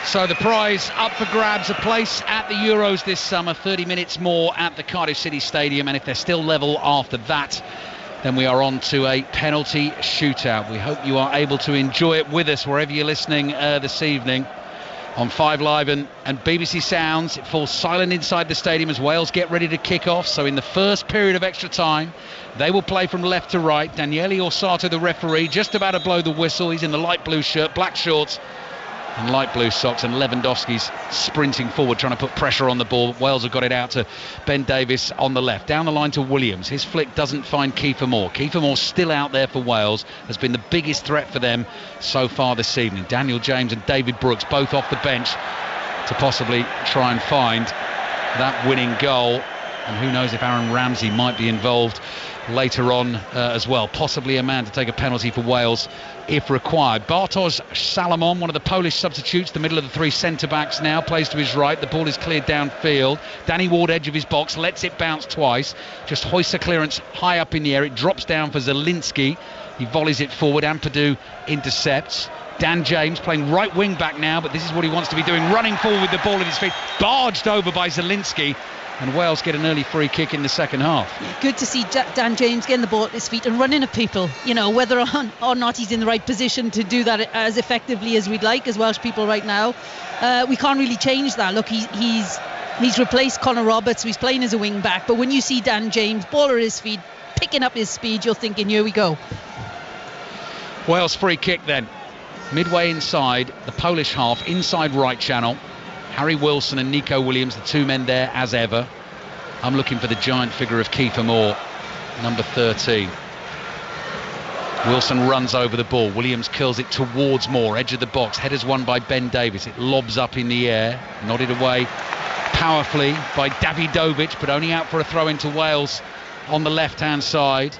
So the prize up for grabs, a place at the Euros this summer, 30 minutes more at the Cardiff City Stadium, and if they're still level after that, then we are on to a penalty shootout. We hope you are able to enjoy it with us wherever you're listening this evening on 5 Live and BBC Sounds. It falls silent inside the stadium as Wales get ready to kick off. So in the first period of extra time, they will play from left to right. Daniele Orsato, the referee, just about to blow the whistle. He's in the light blue shirt, black shorts and light blue socks, and Lewandowski's sprinting forward trying to put pressure on the ball. Wales have got it out to Ben Davies on the left, down the line to Williams. His flick doesn't find Kiefer Moore. Kiefer Moore still out there for Wales, has been the biggest threat for them so far this evening. Daniel James and David Brooks both off the bench to possibly try and find that winning goal. And who knows if Aaron Ramsey might be involved later on as well. Possibly a man to take a penalty for Wales if required. Bartosz Salomon, one of the Polish substitutes, the middle of the three centre-backs now, plays to his right. The ball is cleared downfield. Danny Ward, edge of his box, lets it bounce twice. Just hoists a clearance high up in the air. It drops down for Zielinski. He volleys it forward. Ampadu intercepts. Dan James playing right wing back now, but this is what he wants to be doing, running forward with the ball at his feet, barged over by Zielinski, and Wales get an early free kick in the second half. Yeah, good to see Dan James getting the ball at his feet and running at people, you know, whether or not he's in the right position to do that as effectively as we'd like as Welsh people right now. We can't really change that. Look, he's replaced Connor Roberts, so he's playing as a wing back, but when you see Dan James, ball at his feet, picking up his speed, you're thinking, here we go. Wales free kick then. Midway inside the Polish half, inside right channel. Harry Wilson and Nico Williams, the two men there as ever. I'm looking for the giant figure of Kiefer Moore, number 13. Wilson runs over the ball. Williams kills it towards Moore, edge of the box. Headers won by Ben Davies. It lobs up in the air, nodded away powerfully by Davidovic, but only out for a throw into Wales on the left-hand side.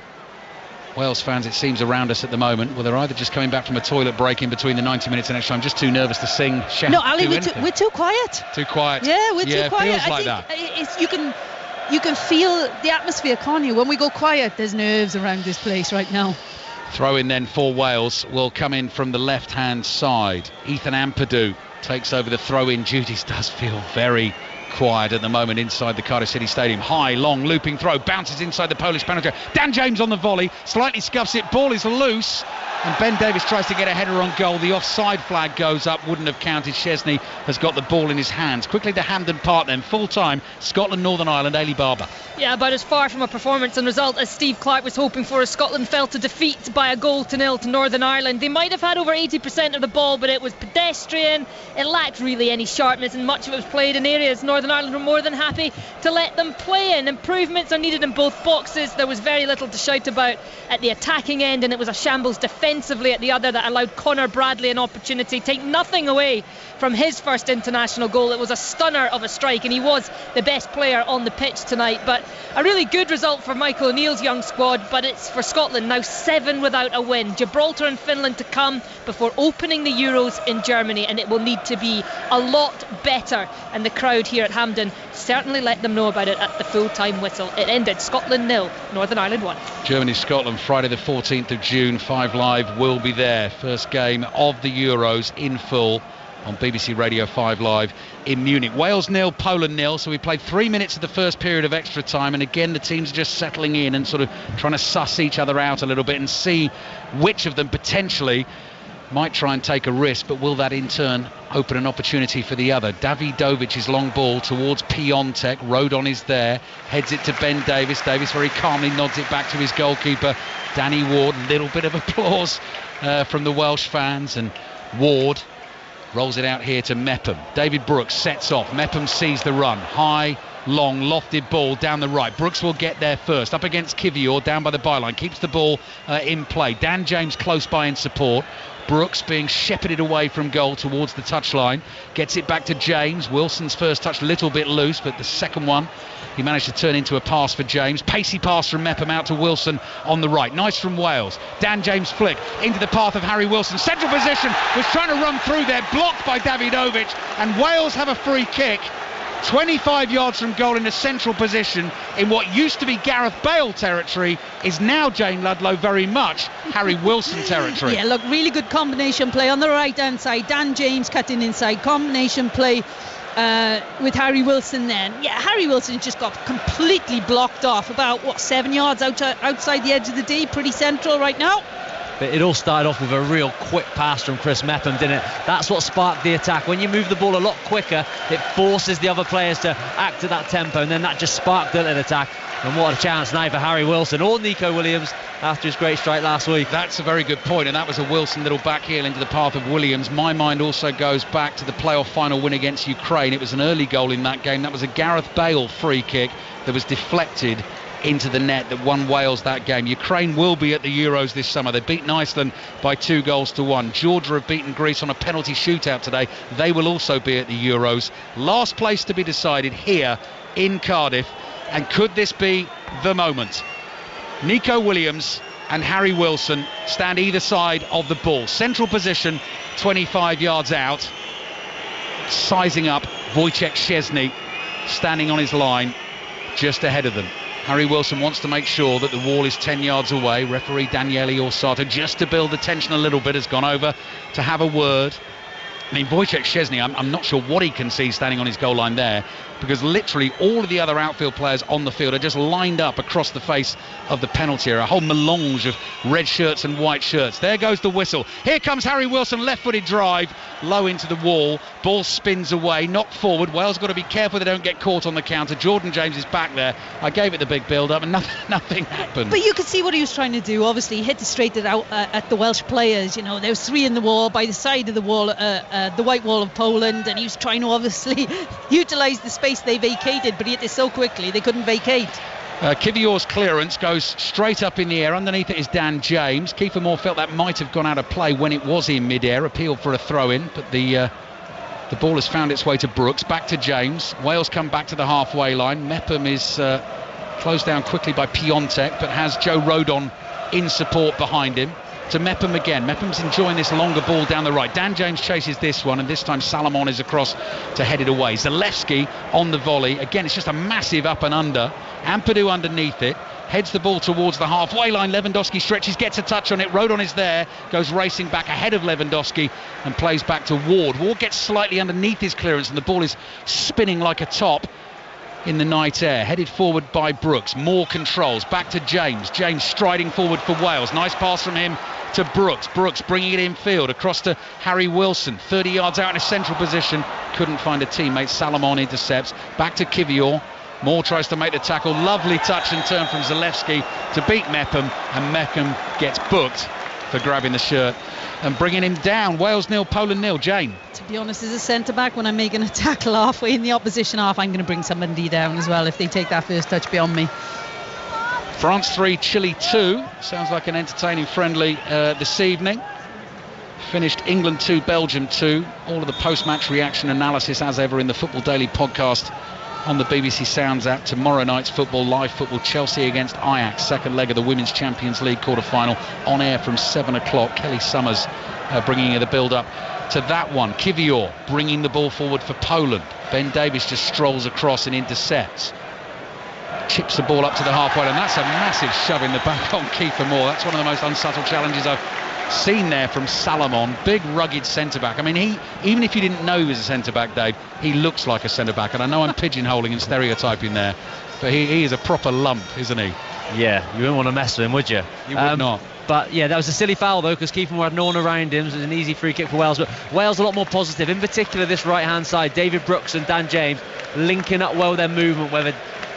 Wales fans, it seems, around us at the moment, well, they're either just coming back from a toilet break in between the 90 minutes and extra time, just too nervous to sing, shout, no, Ali, we're too quiet. Too quiet. Yeah, we're too quiet. Feels like I think that. You can feel the atmosphere, can't you? When we go quiet, there's nerves around this place right now. Throw in then for Wales will come in from the left-hand side. Ethan Ampadu takes over the throw-in duties. Does feel very quiet at the moment inside the Cardiff City Stadium. High, long, looping throw, bounces inside the Polish penalty. Dan James on the volley, slightly scuffs it, ball is loose, and Ben Davies tries to get a header on goal. The offside flag goes up, wouldn't have counted. Chesney has got the ball in his hands. Quickly to Hampden Park then, full time, Scotland, Northern Ireland, Ailey Barber. Yeah, about as far from a performance and result as Steve Clarke was hoping for, as Scotland fell to defeat by 1-0 to Northern Ireland. They might have had over 80% of the ball, but it was pedestrian. It lacked really any sharpness, and much of it was played in areas Northern Ireland were more than happy to let them play in. Improvements are needed in both boxes. There was very little to shout about at the attacking end, and it was a shambles defensively at the other that allowed Connor Bradley an opportunity. Take nothing away from his first international goal. It was a stunner of a strike, and he was the best player on the pitch tonight. But a really good result for Michael O'Neill's young squad, but it's for Scotland now 7 without a win. Gibraltar and Finland to come before opening the Euros in Germany, and it will need to be a lot better, and the crowd here at Hampden certainly let them know about it at the full-time whistle. It ended Scotland 0, Northern Ireland 1. Germany-Scotland, Friday the 14th of June. 5 Live will be there. First game of the Euros in full on BBC Radio 5 Live in Munich. Wales 0, Poland 0. So we played 3 minutes of the first period of extra time, and again the teams are just settling in and sort of trying to suss each other out a little bit and see which of them potentially might try and take a risk, but will that in turn open an opportunity for the other? Davidovic's long ball towards Piontek. Rodon is there, heads it to Ben Davies. Davies very calmly nods it back to his goalkeeper Danny Ward. Little bit of applause from the Welsh fans, and Ward rolls it out here to Mepham. David Brooks sets off. Mepham sees the run. High, long, lofted ball down the right. Brooks will get there first. Up against Kivior, down by the byline. Keeps the ball in play. Dan James close by in support. Brooks being shepherded away from goal towards the touchline. Gets it back to James. Wilson's first touch a little bit loose, but the second one he managed to turn into a pass for James. Pacey pass from Mepham out to Wilson on the right. Nice from Wales. Dan James flick into the path of Harry Wilson. Central position, was trying to run through there, blocked by Davidovic, and Wales have a free kick 25 yards from goal in a central position in what used to be Gareth Bale territory is now, Jane Ludlow, very much Harry Wilson territory. Yeah, look, really good combination play on the right hand side. Dan James cutting inside, combination play with Harry Wilson then. Yeah, Harry Wilson just got completely blocked off about 7 yards outside the edge of the D. Pretty central right now. But it all started off with a real quick pass from Chris Mepham, didn't it? That's what sparked the attack. When you move the ball a lot quicker, it forces the other players to act at that tempo, and then that just sparked an attack. And what a chance now for Harry Wilson or Nico Williams after his great strike last week. That's a very good point, and that was a Wilson little backheel into the path of Williams. My mind also goes back to the playoff final win against Ukraine. It was an early goal in that game. That was a Gareth Bale free kick that was deflected into the net that won Wales that game. Ukraine will be at the Euros this summer. They've beaten Iceland by 2-1. Georgia have beaten Greece on a penalty shootout today. They will also be at the Euros. Last place to be decided here in Cardiff And could this be the moment? Nico Williams and Harry Wilson stand either side of the ball. Central position, 25 yards out. Sizing up Wojciech Szczesny, standing on his line just ahead of them. Harry Wilson wants to make sure that the wall is 10 yards away. Referee Daniele Orsato, just to build the tension a little bit, has gone over to have a word. I mean, Wojciech Szczesny, I'm not sure what he can see standing on his goal line there, because literally all of the other outfield players on the field are just lined up across the face of the penalty area. A whole melange of red shirts and white shirts. There goes the whistle. Here comes Harry Wilson, left-footed drive, low into the wall. Ball spins away, knocked forward. Wales got to be careful they don't get caught on the counter. Jordan James is back there. I gave it the big build-up and nothing happened. But you could see what he was trying to do. Obviously, he hit it straight out at the Welsh players. You know, there was 3 in the wall, by the side of the wall, the white wall of Poland, and he was trying to obviously utilise the space they vacated, but he hit it so quickly they couldn't vacate. Kivior's clearance goes straight up in the air. Underneath it is Dan James. Kiefer Moore felt that might have gone out of play when it was in mid-air. Appealed for a throw-in, but the ball has found its way to Brooks. Back to James. Wales come back to the halfway line. Mepham is closed down quickly by Piontek, but has Joe Rodon in support behind him. To Mepham again. Mepham's enjoying this longer ball down the right. Dan James chases this one, and this time Salomon is across to head it away. Zalewski on the volley. Again, it's just a massive up and under. Ampadu underneath it. Heads the ball towards the halfway line. Lewandowski stretches, gets a touch on it. Rodon is there, goes racing back ahead of Lewandowski and plays back to Ward. Ward gets slightly underneath his clearance, and the ball is spinning like a top in the night air. Headed forward by Brooks. More controls. Back to James. James striding forward for Wales. Nice pass from him to Brooks. Brooks bringing it in field across to Harry Wilson. 30 yards out in a central position. Couldn't find a teammate. Salomon intercepts. Back to Kivior. Moore tries to make the tackle. Lovely touch and turn from Zalewski to beat Mepham, and Mepham gets booked for grabbing the shirt and bringing him down. Wales 0, Poland 0. Jane. To be honest, as a centre-back, when I'm making a tackle halfway in the opposition half, I'm going to bring somebody down as well if they take that first touch beyond me. France 3, Chile 2. Sounds like an entertaining friendly this evening. Finished England 2, Belgium 2. All of the post-match reaction analysis as ever in the Football Daily podcast on the BBC Sounds app. Tomorrow night's football, live football, Chelsea against Ajax, second leg of the Women's Champions League quarter-final, on air from 7 o'clock. Kelly Summers bringing you the build-up to that one. Kivior bringing the ball forward for Poland. Ben Davies just strolls across and intercepts. Chips the ball up to the halfway line. That's a massive shove in the back on Kiefer Moore. That's one of the most unsubtle challenges I've seen there from Salomon. Big rugged centre-back. I mean, he, even if you didn't know he was a centre-back, Dave, he looks like a centre-back, and I know I'm pigeonholing and stereotyping there, but he is a proper lump, isn't he? Yeah, you wouldn't want to mess with him, would you? You would not. But yeah, that was a silly foul though, because Kiefer Moore had no one around him, so it was an easy free kick for Wales. But Wales a lot more positive, in particular this right-hand side. David Brooks and Dan James linking up well their movement, whether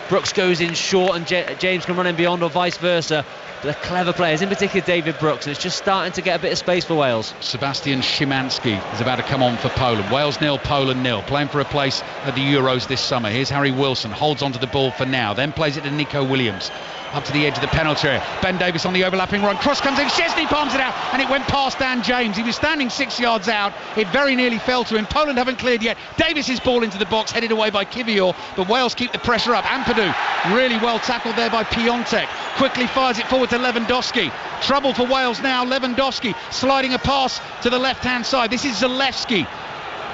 Brooks goes in short and James can run in beyond, or vice versa. But they're clever players, in particular David Brooks, and it's just starting to get a bit of space for Wales. Sebastian Szymanski is about to come on for Poland. Wales 0, Poland 0, playing for a place at the Euros this summer. Here's Harry Wilson, holds onto the ball for now, then plays it to Nico Williams. Up to the edge of the penalty area. Ben Davies on the overlapping run. Cross comes in. Szczesny palms it out, and it went past Dan James. He was standing 6 yards out. It very nearly fell to him. Poland haven't cleared yet. Davies' ball into the box, headed away by Kivior, but Wales keep the pressure up. Ampadu really well tackled there by Piontek. Quickly fires it forward to Lewandowski. Trouble for Wales now. Lewandowski sliding a pass to the left-hand side. This is Zalewski.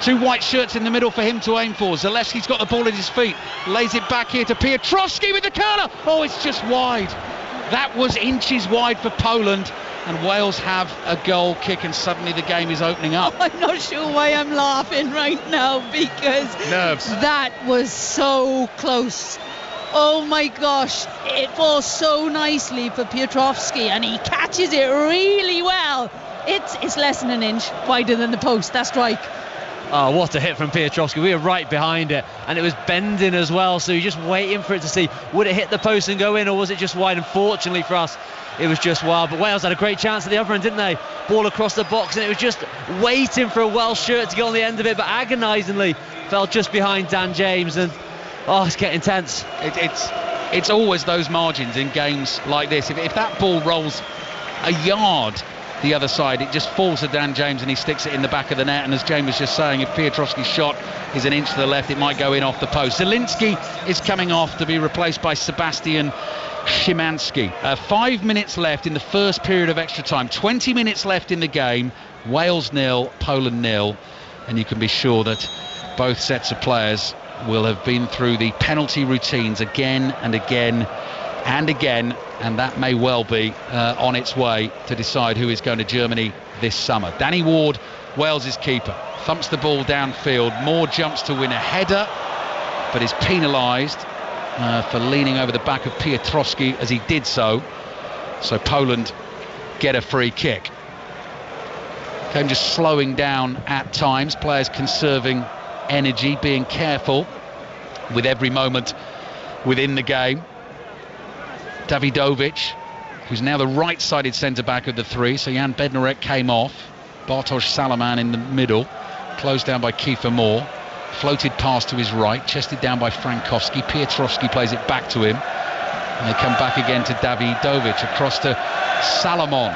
2 white shirts in the middle for him to aim for. Zalewski's got the ball at his feet. Lays it back here to Piotrowski with the curler. Oh, it's just wide. That was inches wide for Poland. And Wales have a goal kick, and suddenly the game is opening up. I'm not sure why I'm laughing right now, because nerves. That was so close. Oh my gosh, it falls so nicely for Piotrowski, and he catches it really well. It's less than an inch wider than the post, that strike. Oh, what a hit from Piotrowski. We were right behind it, and it was bending as well, so you're just waiting for it to see, would it hit the post and go in, or was it just wide? Unfortunately for us, it was just wild. But Wales had a great chance at the other end, didn't they? Ball across the box, and it was just waiting for a Welsh shirt to get on the end of it, but agonisingly fell just behind Dan James, and it's getting tense. It's always those margins in games like this. If that ball rolls a yard the other side. It just falls to Dan James and he sticks it in the back of the net. And as James was just saying, if Piotrowski's shot is an inch to the left, it might go in off the post. Zielinski is coming off to be replaced by Sebastian Szymanski. 5 minutes left in the first period of extra time. 20 minutes left in the game. Wales 0, Poland 0. And you can be sure that both sets of players will have been through the penalty routines again and again and again, and that may well be on its way to decide who is going to Germany this summer. Danny Ward, Wales' keeper, thumps the ball downfield. Moore jumps to win a header, but is penalised for leaning over the back of Piotrowski as he did so. So Poland get a free kick. Game just slowing down at times, players conserving energy, being careful with every moment within the game. Davidovic, who's now the right-sided centre-back of the three, so Jan Bednarek came off. Bartosz Salaman in the middle, closed down by Kiefer Moore. Floated pass to his right, chested down by Frankowski. Piotrowski plays it back to him. And they come back again to Davidovic, across to Salomon.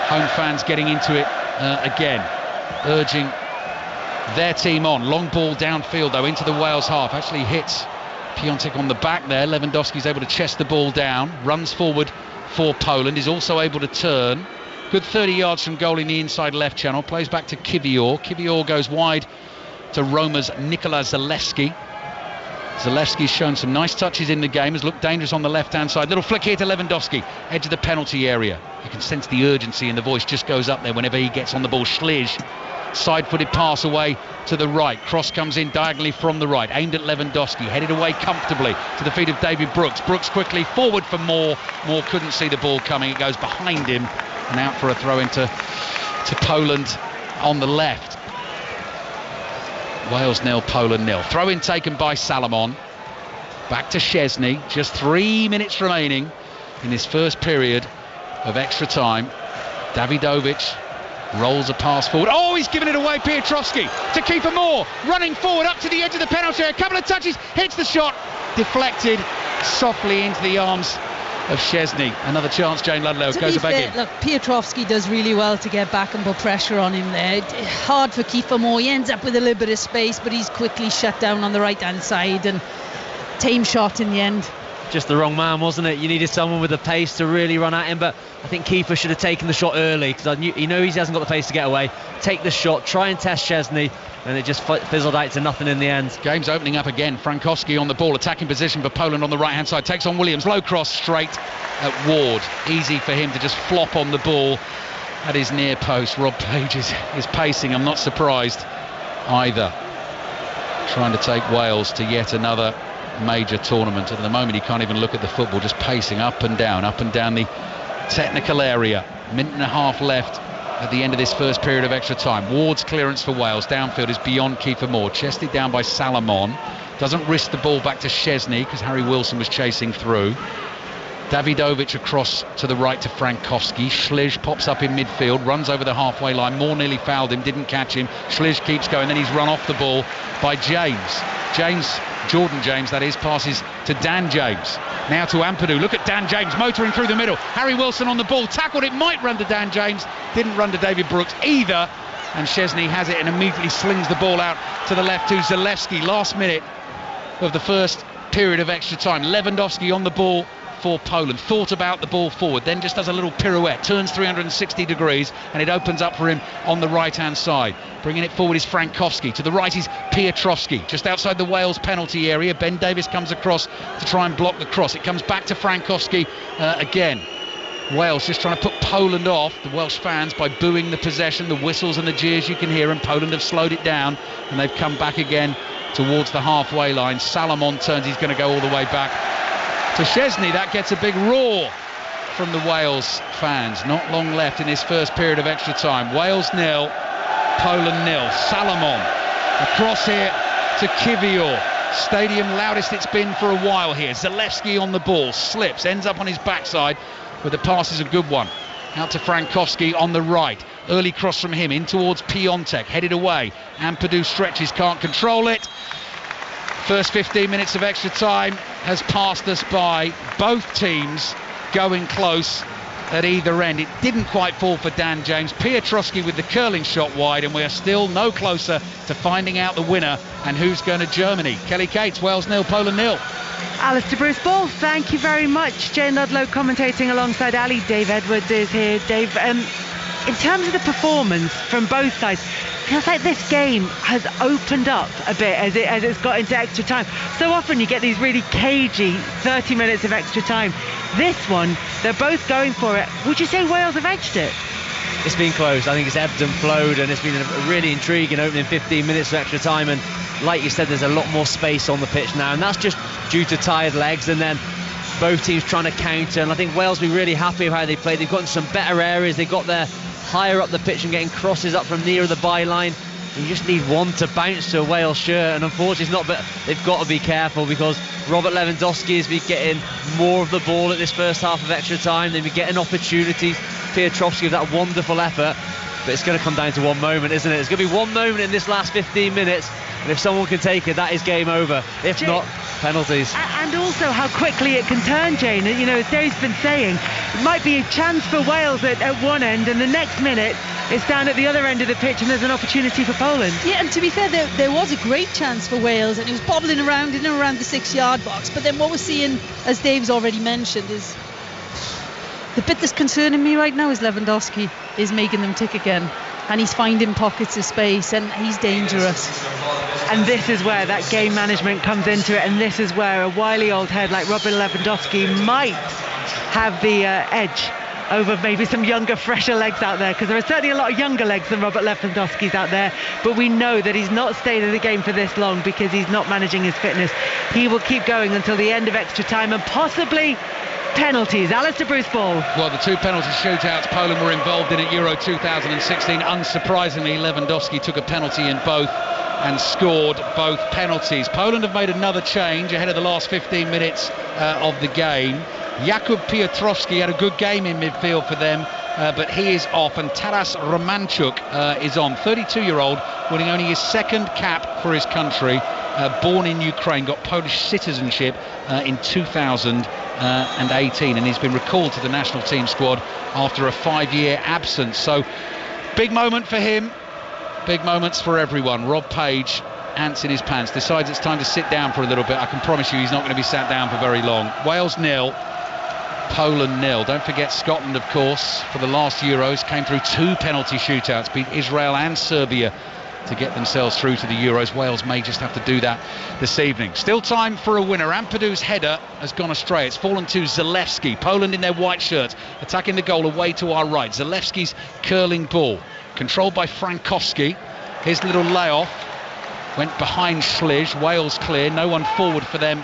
Home fans getting into it again, urging their team on. Long ball downfield though into the Wales half, actually hits Piontek on the back there. Lewandowski's able to chest the ball down, runs forward for Poland, is also able to turn. Good 30 yards from goal in the inside left channel, plays back to Kiwior. Kiwior goes wide to Roma's Nikola Zalewski. Zalewski's shown some nice touches in the game, has looked dangerous on the left-hand side. Little flick here to Lewandowski, edge of the penalty area. You can sense the urgency and the voice just goes up there whenever he gets on the ball. Schliž, side-footed pass away to the right. Cross comes in diagonally from the right, aimed at Lewandowski, headed away comfortably to the feet of David Brooks. Brooks quickly forward for Moore. Moore couldn't see the ball coming. It goes behind him and out for a throw into Poland on the left. Wales 0, Poland 0. Throw in taken by Salomon. Back to Szczesny. Just 3 minutes remaining in this first period of extra time. Davidovic rolls a pass forward. Oh, he's given it away. Piotrowski to Kiefer Moore, running forward up to the edge of the penalty area. A couple of touches, hits the shot, deflected softly into the arms of Szczesny. Another chance, Jane Ludlow goes back in. Look, Piotrowski does really well to get back and put pressure on him there. Hard for Kiefer Moore. He ends up with a little bit of space, but he's quickly shut down on the right hand side, and tame shot in the end. Just the wrong man, wasn't it? You needed someone with the pace to really run at him, but I think Kiefer should have taken the shot early, because he hasn't got the pace to get away. Take the shot, try and test Szczesny, and it just fizzled out to nothing in the end. Game's opening up again. Frankowski on the ball, attacking position for Poland on the right hand side, takes on Williams, low cross straight at Ward. Easy for him to just flop on the ball at his near post. Rob Page is pacing, I'm not surprised either, trying to take Wales to yet another major tournament. At the moment he can't even look at the football, just pacing up and down the technical area. Minute and a half left at the end of this first period of extra time. Ward's clearance for Wales downfield is beyond Kiefer Moore, chested down by Salomon, doesn't risk the ball back to Szczesny because Harry Wilson was chasing through. Davidovic across to the right to Frankowski. Schliž pops up in midfield, runs over the halfway line. Moore nearly fouled him, didn't catch him. Schliž keeps going, then he's run off the ball by Jordan James, that is, passes to Dan James. Now to Ampadu. Look at Dan James motoring through the middle. Harry Wilson on the ball, tackled it, might run to Dan James, didn't run to David Brooks either. And Szczesny has it and immediately slings the ball out to the left to Zalewski. Last minute of the first period of extra time. Lewandowski on the ball for Poland, thought about the ball forward, then just does a little pirouette, turns 360 degrees, and it opens up for him on the right hand side. Bringing it forward is Frankowski, to the right is Piotrowski, just outside the Wales penalty area. Ben Davies comes across to try and block the cross. It comes back to Frankowski again. Wales just trying to put Poland off, the Welsh fans, by booing the possession, the whistles and the jeers you can hear, and Poland have slowed it down, and they've come back again towards the halfway line. Salomon turns, he's going to go all the way back to Szczesny. That gets a big roar from the Wales fans. Not long left in this first period of extra time. Wales 0, Poland 0. Salomon across here to Kiwior. Stadium loudest it's been for a while here. Zalewski on the ball, slips, ends up on his backside, but the pass is a good one. Out to Frankowski on the right. Early cross from him in towards Piontek, headed away. Ampadu stretches, can't control it. First 15 minutes of extra time has passed us by. Both teams going close at either end. It didn't quite fall for Dan James. Piotrowski with the curling shot wide, and we are still no closer to finding out the winner and who's going to Germany. Kelly Cates, Wales 0, Poland 0. Alistair Bruce Ball, thank you very much. Jane Ludlow commentating alongside Ali. Dave Edwards is here. Dave, in terms of the performance from both sides, it feels like this game has opened up a bit as it's got into extra time. So often you get these really cagey 30 minutes of extra time. This one, they're both going for it. Would you say Wales have edged it? It's been close. I think it's ebbed and flowed, and it's been a really intriguing opening 15 minutes of extra time. And like you said, there's a lot more space on the pitch now, and that's just due to tired legs, and then both teams trying to counter. And I think Wales will be really happy with how they played. They've gotten some better areas. They got there higher up the pitch and getting crosses up from near the byline. You just need one to bounce to a Wales shirt, and unfortunately it's not, but they've got to be careful because Robert Lewandowski has been getting more of the ball at this first half of extra time. They've been getting opportunities. Piotrowski with that wonderful effort, but it's going to come down to one moment, isn't it? It's going to be one moment in this last 15 minutes, and if someone can take it, that is game over. If not, penalties. And also how quickly it can turn, Jane. You know, as Dave's been saying, it might be a chance for Wales at one end, and the next minute it's down at the other end of the pitch and there's an opportunity for Poland. Yeah, and to be fair, there was a great chance for Wales, and it was bobbling around in and around the 6-yard box. But then what we're seeing, as Dave's already mentioned, is the bit that's concerning me right now is Lewandowski is making them tick again, and he's finding pockets of space, and he's dangerous. And this is where that game management comes into it, and this is where a wily old head like Robert Lewandowski might have the edge over maybe some younger, fresher legs out there, because there are certainly a lot of younger legs than Robert Lewandowski's out there, but we know that he's not stayed in the game for this long because he's not managing his fitness. He will keep going until the end of extra time and possibly penalties. Alistair Bruce Ball. Well, the two penalty shootouts Poland were involved in at Euro 2016. Unsurprisingly, Lewandowski took a penalty in both and scored both penalties. Poland have made another change ahead of the last 15 minutes of the game. Jakub Piotrowski had a good game in midfield for them, but he is off, and Taras Romanchuk is on. 32-year-old, winning only his second cap for his country, born in Ukraine, got Polish citizenship in 2018, and he's been recalled to the national team squad after a 5-year absence. So big moment for him, big moments for everyone. Rob Page, ants in his pants, decides it's time to sit down for a little bit. I can promise you he's not going to be sat down for very long. Wales 0, Poland 0. Don't forget Scotland, of course, for the last Euros came through 2 penalty shootouts, beat Israel and Serbia to get themselves through to the Euros. Wales may just have to do that this evening. Still time for a winner. Ampadu's header has gone astray. It's fallen to Zalewski. Poland in their white shirts, attacking the goal away to our right. Zalewski's curling ball, controlled by Frankowski. His little layoff went behind Schliz. Wales clear, no one forward for them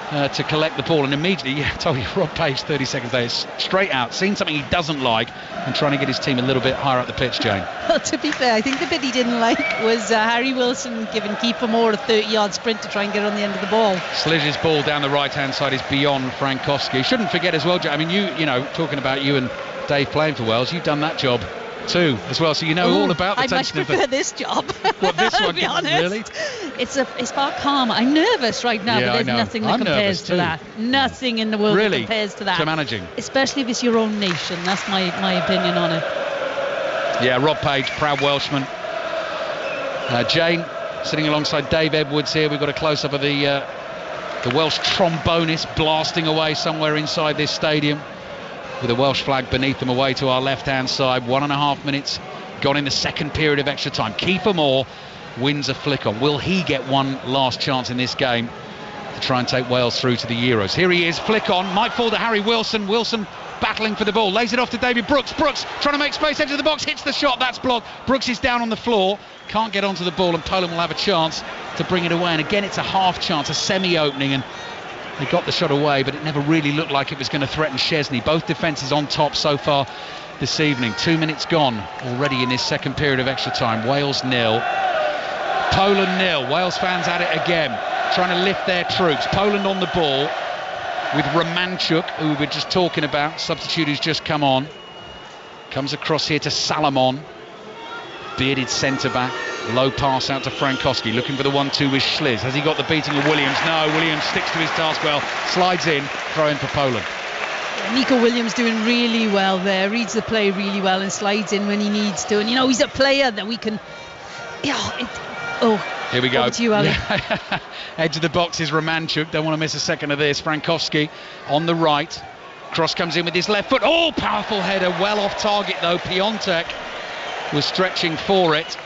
to collect the ball, and immediately, I told you, Rob Page 30 seconds later, straight out, seen something he doesn't like and trying to get his team a little bit higher up the pitch, Jane. Well, to be fair, I think the bit he didn't like was Harry Wilson giving Kiefer Moore a 30-yard sprint to try and get on the end of the ball. Sliz's ball down the right-hand side is beyond Frankowski. Shouldn't forget as well, Jane, I mean, you know, talking about you and Dave playing for Wales, you've done that job too as well, so you know all about the tension. I much prefer this job. What, this one? To be honest, really? It's far calmer. I'm nervous right now, but there's nothing that compares to that. Nothing in the world that compares to that. To managing, especially if it's your own nation. That's my opinion on it. Yeah, Rob Page, proud Welshman. Jane, sitting alongside Dave Edwards here. We've got a close-up of the Welsh trombonist blasting away somewhere inside this stadium, with a Welsh flag beneath them, away to our left-hand side. 1.5 minutes gone in the second period of extra time. Kiefer Moore wins a flick on. Will he get one last chance in this game to try and take Wales through to the Euros? Here he is, flick on, might fall to Harry Wilson. Wilson battling for the ball, lays it off to David Brooks. Brooks trying to make space, edge of the box, hits the shot, that's blocked. Brooks is down on the floor, can't get onto the ball, and Poland will have a chance to bring it away. And again, it's a half chance, a semi-opening, and they got the shot away, but it never really looked like it was going to threaten Szczesny. Both defences on top so far this evening. 2 minutes gone already in this second period of extra time. Wales 0, Poland 0. Wales fans at it again, trying to lift their troops. Poland on the ball with Romanchuk, who we were just talking about, substitute who's just come on. Comes across here to Salomon, bearded centre-back. Low pass out to Frankowski, looking for the 1-2 with Schliz. Has he got the beating of Williams? No, Williams sticks to his task well, slides in, throw in for Poland. Nico Williams doing really well there, reads the play really well and slides in when he needs to. And, he's a player that we can... Here we go. Over to you, Ali. Yeah. Edge of the box is Romanchuk. Don't want to miss a second of this. Frankowski on the right. Cross comes in with his left foot. Oh, powerful header. Well off target, though. Piontek was stretching for it.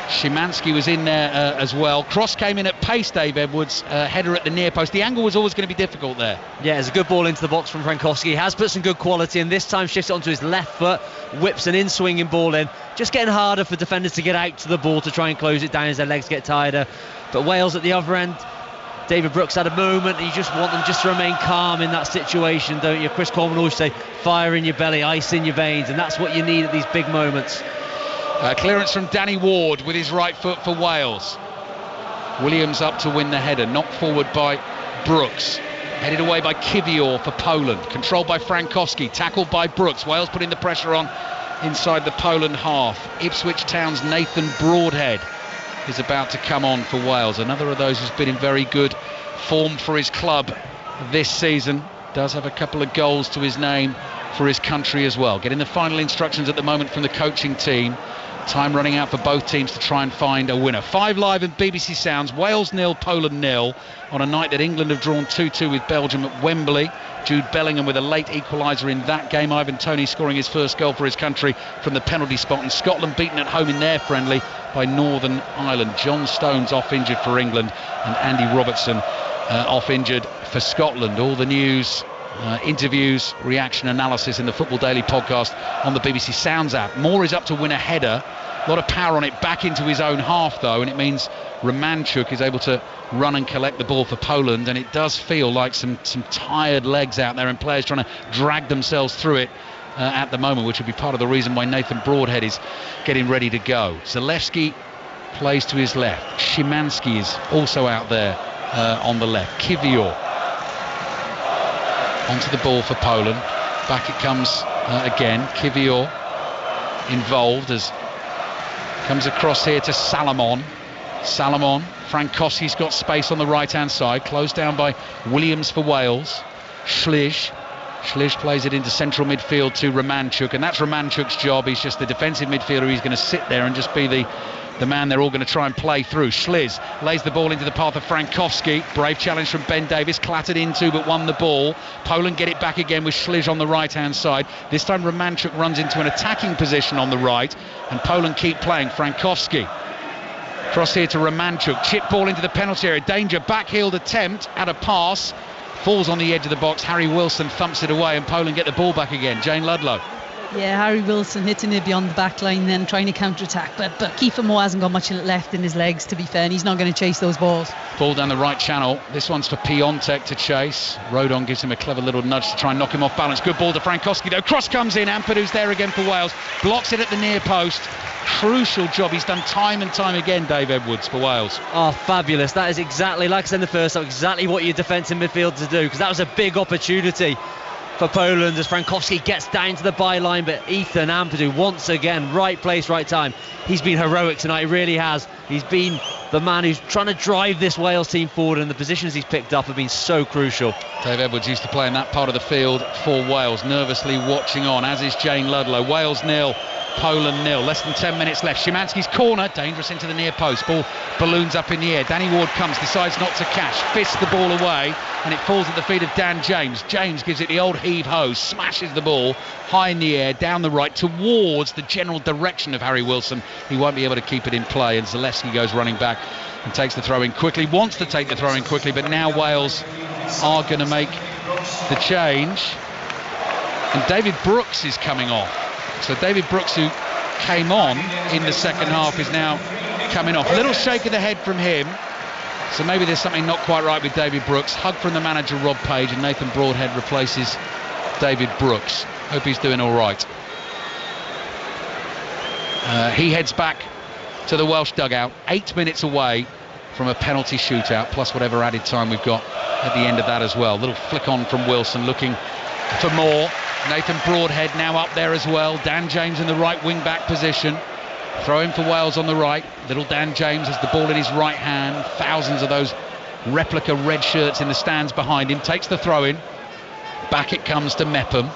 Szymanski was in there as well. Cross came in at pace, Dave Edwards. Header at the near post. The angle was always going to be difficult there. Yeah, it's a good ball into the box from Frankowski. He has put some good quality in. This time shifts it onto his left foot, whips an in-swinging ball in. Just getting harder for defenders to get out to the ball to try and close it down as their legs get tighter. But Wales at the other end, David Brooks had a moment, and you just want them just to remain calm in that situation, don't you? Chris Coleman always say, fire in your belly, ice in your veins, and that's what you need at these big moments. Clearance from Danny Ward with his right foot for Wales. Williams up to win the header, knocked forward by Brooks. Headed away by Kiwior for Poland. Controlled by Frankowski, tackled by Brooks. Wales putting the pressure on inside the Poland half. Ipswich Town's Nathan Broadhead is about to come on for Wales. Another of those who's been in very good form for his club this season. Does have a couple of goals to his name for his country as well. Getting the final instructions at the moment from the coaching team. Time running out for both teams to try and find a winner. 5 Live and BBC Sounds. Wales 0, Poland 0 on a night that England have drawn 2-2 with Belgium at Wembley. Jude Bellingham with a late equaliser in that game. Ivan Toney scoring his first goal for his country from the penalty spot. And Scotland beaten at home in their friendly by Northern Ireland. John Stones off injured for England and Andy Robertson off injured for Scotland. All the news, interviews, reaction analysis in the Football Daily podcast on the BBC Sounds app. Moore is up to win a header. A lot of power on it, back into his own half though, and it means Romanchuk is able to run and collect the ball for Poland, and it does feel like some tired legs out there and players trying to drag themselves through it at the moment, which would be part of the reason why Nathan Broadhead is getting ready to go. Zalewski plays to his left. Szymanski is also out there on the left. Kiwior onto the ball for Poland. Back it comes again. Kiwior involved as comes across here to Salomon. Frankowski's got space on the right hand side, closed down by Williams for Wales. Śliż plays it into central midfield to Romanchuk, and that's Romanchuk's job. He's just the defensive midfielder. He's going to sit there and just be the man they're all going to try and play through. Śliż lays the ball into the path of Frankowski. Brave challenge from Ben Davies, clattered into but won the ball. Poland get it back again with Śliż on the right hand side. This time Romanchuk runs into an attacking position on the right, and Poland keep playing. Frankowski cross here to Romanchuk, chip ball into the penalty area, danger, backheeled attempt at a pass, falls on the edge of the box. Harry Wilson thumps it away and Poland get the ball back again. Jane Ludlow. Yeah, Harry Wilson hitting it beyond the back line, then trying to counter-attack, but Kiefer Moore hasn't got much left in his legs, to be fair, and he's not going to chase those balls. Ball down the right channel. This one's for Piontek to chase. Rodon gives him a clever little nudge to try and knock him off balance. Good ball to Frankowski though. Cross comes in. Ampadu's there again for Wales. Blocks it at the near post. Crucial job he's done time and time again, Dave Edwards, for Wales. Oh, fabulous. That is exactly, like I said in the first half, exactly what your defensive midfielders do, because that was a big opportunity for Poland as Frankowski gets down to the byline, but Ethan Ampadu once again, right place, right time. He's been heroic tonight, he really has. He's been the man who's trying to drive this Wales team forward, and the positions he's picked up have been so crucial. Dave Edwards used to play in that part of the field for Wales, nervously watching on, as is Jane Ludlow. Wales 0, Poland 0. Less than 10 minutes left. Szymanski's corner, dangerous into the near post. Ball balloons up in the air. Danny Ward comes, decides not to catch, fists the ball away, and it falls at the feet of Dan James. James gives it the old heave-ho, smashes the ball high in the air, down the right, towards the general direction of Harry Wilson. He won't be able to keep it in play, and Zalewski goes running back and takes the throw in quickly, wants to take the throw in quickly, but now Wales are going to make the change, and David Brooks is coming off. So David Brooks, who came on in the second half, is now coming off. A little shake of the head from him, so maybe there's something not quite right with David Brooks. Hug from the manager Rob Page, and Nathan Broadhead replaces David Brooks. Hope he's doing all right. He heads back to the Welsh dugout, 8 minutes away from a penalty shootout, plus whatever added time we've got at the end of that as well. Little flick on from Wilson, looking for more. Nathan Broadhead now up there as well. Dan James in the right wing back position. Throw in for Wales on the right. Little Dan James has the ball in his right hand. Thousands of those replica red shirts in the stands behind him. Takes the throw in. Back it comes to Mepham.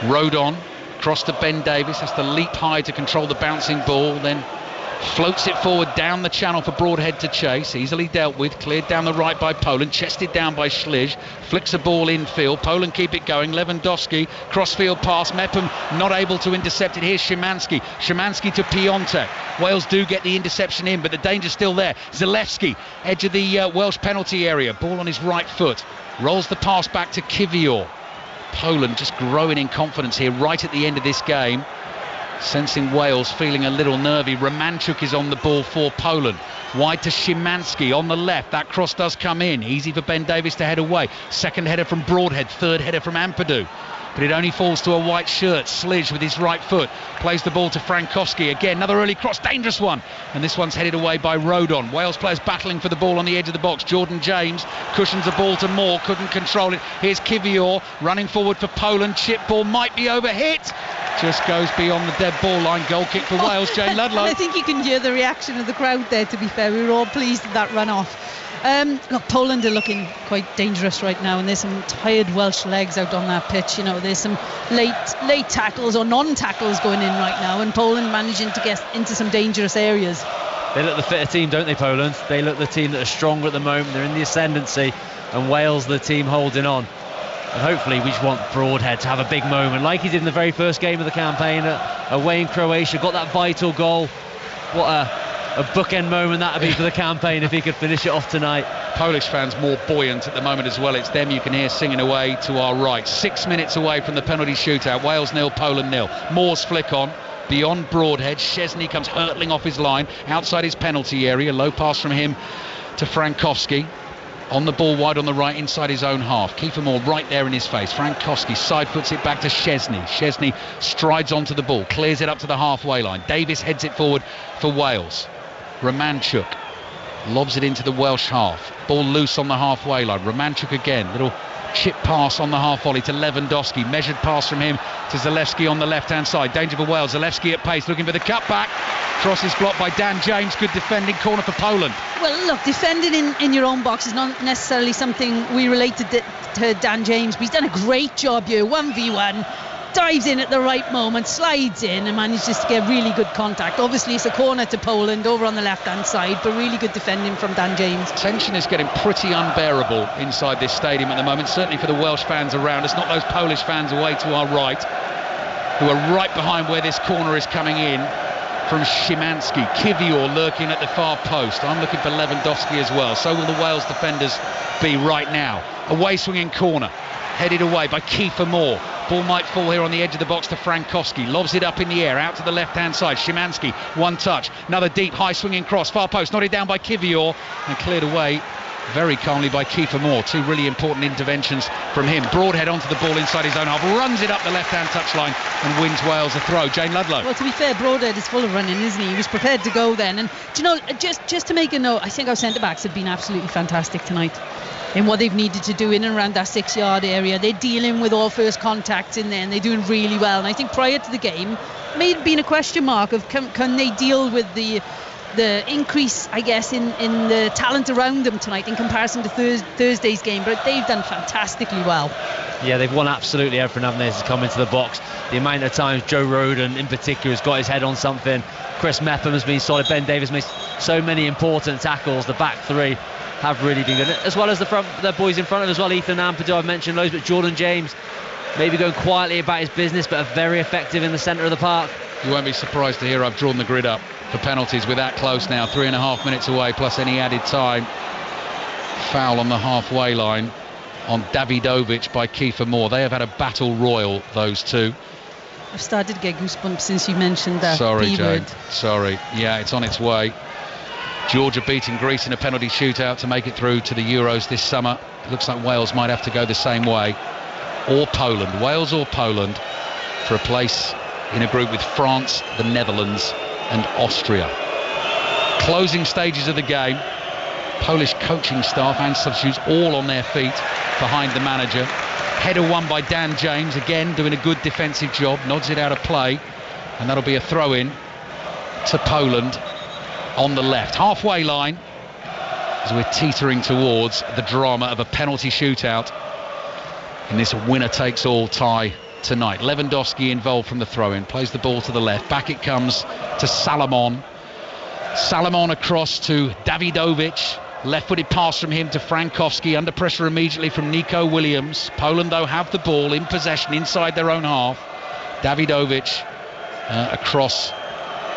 Rodon, cross to Ben Davies, has to leap high to control the bouncing ball, then floats it forward down the channel for Broadhead to chase. Easily dealt with, cleared down the right by Poland, chested down by Ślizg, flicks a ball infield. Poland keep it going. Lewandowski, crossfield pass. Mepham not able to intercept it. Here's Szymanski. Szymanski to Piontek. Wales do get the interception in, but the danger's still there. Zalewski, edge of the Welsh penalty area. Ball on his right foot. Rolls the pass back to Kiwior. Poland just growing in confidence here right at the end of this game. Sensing Wales feeling a little nervy. Romanchuk is on the ball for Poland. Wide to Szymanski on the left. That cross does come in. Easy for Ben Davies to head away. Second header from Broadhead. Third header from Ampadu. But it only falls to a white shirt. Ślizg with his right foot plays the ball to Frankowski. Again, another early cross, dangerous one. And this one's headed away by Rodon. Wales players battling for the ball on the edge of the box. Jordan James cushions the ball to Moore, couldn't control it. Here's Kiwior running forward for Poland. Chip ball might be overhit. Just goes beyond the dead ball line. Goal kick for Wales. Jane Ludlow. I think you can hear the reaction of the crowd there, to be fair. We were all pleased with that run off. Look, Poland are looking quite dangerous right now, and there's some tired Welsh legs out on that pitch. You know, there's some late tackles or non-tackles going in right now, and Poland managing to get into some dangerous areas. They look the fitter team, don't they, Poland? They look the team that are stronger at the moment. They're in the ascendancy, and Wales the team holding on. And hopefully we just want Broadhead to have a big moment like he did in the very first game of the campaign away in Croatia. Got that vital goal. What a bookend moment that would be for the campaign if he could finish it off tonight. Polish fans more buoyant at the moment as well. It's them you can hear singing away to our right. 6 minutes away from the penalty shootout. Wales 0, Poland 0. Moore's flick on beyond Broadhead. Szczesny comes hurtling off his line outside his penalty area. Low pass from him to Frankowski. On the ball wide on the right inside his own half. Kiefer Moore right there in his face. Frankowski side foots it back to Szczesny. Szczesny strides onto the ball, clears it up to the halfway line. Davies heads it forward for Wales. Romanchuk lobs it into the Welsh half. Ball loose on the halfway line. Romanchuk again. Little chip pass on the half volley to Lewandowski. Measured pass from him to Zalewski on the left hand side. Danger for Wales. Zalewski at pace looking for the cutback. Cross is blocked by Dan James. Good defending. Corner for Poland. Well, look, defending in your own box is not necessarily something we relate to Dan James, but he's done a great job here. 1v1. Dives in at the right moment, slides in and manages to get really good contact. Obviously it's a corner to Poland over on the left hand side, but really good defending from Dan James. Tension is getting pretty unbearable inside this stadium at the moment, certainly for the Welsh fans around us, not those Polish fans away to our right, who are right behind where this corner is coming in from Szymanski. Kiwior lurking at the far post. I'm looking for Lewandowski as well. So will the Wales defenders be right now. Away swinging corner, headed away by Kiefer Moore. Ball might fall here on the edge of the box to Frankowski. Lobs it up in the air, out to the left-hand side. Szymanski, one touch. Another deep, high-swinging cross. Far post, nodded down by Kiwior and cleared away very calmly by Kiefer Moore. Two really important interventions from him. Broadhead onto the ball inside his own half. Runs it up the left-hand touchline and wins Wales a throw. Jane Ludlow. Well, to be fair, Broadhead is full of running, isn't he? He was prepared to go then. And, do you know, just to make a note, I think our centre-backs have been absolutely fantastic tonight in what they've needed to do in and around that 6 yard area. They're dealing with all first contacts in there and they're doing really well. And I think prior to the game, it may have been a question mark of can they deal with the increase, I guess, in the talent around them tonight in comparison to Thursday's game. But they've done fantastically well. Yeah, they've won absolutely everything, haven't they, to come into the box. The amount of times Joe Rodon in particular has got his head on something. Chris Mepham has been solid. Ben Davies made so many important tackles. The back three have really been good, as well as the boys in front of them as well. Ethan Ampadu, I've mentioned loads, but Jordan James maybe going quietly about his business, but are very effective in the centre of the park. You won't be surprised to hear I've drawn the grid up for penalties. We're that close now, 3.5 minutes away plus any added time. Foul on the halfway line on Davidovic by Kiefer Moore. They have had a battle royal, those two. I've started to get goosebumps since you mentioned that. Sorry, Jane. Sorry. Yeah, it's on its way. Georgia beating Greece in a penalty shootout to make it through to the Euros this summer. It looks like Wales might have to go the same way. Or Poland. Wales or Poland for a place in a group with France, the Netherlands and Austria. Closing stages of the game. Polish coaching staff and substitutes all on their feet behind the manager. Header won by Dan James, again doing a good defensive job. Nods it out of play. And that'll be a throw-in to Poland on the left. Halfway line as we're teetering towards the drama of a penalty shootout in this winner-takes-all tie tonight. Lewandowski involved from the throw-in, plays the ball to the left. Back it comes to Salomon. Salomon across to Davidovic. Left-footed pass from him to Frankowski, under pressure immediately from Nico Williams. Poland, though, have the ball in possession inside their own half. Davidovic across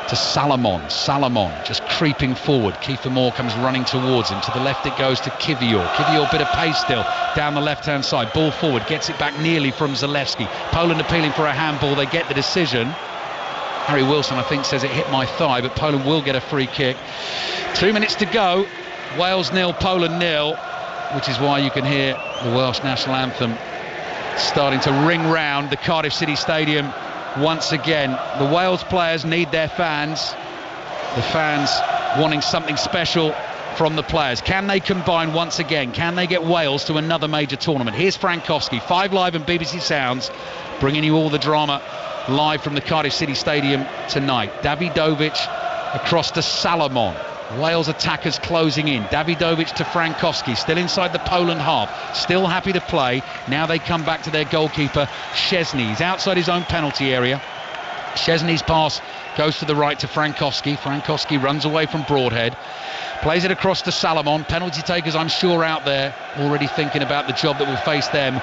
to Salomon. Salomon just creeping forward. Kiefer Moore comes running towards him. To the left it goes to Kivior. Kivior, bit of pace still down the left-hand side. Ball forward, gets it back nearly from Zalewski. Poland appealing for a handball. They get the decision. Harry Wilson, I think, says it hit my thigh, but Poland will get a free kick. 2 minutes to go. Wales 0, Poland 0, which is why you can hear the Welsh national anthem starting to ring round the Cardiff City Stadium once again. The Wales players need their fans. The fans wanting something special from the players. Can they combine once again? Can they get Wales to another major tournament? Here's Frankowski, 5 Live and BBC Sounds, bringing you all the drama live from the Cardiff City Stadium tonight. Davidovic across to Salomon. Wales attackers closing in. Davidovic to Frankowski, still inside the Poland half, still happy to play. Now they come back to their goalkeeper, Szczesny. He's outside his own penalty area. Szczesny's pass goes to the right to Frankowski. Frankowski runs away from Broadhead, plays it across to Salomon. Penalty takers, I'm sure, out there already thinking about the job that will face them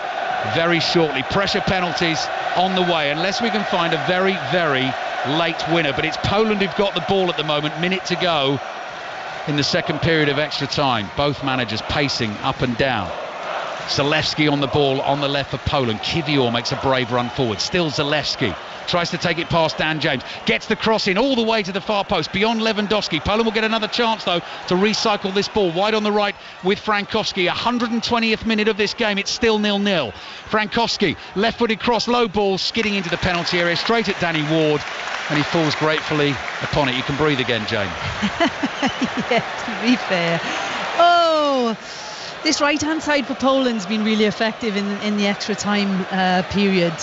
very shortly. Pressure penalties on the way, unless we can find a very, very late winner. But it's Poland who've got the ball at the moment, minute to go in the second period of extra time. Both managers pacing up and down. Zalewski on the ball on the left for Poland. Kivior makes a brave run forward. Still Zalewski. Tries to take it past Dan James. Gets the cross in all the way to the far post beyond Lewandowski. Poland will get another chance, though, to recycle this ball. Wide on the right with Frankowski. 120th minute of this game. It's still 0-0. Frankowski, left-footed cross, low ball, skidding into the penalty area, straight at Danny Ward. And he falls gratefully upon it. You can breathe again, Jane. Yeah, to be fair. Oh, this right-hand side for Poland's been really effective in the extra time period.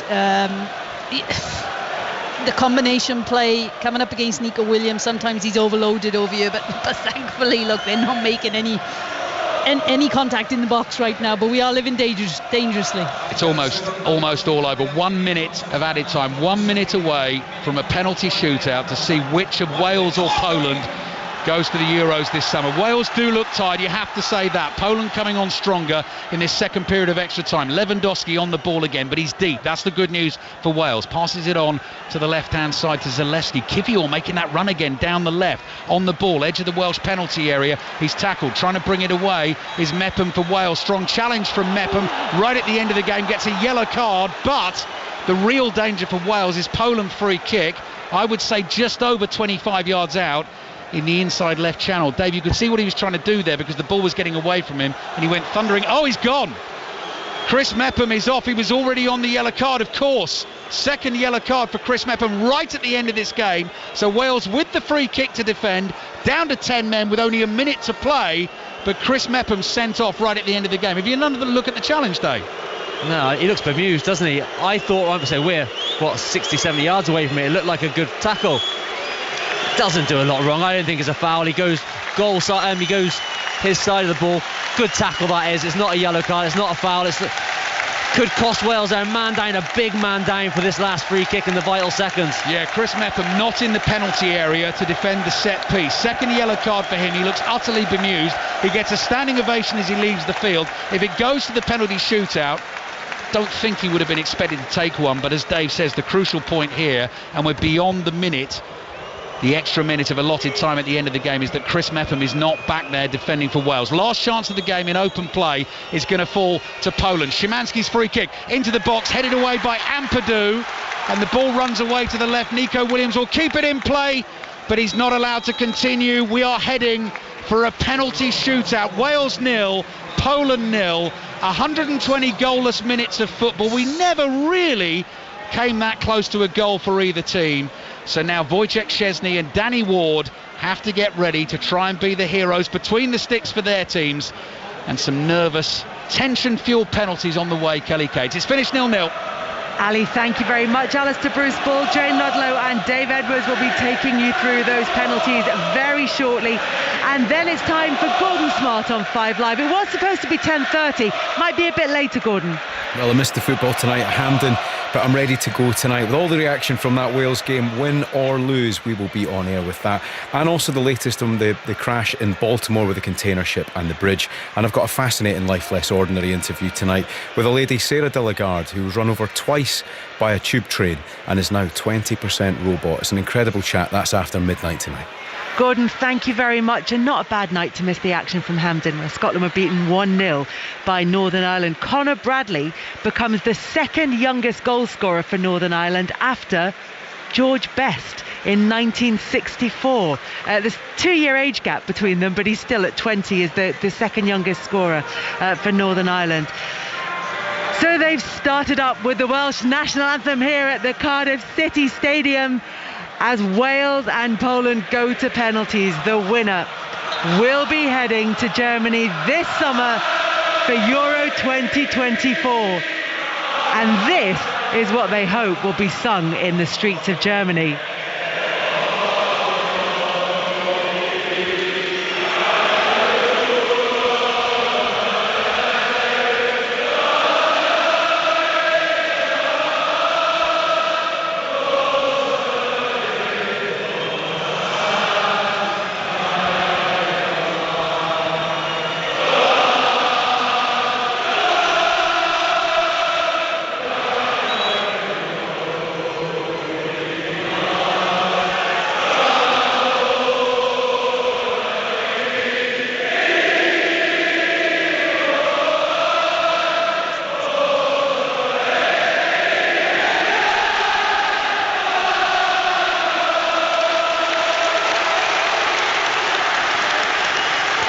The combination play coming up against Nico Williams, sometimes he's overloaded over here, but thankfully, look, they're not making any contact in the box right now, but we are living dangerously. It's almost all over. 1 minute of added time, 1 minute away from a penalty shootout to see which of Wales or Poland goes to the Euros this summer. Wales do look tired, you have to say that. Poland coming on stronger in this second period of extra time. Lewandowski on the ball again, but he's deep. That's the good news for Wales. Passes it on to the left-hand side to Zalewski. Kivior making that run again down the left. On the ball, edge of the Welsh penalty area. He's tackled. Trying to bring it away is Mepham for Wales. Strong challenge from Mepham. Right at the end of the game, gets a yellow card, but the real danger for Wales is Poland free kick. I would say just over 25 yards out in the inside left channel. Dave, you could see what he was trying to do there because the ball was getting away from him and he went thundering. Oh, he's gone. Chris Mepham is off. He was already on the yellow card, of course. Second yellow card for Chris Mepham right at the end of this game. So Wales with the free kick to defend, down to 10 men with only a minute to play, but Chris Mepham sent off right at the end of the game. Have you another look at the challenge, Dave? No, he looks bemused, doesn't he? I thought, I would say, we're 60, 70 yards away from it. It looked like a good tackle. Doesn't do a lot wrong. I don't think it's a foul. He goes goal side, he goes his side of the ball. Good tackle that is. It's not a yellow card. It's not a foul. Could cost Wales a man down, a big man down for this last free kick in the vital seconds. Yeah, Chris Mepham not in the penalty area to defend the set piece. Second yellow card for him. He looks utterly bemused. He gets a standing ovation as he leaves the field. If it goes to the penalty shootout, don't think he would have been expected to take one, but as Dave says, the crucial point here, and we're beyond the minute, the extra minute of allotted time at the end of the game, is that Chris Mepham is not back there defending for Wales. Last chance of the game in open play is going to fall to Poland. Szymanski's free kick into the box, headed away by Ampadu, and the ball runs away to the left. Nico Williams will keep it in play, but he's not allowed to continue. We are heading for a penalty shootout. Wales 0, Poland 0, 120 goalless minutes of football. We never really came that close to a goal for either team. So now Wojciech Szczesny and Danny Ward have to get ready to try and be the heroes between the sticks for their teams, and some nervous, tension-fueled penalties on the way, Kelly Cates. It's finished 0-0. Ali, thank you very much. Alistair Bruce Ball, Jane Ludlow and Dave Edwards will be taking you through those penalties very shortly. And then it's time for Gordon Smart on 5 Live. It was supposed to be 10:30. Might be a bit later, Gordon. Well, I missed the football tonight at Hampden, but I'm ready to go tonight. With all the reaction from that Wales game, win or lose, we will be on air with that. And also the latest on the crash in Baltimore with the container ship and the bridge. And I've got a fascinating Life Less Ordinary interview tonight with a lady, Sarah de Lagarde, who was run over twice by a tube train and is now 20% robot. It's an incredible chat. That's after midnight tonight. Gordon, thank you very much, and not a bad night to miss the action from Hampden, where Scotland were beaten 1-0 by Northern Ireland. Conor Bradley becomes the second youngest goal scorer for Northern Ireland after George Best in 1964. There's a 2-year age gap between them, but he's still at 20 as the second youngest scorer for Northern Ireland. So they've started up with the Welsh national anthem here at the Cardiff City Stadium. As Wales and Poland go to penalties, the winner will be heading to Germany this summer for Euro 2024. And this is what they hope will be sung in the streets of Germany.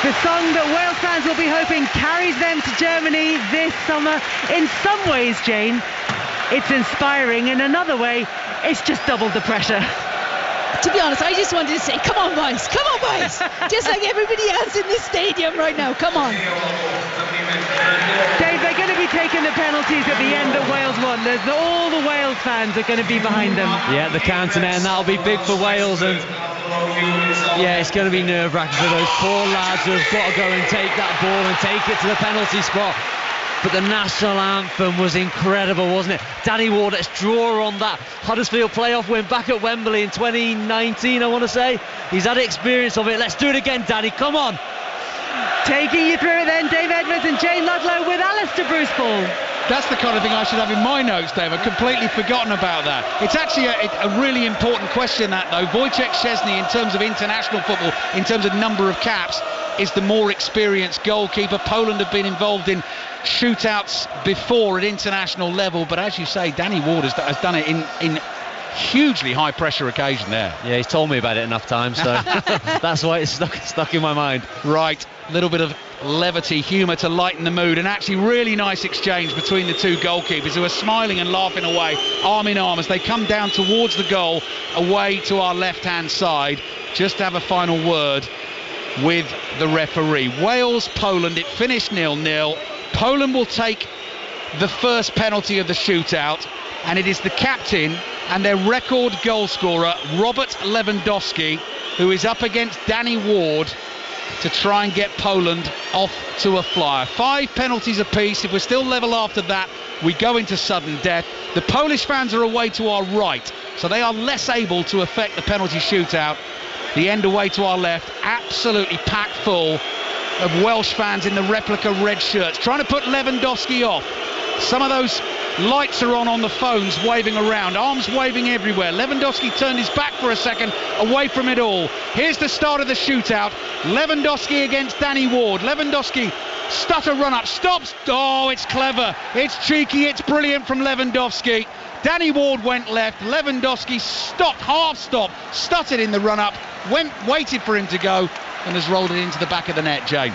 The song that Wales fans will be hoping carries them to Germany this summer. In some ways, Jane, it's inspiring. In another way, it's just doubled the pressure. To be honest, I just wanted to say, come on, boys, just like everybody else in this stadium right now, come on. Dave, they're going to be taking the penalties at the end that Wales won. All the Wales fans are going to be behind them. Yeah, the counter there, and that'll be big for Wales. And yeah, it's going to be nerve-wracking for those poor lads who have got to go and take that ball and take it to the penalty spot. But the national anthem was incredible, wasn't it? Danny Ward, let's draw on that Huddersfield playoff win back at Wembley in 2019, I want to say. He's had experience of it. Let's do it again, Danny. Come on. Taking you through it then, Dave Edwards and Jane Ludlow with Alistair Bruce-Ball. That's the kind of thing I should have in my notes, Dave. I've completely forgotten about that. It's actually a really important question, that, though. Wojciech Szczesny, in terms of international football, in terms of number of caps, is the more experienced goalkeeper. Poland have been involved in shootouts before at international level, but as you say, Danny Ward has done it in hugely high pressure occasion there. Yeah, he's told me about it enough times, so that's why it's stuck in my mind. Right, a little bit of levity, humour to lighten the mood, and actually really nice exchange between the two goalkeepers, who are smiling and laughing away, arm in arm, as they come down towards the goal, away to our left-hand side, just to have a final word with the referee. Wales-Poland, it finished 0-0. Poland will take the first penalty of the shootout, and it is the captain and their record goal scorer, Robert Lewandowski, who is up against Danny Ward to try and get Poland off to a flyer. 5 penalties apiece. If we're still level after that, we go into sudden death. The Polish fans are away to our right, so they are less able to affect the penalty shootout. The end away to our left, absolutely packed full of Welsh fans in the replica red shirts, trying to put Lewandowski off. Some of those lights are on the phones, waving around, arms waving everywhere. Lewandowski turned his back for a second, away from it all. Here's the start of the shootout. Lewandowski against Danny Ward. Lewandowski, stutter run up, stops. Oh, it's clever, it's cheeky, it's brilliant from Lewandowski. Danny Ward went left, Lewandowski stopped, half stopped, stuttered in the run up, waited for him to go, and has rolled it into the back of the net. Jane.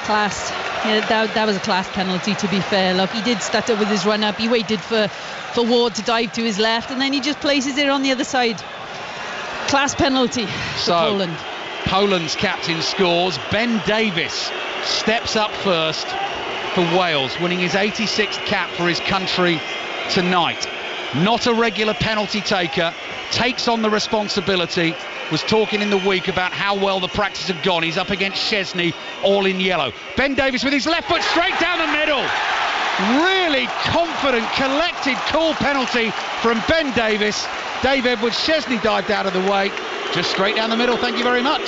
Class. Yeah, that was a class penalty, to be fair. Look, he did stutter with his run up. He waited for Ward to dive to his left, and then he just places it on the other side. Class penalty for Poland. Poland's captain scores. Ben Davies steps up first for Wales, winning his 86th cap for his country tonight. Not a regular penalty taker, takes on the responsibility. Was talking in the week about how well the practice had gone. He's up against Szczesny, all in yellow. Ben Davies with his left foot straight down the middle. Really confident, collected, cool penalty from Ben Davies. Dave Edwards, Szczesny dived out of the way. Just straight down the middle, thank you very much.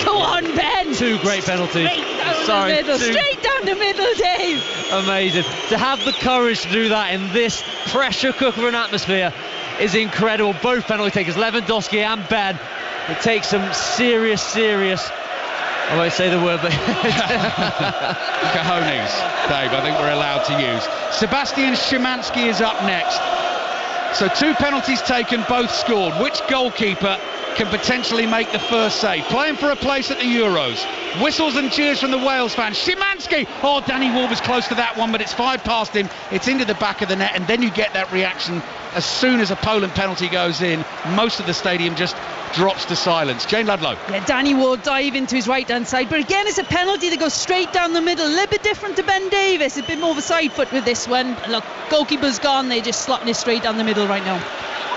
Go on, Ben. Two great penalties. Straight down the middle, Dave. Amazing. To have the courage to do that in this pressure cooker and atmosphere is incredible. Both penalty takers, Lewandowski and Ben, it takes some serious, I won't say the word, but cojones, Dave, I think we're allowed to use. Sebastian Szymanski is up next. So 2 penalties taken, both scored. Which goalkeeper can potentially make the first save? Playing for a place at the Euros. Whistles and cheers from the Wales fans. Szymanski! Oh, Danny Ward was close to that one, but it's fired past him. It's into the back of the net, and then you get that reaction as soon as a Poland penalty goes in. Most of the stadium just drops to silence. Jane Ludlow. Yeah, Danny Ward dive into his right-hand side, but again, it's a penalty that goes straight down the middle. A little bit different to Ben Davies. A bit more of a side foot with this one. Look, goalkeeper's gone. They're just slotting it straight down the middle right now.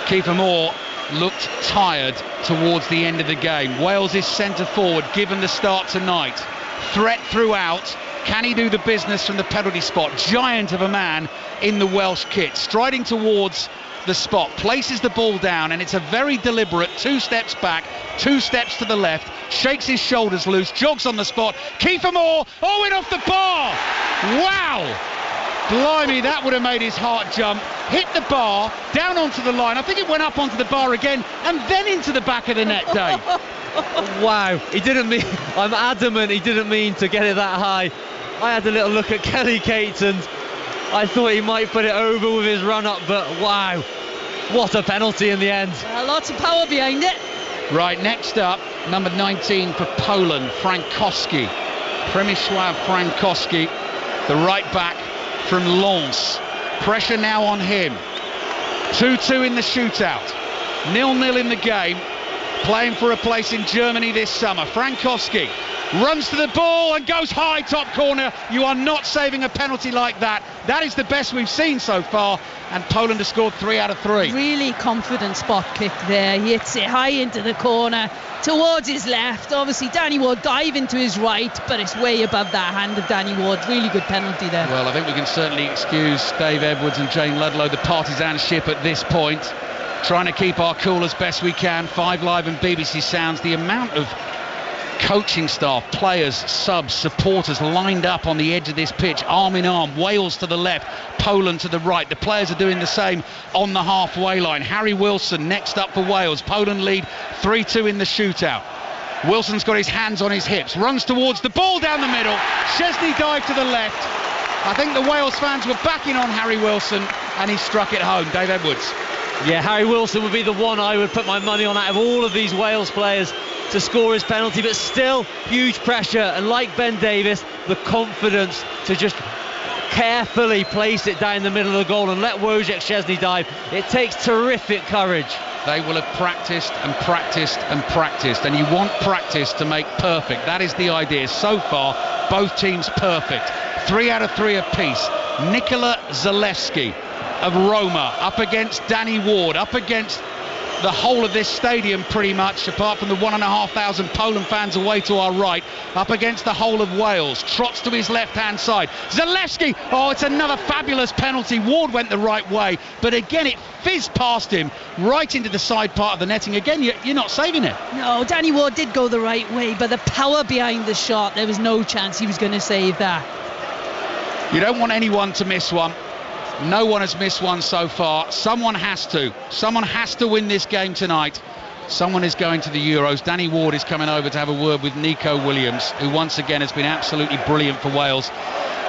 Kiefer Moore looked tired towards the end of the game. Wales is centre forward given the start tonight. Threat throughout. Can he do the business from the penalty spot? Giant of a man in the Welsh kit, striding towards the spot, places the ball down, and it's a very deliberate 2 steps back, 2 steps to the left, shakes his shoulders loose, jogs on the spot. Kiefer Moore, oh, it off the bar. Wow. Blimey, that would have made his heart jump. Hit the bar, down onto the line. I think it went up onto the bar again and then into the back of the net, Dave. Wow, he didn't mean, I'm adamant he didn't mean to get it that high. I had a little look at Kelly Cates and I thought he might put it over with his run-up, but wow, what a penalty in the end. Lots of power behind it. Right, next up, number 19 for Poland, Frankowski. Przemysław Frankowski, the right back from Lens. Pressure now on him. 2-2 in the shootout. 0-0 in the game. Playing for a place in Germany this summer. Frankowski runs to the ball and goes high, top corner. You are not saving a penalty like that. That is the best we've seen so far, and Poland has scored 3 out of 3. Really confident spot kick there. He hits it high into the corner towards his left. Obviously Danny Ward diving to his right, but it's way above that hand of Danny Ward. Really good penalty there. Well, I think we can certainly excuse Dave Edwards and Jane Ludlow, the partisanship at this point. Trying to keep our cool as best we can. 5 Live and BBC Sounds. The amount of coaching staff, players, subs, supporters lined up on the edge of this pitch, arm in arm. Wales to the left, Poland to the right. The players are doing the same on the halfway line. Harry Wilson next up for Wales. Poland lead 3-2 in the shootout. Wilson's got his hands on his hips, runs towards the ball down the middle. Szczesny dive to the left. I think the Wales fans were backing on Harry Wilson and he struck it home. Dave Edwards. Yeah, Harry Wilson would be the one I would put my money on out of all of these Wales players to score his penalty, but still huge pressure, and like Ben Davies, the confidence to just carefully place it down the middle of the goal and let Wojciech Szczesny dive. It takes terrific courage. They will have practiced and practiced and practiced, and you want practice to make perfect. That is the idea. So far, both teams perfect. 3 out of 3 apiece. Nikola Zalewski of Roma up against Danny Ward, up against the whole of this stadium pretty much, apart from the 1,500 Poland fans away to our right, up against the whole of Wales. Trots to his left-hand side. Zalewski, oh, it's another fabulous penalty. Ward went the right way, but again it fizzed past him right into the side part of the netting. Again, you're not saving it. No, Danny Ward did go the right way, but the power behind the shot, there was no chance he was going to save that. You don't want anyone to miss one. No one has missed one so far. Someone has to. Someone has to win this game tonight. Someone is going to the Euros. Danny Ward is coming over to have a word with Nico Williams, who once again has been absolutely brilliant for Wales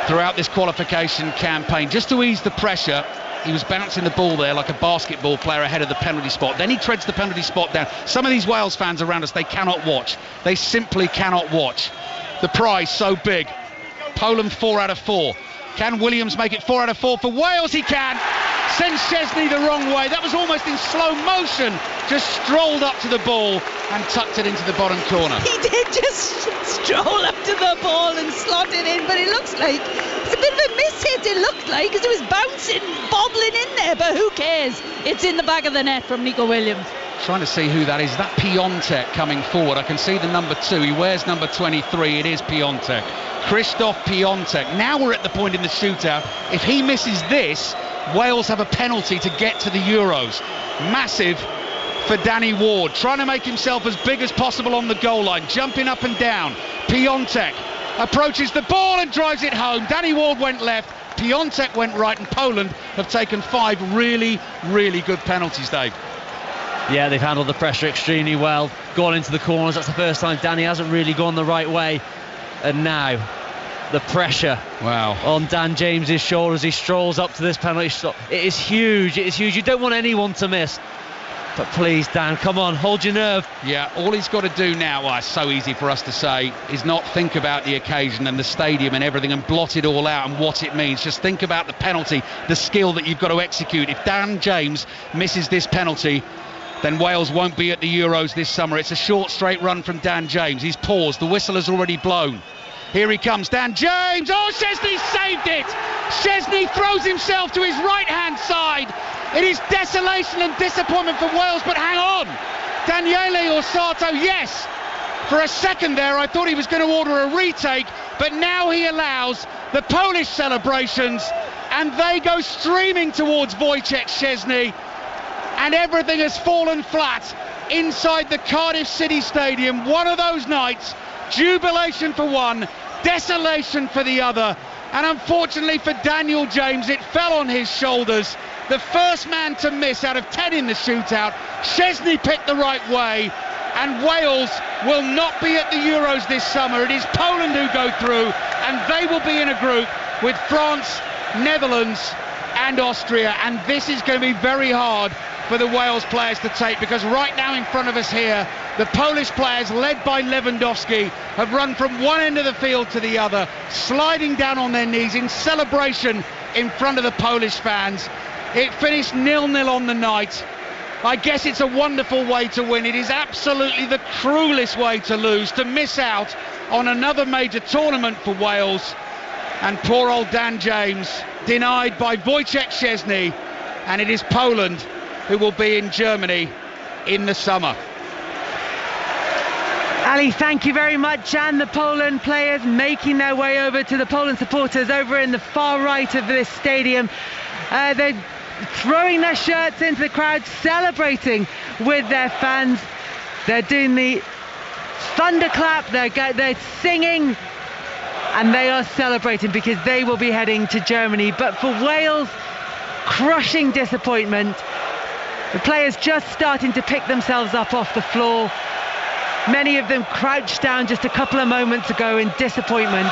throughout this qualification campaign. Just to ease the pressure, he was bouncing the ball there like a basketball player ahead of the penalty spot. Then he treads the penalty spot down. Some of these Wales fans around us, they cannot watch. They simply cannot watch. The prize so big. Poland 4 out of 4. Can Williams make it 4 out of 4 for Wales? He can. Sends Szczesny the wrong way. That was almost in slow motion. Just strolled up to the ball and tucked it into the bottom corner. He did just stroll up to the ball and slot it in, but it looks like it's a bit of a miss hit, it looked like, because it was bouncing, bobbling in there, but who cares? It's in the back of the net from Nico Williams. Trying to see who that is. Is that Piontek coming forward? I can see the number 2. He wears number 23. It is Piontek. Christoph Piontek. Now we're at the point in the shootout. If he misses this, Wales have a penalty to get to the Euros. Massive for Danny Ward, trying to make himself as big as possible on the goal line, jumping up and down. Piontek approaches the ball and drives it home. Danny Ward went left, Piontek went right, and Poland have taken 5 really, really good penalties, Dave. Yeah, they've handled the pressure extremely well, gone into the corners. That's the first time Danny hasn't really gone the right way. And now the pressure on Dan James's shoulders. He strolls up to this penalty shot. It is huge. It is huge. You don't want anyone to miss. But please, Dan, come on, hold your nerve. Yeah, all he's got to do now, well, it's so easy for us to say, is not think about the occasion and the stadium and everything and blot it all out and what it means. Just think about the penalty, the skill that you've got to execute. If Dan James misses this penalty, then Wales won't be at the Euros this summer. It's a short, straight run from Dan James. He's paused. The whistle has already blown. Here he comes, Dan James. Oh, Szczesny saved it. Szczesny throws himself to his right-hand side. It is desolation and disappointment for Wales, but hang on. Daniele Orsato, yes. For a second there, I thought he was going to order a retake, but now he allows the Polish celebrations, and they go streaming towards Wojciech Szczesny, and everything has fallen flat inside the Cardiff City Stadium. One of those nights, jubilation for one, desolation for the other, and unfortunately for Daniel James, it fell on his shoulders. The first man to miss out of 10 in the shootout. Szczesny picked the right way, and Wales will not be at the Euros this summer. It is Poland who go through, and they will be in a group with France, Netherlands and Austria, and this is going to be very hard for the Wales players to take, because right now in front of us here, the Polish players, led by Lewandowski, have run from one end of the field to the other, sliding down on their knees in celebration in front of the Polish fans. It finished 0-0 on the night. I guess it's a wonderful way to win. It is absolutely the cruelest way to lose, to miss out on another major tournament for Wales. And poor old Dan James, denied by Wojciech Szczesny, and it is Poland who will be in Germany in the summer. Ali, thank you very much. And the Poland players making their way over to the Poland supporters over in the far right of this stadium. They're throwing their shirts into the crowd, celebrating with their fans. They're doing the thunderclap, they're singing, and they are celebrating because they will be heading to Germany. But for Wales, crushing disappointment. The players just starting to pick themselves up off the floor. Many of them crouched down just a couple of moments ago in disappointment.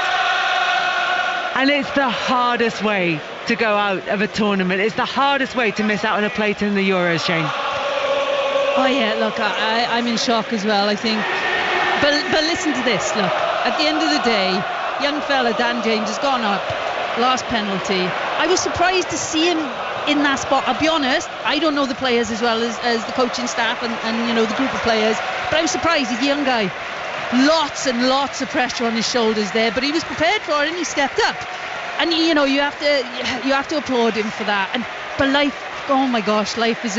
And it's the hardest way to go out of a tournament. It's the hardest way to miss out on a place in the Euros, Shane. Oh yeah, look, I'm in shock as well, I think. But listen to this, look. At the end of the day, young fella Dan James has gone up, last penalty. I was surprised to see him in that spot. I'll be honest, I don't know the players as well as the coaching staff and you know, the group of players, but I was surprised. He's a young guy. Lots and lots of pressure on his shoulders there, but he was prepared for it and he stepped up. And you know, you have to applaud him for that. But life, oh my gosh, life is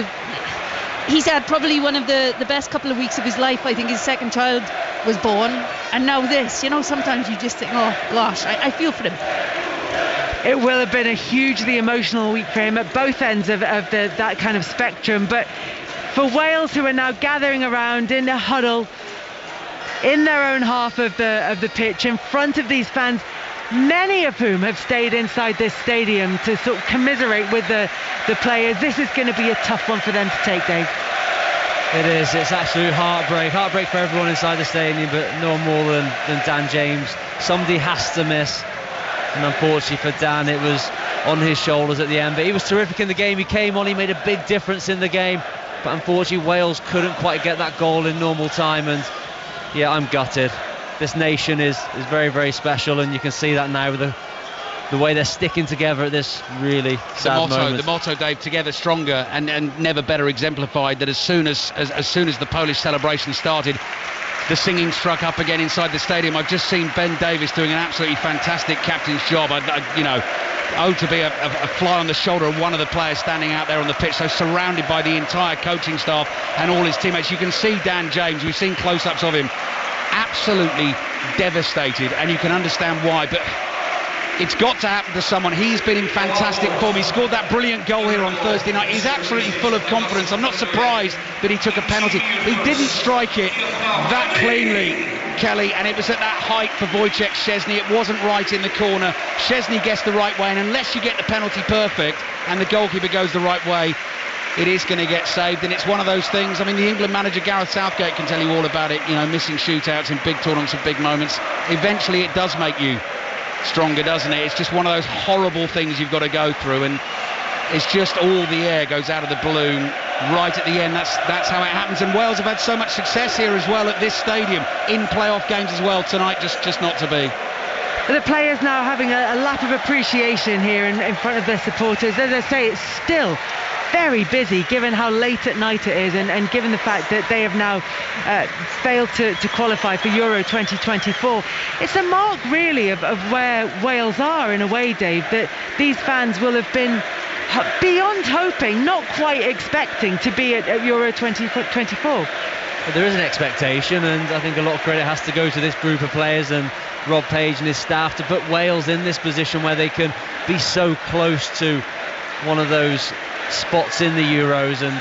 he's had probably one of the best couple of weeks of his life. I think his second child was born, and now this. You know, sometimes you just think, oh gosh, I feel for him. It will have been a hugely emotional week for him at both ends of that kind of spectrum. But for Wales, who are now gathering around in a huddle in their own half of the pitch in front of these fans, many of whom have stayed inside this stadium to sort of commiserate with the players. This is going to be a tough one for them to take, Dave. It is. It's absolute heartbreak for everyone inside the stadium, but no more than Dan James. Somebody has to miss, and unfortunately for Dan, it was on his shoulders at the end. But he was terrific in the game. He came on, he made a big difference in the game, but unfortunately Wales couldn't quite get that goal in normal time. And yeah, I'm gutted. This nation is very, very special, and you can see that now with the way they're sticking together at this really sad moment. The motto, Dave, together stronger, and never better exemplified that as soon as the Polish celebration started, the singing struck up again inside the stadium. I've just seen Ben Davies doing an absolutely fantastic captain's job. You know, to be a fly on the shoulder of one of the players standing out there on the pitch, so surrounded by the entire coaching staff and all his teammates. You can see Dan James, we've seen close-ups of him, absolutely devastated, and you can understand why, but it's got to happen to someone. He's been in fantastic form. He scored that brilliant goal here on Thursday night. He's absolutely full of confidence. I'm not surprised that he took a penalty. He didn't strike it that cleanly, Kelly, and it was at that height for Wojciech Szczesny. It wasn't right in the corner. Szczesny gets the right way, and unless you get the penalty perfect and the goalkeeper goes the right way, it is going to get saved. And it's one of those things, I mean, the England manager Gareth Southgate can tell you all about it, you know, missing shootouts in big tournaments and big moments. Eventually it does make you stronger, doesn't it? It's just one of those horrible things you've got to go through, and it's just all the air goes out of the balloon right at the end. That's how it happens. And Wales have had so much success here as well at this stadium in playoff games as well. Tonight just not to be. The players now having a lap of appreciation here in front of their supporters. As I say, it's still very busy given how late at night it is, and given the fact that they have now failed to qualify for Euro 2024. It's a mark really of where Wales are in a way, Dave, that these fans will have been beyond hoping, not quite expecting to be at Euro 2024. But there is an expectation, and I think a lot of credit has to go to this group of players and Rob Page and his staff to put Wales in this position where they can be so close to one of those spots in the Euros. And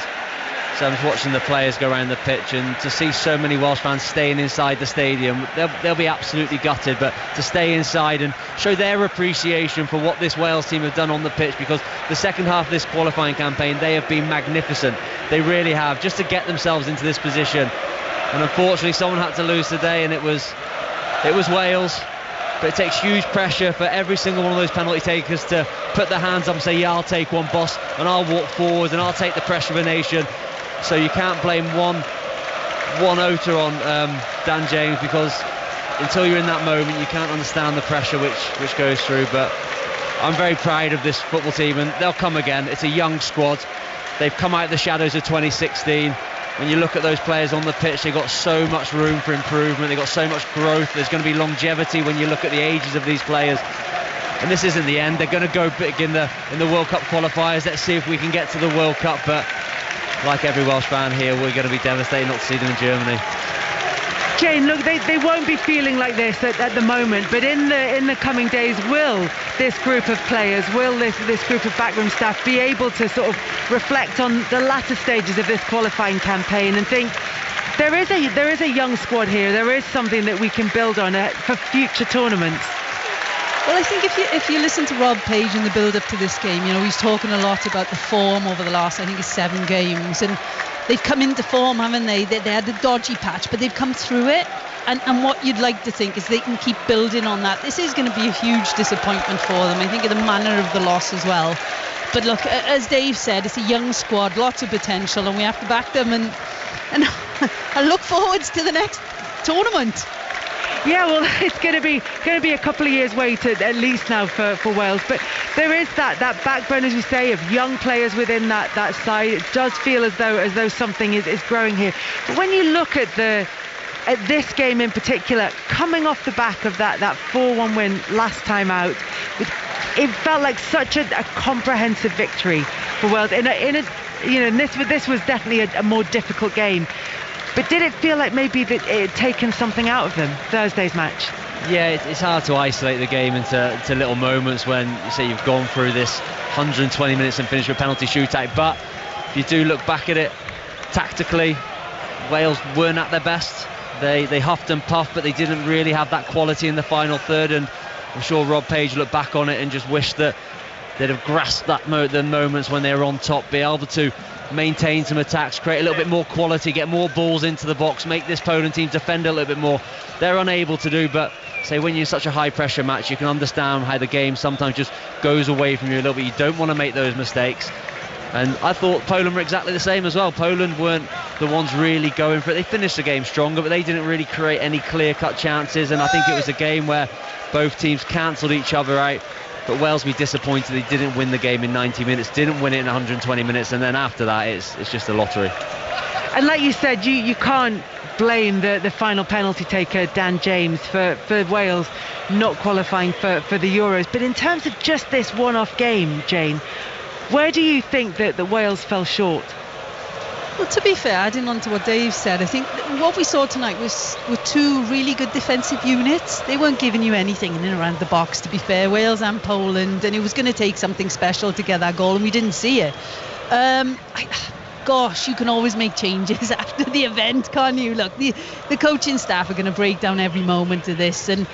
so I'm just watching the players go around the pitch, and to see so many Welsh fans staying inside the stadium, they'll be absolutely gutted, but to stay inside and show their appreciation for what this Wales team have done on the pitch, because the second half of this qualifying campaign they have been magnificent. They really have, just to get themselves into this position. And unfortunately someone had to lose today, and it was Wales. But it takes huge pressure for every single one of those penalty takers to put their hands up and say, yeah, I'll take one, boss, and I'll walk forward and I'll take the pressure of a nation. So you can't blame one oater on Dan James, because until you're in that moment you can't understand the pressure which goes through. But I'm very proud of this football team, and they'll come again. It's a young squad. They've come out of the shadows of 2016. When you look at those players on the pitch, they've got so much room for improvement. They've got so much growth. There's going to be longevity when you look at the ages of these players. And this isn't the end. They're going to go big in the World Cup qualifiers. Let's see if we can get to the World Cup. But like every Welsh fan here, we're going to be devastated not to see them in Germany. Jane, look, they won't be feeling like this at the moment, but in the coming days, will this group of players, will this group of backroom staff be able to sort of reflect on the latter stages of this qualifying campaign and think there is a young squad here, there is something that we can build on for future tournaments? Well, I think if you listen to Rob Page in the build-up to this game, you know, he's talking a lot about the form over the last, I think it's 7 games, and they've come into form, haven't they? They had a dodgy patch, but they've come through it. And what you'd like to think is they can keep building on that. This is going to be a huge disappointment for them. I think of the manner of the loss as well. But look, as Dave said, it's a young squad, lots of potential, and we have to back them and look forwards to the next tournament. Yeah, well, it's going to be a couple of years wait at least now for Wales, but there is that backbone, as we say, of young players within that side. It does feel as though something is growing here. But when you look at this game in particular, coming off the back of that 4-1 win last time out, it felt like such a comprehensive victory for Wales. This was definitely a more difficult game. But did it feel like maybe that it had taken something out of them, Thursday's match? Yeah, it's hard to isolate the game into little moments when you say you've gone through this 120 minutes and finished with a penalty shootout. But if you do look back at it, tactically, Wales weren't at their best. They huffed and puffed, but they didn't really have that quality in the final third. And I'm sure Rob Page looked back on it and just wished that they'd have grasped the moments when they were on top, be able to maintain some attacks, create a little bit more quality, get more balls into the box, make this Poland team defend a little bit more. They're unable to do, but say when you're in such a high pressure match, you can understand how the game sometimes just goes away from you a little bit. You don't want to make those mistakes. And I thought Poland were exactly the same as well. Poland weren't the ones really going for it. They finished the game stronger, but they didn't really create any clear-cut chances. And I think it was a game where both teams cancelled each other out. But Wales will be disappointed they didn't win the game in 90 minutes, didn't win it in 120 minutes, and then after that it's just a lottery. And like you said, you can't blame the final penalty taker, Dan James, for Wales not qualifying for the Euros. But in terms of just this one-off game, Jane, where do you think that Wales fell short? Well, to be fair, adding on to what Dave said, I think what we saw tonight were two really good defensive units. They weren't giving you anything in and around the box, to be fair, Wales and Poland, and it was going to take something special to get that goal, and we didn't see it. Gosh, you can always make changes after the event, can't you? Look, the coaching staff are going to break down every moment of this, and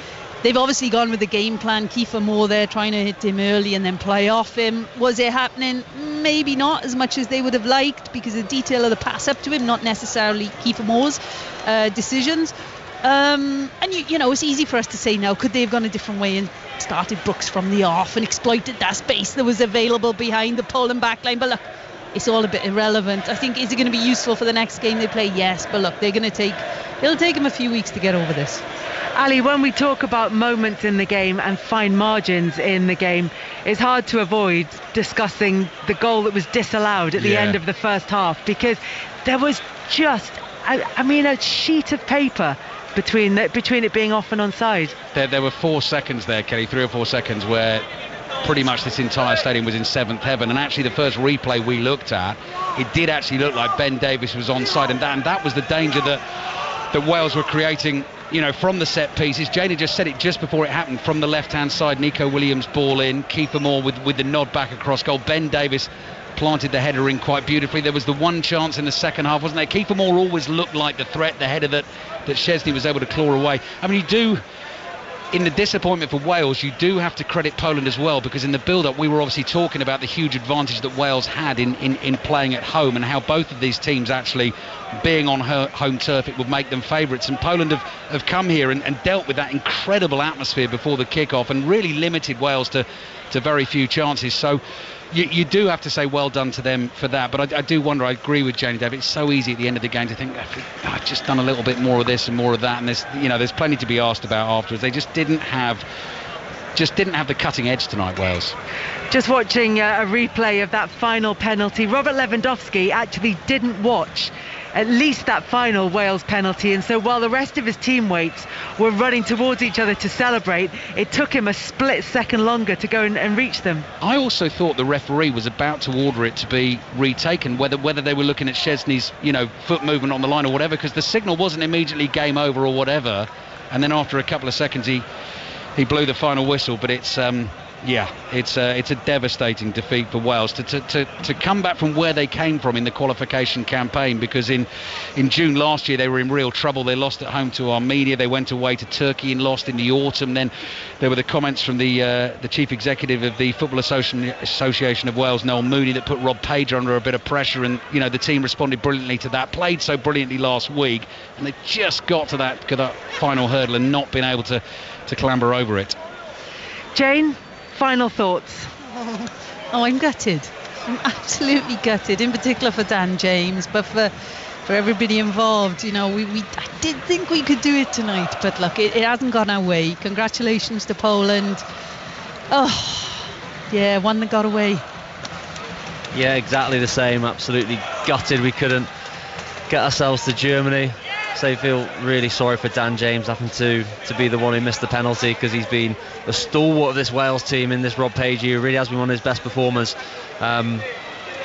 they've obviously gone with the game plan. Kiefer Moore there trying to hit him early and then play off him. Was it happening? Maybe not as much as they would have liked, because the detail of the pass up to him, not necessarily Kiefer Moore's decisions. And you know, it's easy for us to say now, could they have gone a different way and started Brooks from the off and exploited that space that was available behind the Poland backline? But look, it's all a bit irrelevant. I think, is it going to be useful for the next game they play? Yes, but look, it'll take them a few weeks to get over this. Ali, when we talk about moments in the game and fine margins in the game, it's hard to avoid discussing the goal that was disallowed at the end of the first half, because there was just, a sheet of paper between it being off and onside. There were 4 seconds there, Kelly, 3 or 4 seconds where pretty much this entire stadium was in seventh heaven, and actually the first replay we looked at, it did actually look like Ben Davies was onside, and that was the danger that Wales were creating, you know, from the set pieces. Jane had just said it just before it happened. From the left-hand side, Nico Williams ball in, Kiefer Moore with the nod back across goal. Ben Davies planted the header in quite beautifully. There was the one chance in the second half, wasn't there? Kiefer Moore always looked like the threat, the header that Szczesny was able to claw away. I mean, in the disappointment for Wales, you do have to credit Poland as well, because in the build-up we were obviously talking about the huge advantage that Wales had in playing at home, and how both of these teams actually being on home turf, it would make them favourites. And Poland have come here and dealt with that incredible atmosphere before the kick-off and really limited Wales to very few chances. So you do have to say well done to them for that. But I do wonder, I agree with Janie David, it's so easy at the end of the game to think, I've just done a little bit more of this and more of that, and there's plenty to be asked about afterwards. They just didn't have the cutting edge tonight, Wales. Just watching a replay of that final penalty, Robert Lewandowski actually didn't watch at least that final Wales penalty, and so while the rest of his teammates were running towards each other to celebrate, it took him a split second longer to go and reach them. I also thought the referee was about to order it to be retaken, whether they were looking at Szczesny's foot movement on the line or whatever, because the signal wasn't immediately game over or whatever, and then after a couple of seconds he blew the final whistle. But it's a devastating defeat for Wales to come back from where they came from in the qualification campaign, because in June last year they were in real trouble. They lost at home to Armenia, they went away to Turkey and lost in the autumn. Then there were the comments from the chief executive of the Football Association of Wales, Noel Mooney, that put Rob Page under a bit of pressure, and the team responded brilliantly to that, played so brilliantly last week, and they just got to that final hurdle and not been able to clamber over it. Jane, final thoughts? Oh, I'm gutted. I'm absolutely gutted, in particular for Dan James, but for everybody involved. I did think we could do it tonight, but look, it hasn't gone our way. Congratulations to Poland. Oh, yeah, one that got away. Yeah, exactly the same. Absolutely gutted we couldn't get ourselves to Germany. So I feel really sorry for Dan James having to be the one who missed the penalty, because he's been a stalwart of this Wales team in this Rob Page year. He really has been one of his best performers.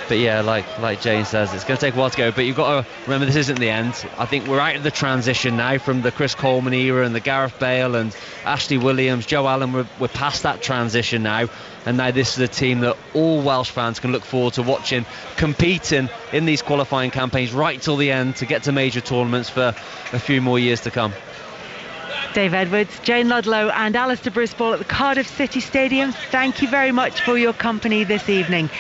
But yeah, like Jane says, it's going to take a while to go, but you've got to remember this isn't the end. I think we're out of the transition now from the Chris Coleman era and the Gareth Bale and Ashley Williams, Joe Allen. We're past that transition now, and now this is a team that all Welsh fans can look forward to watching, competing in these qualifying campaigns right till the end to get to major tournaments for a few more years to come. Dave Edwards, Jane Ludlow and Alistair Bruce Ball at the Cardiff City Stadium, thank you very much for your company this evening.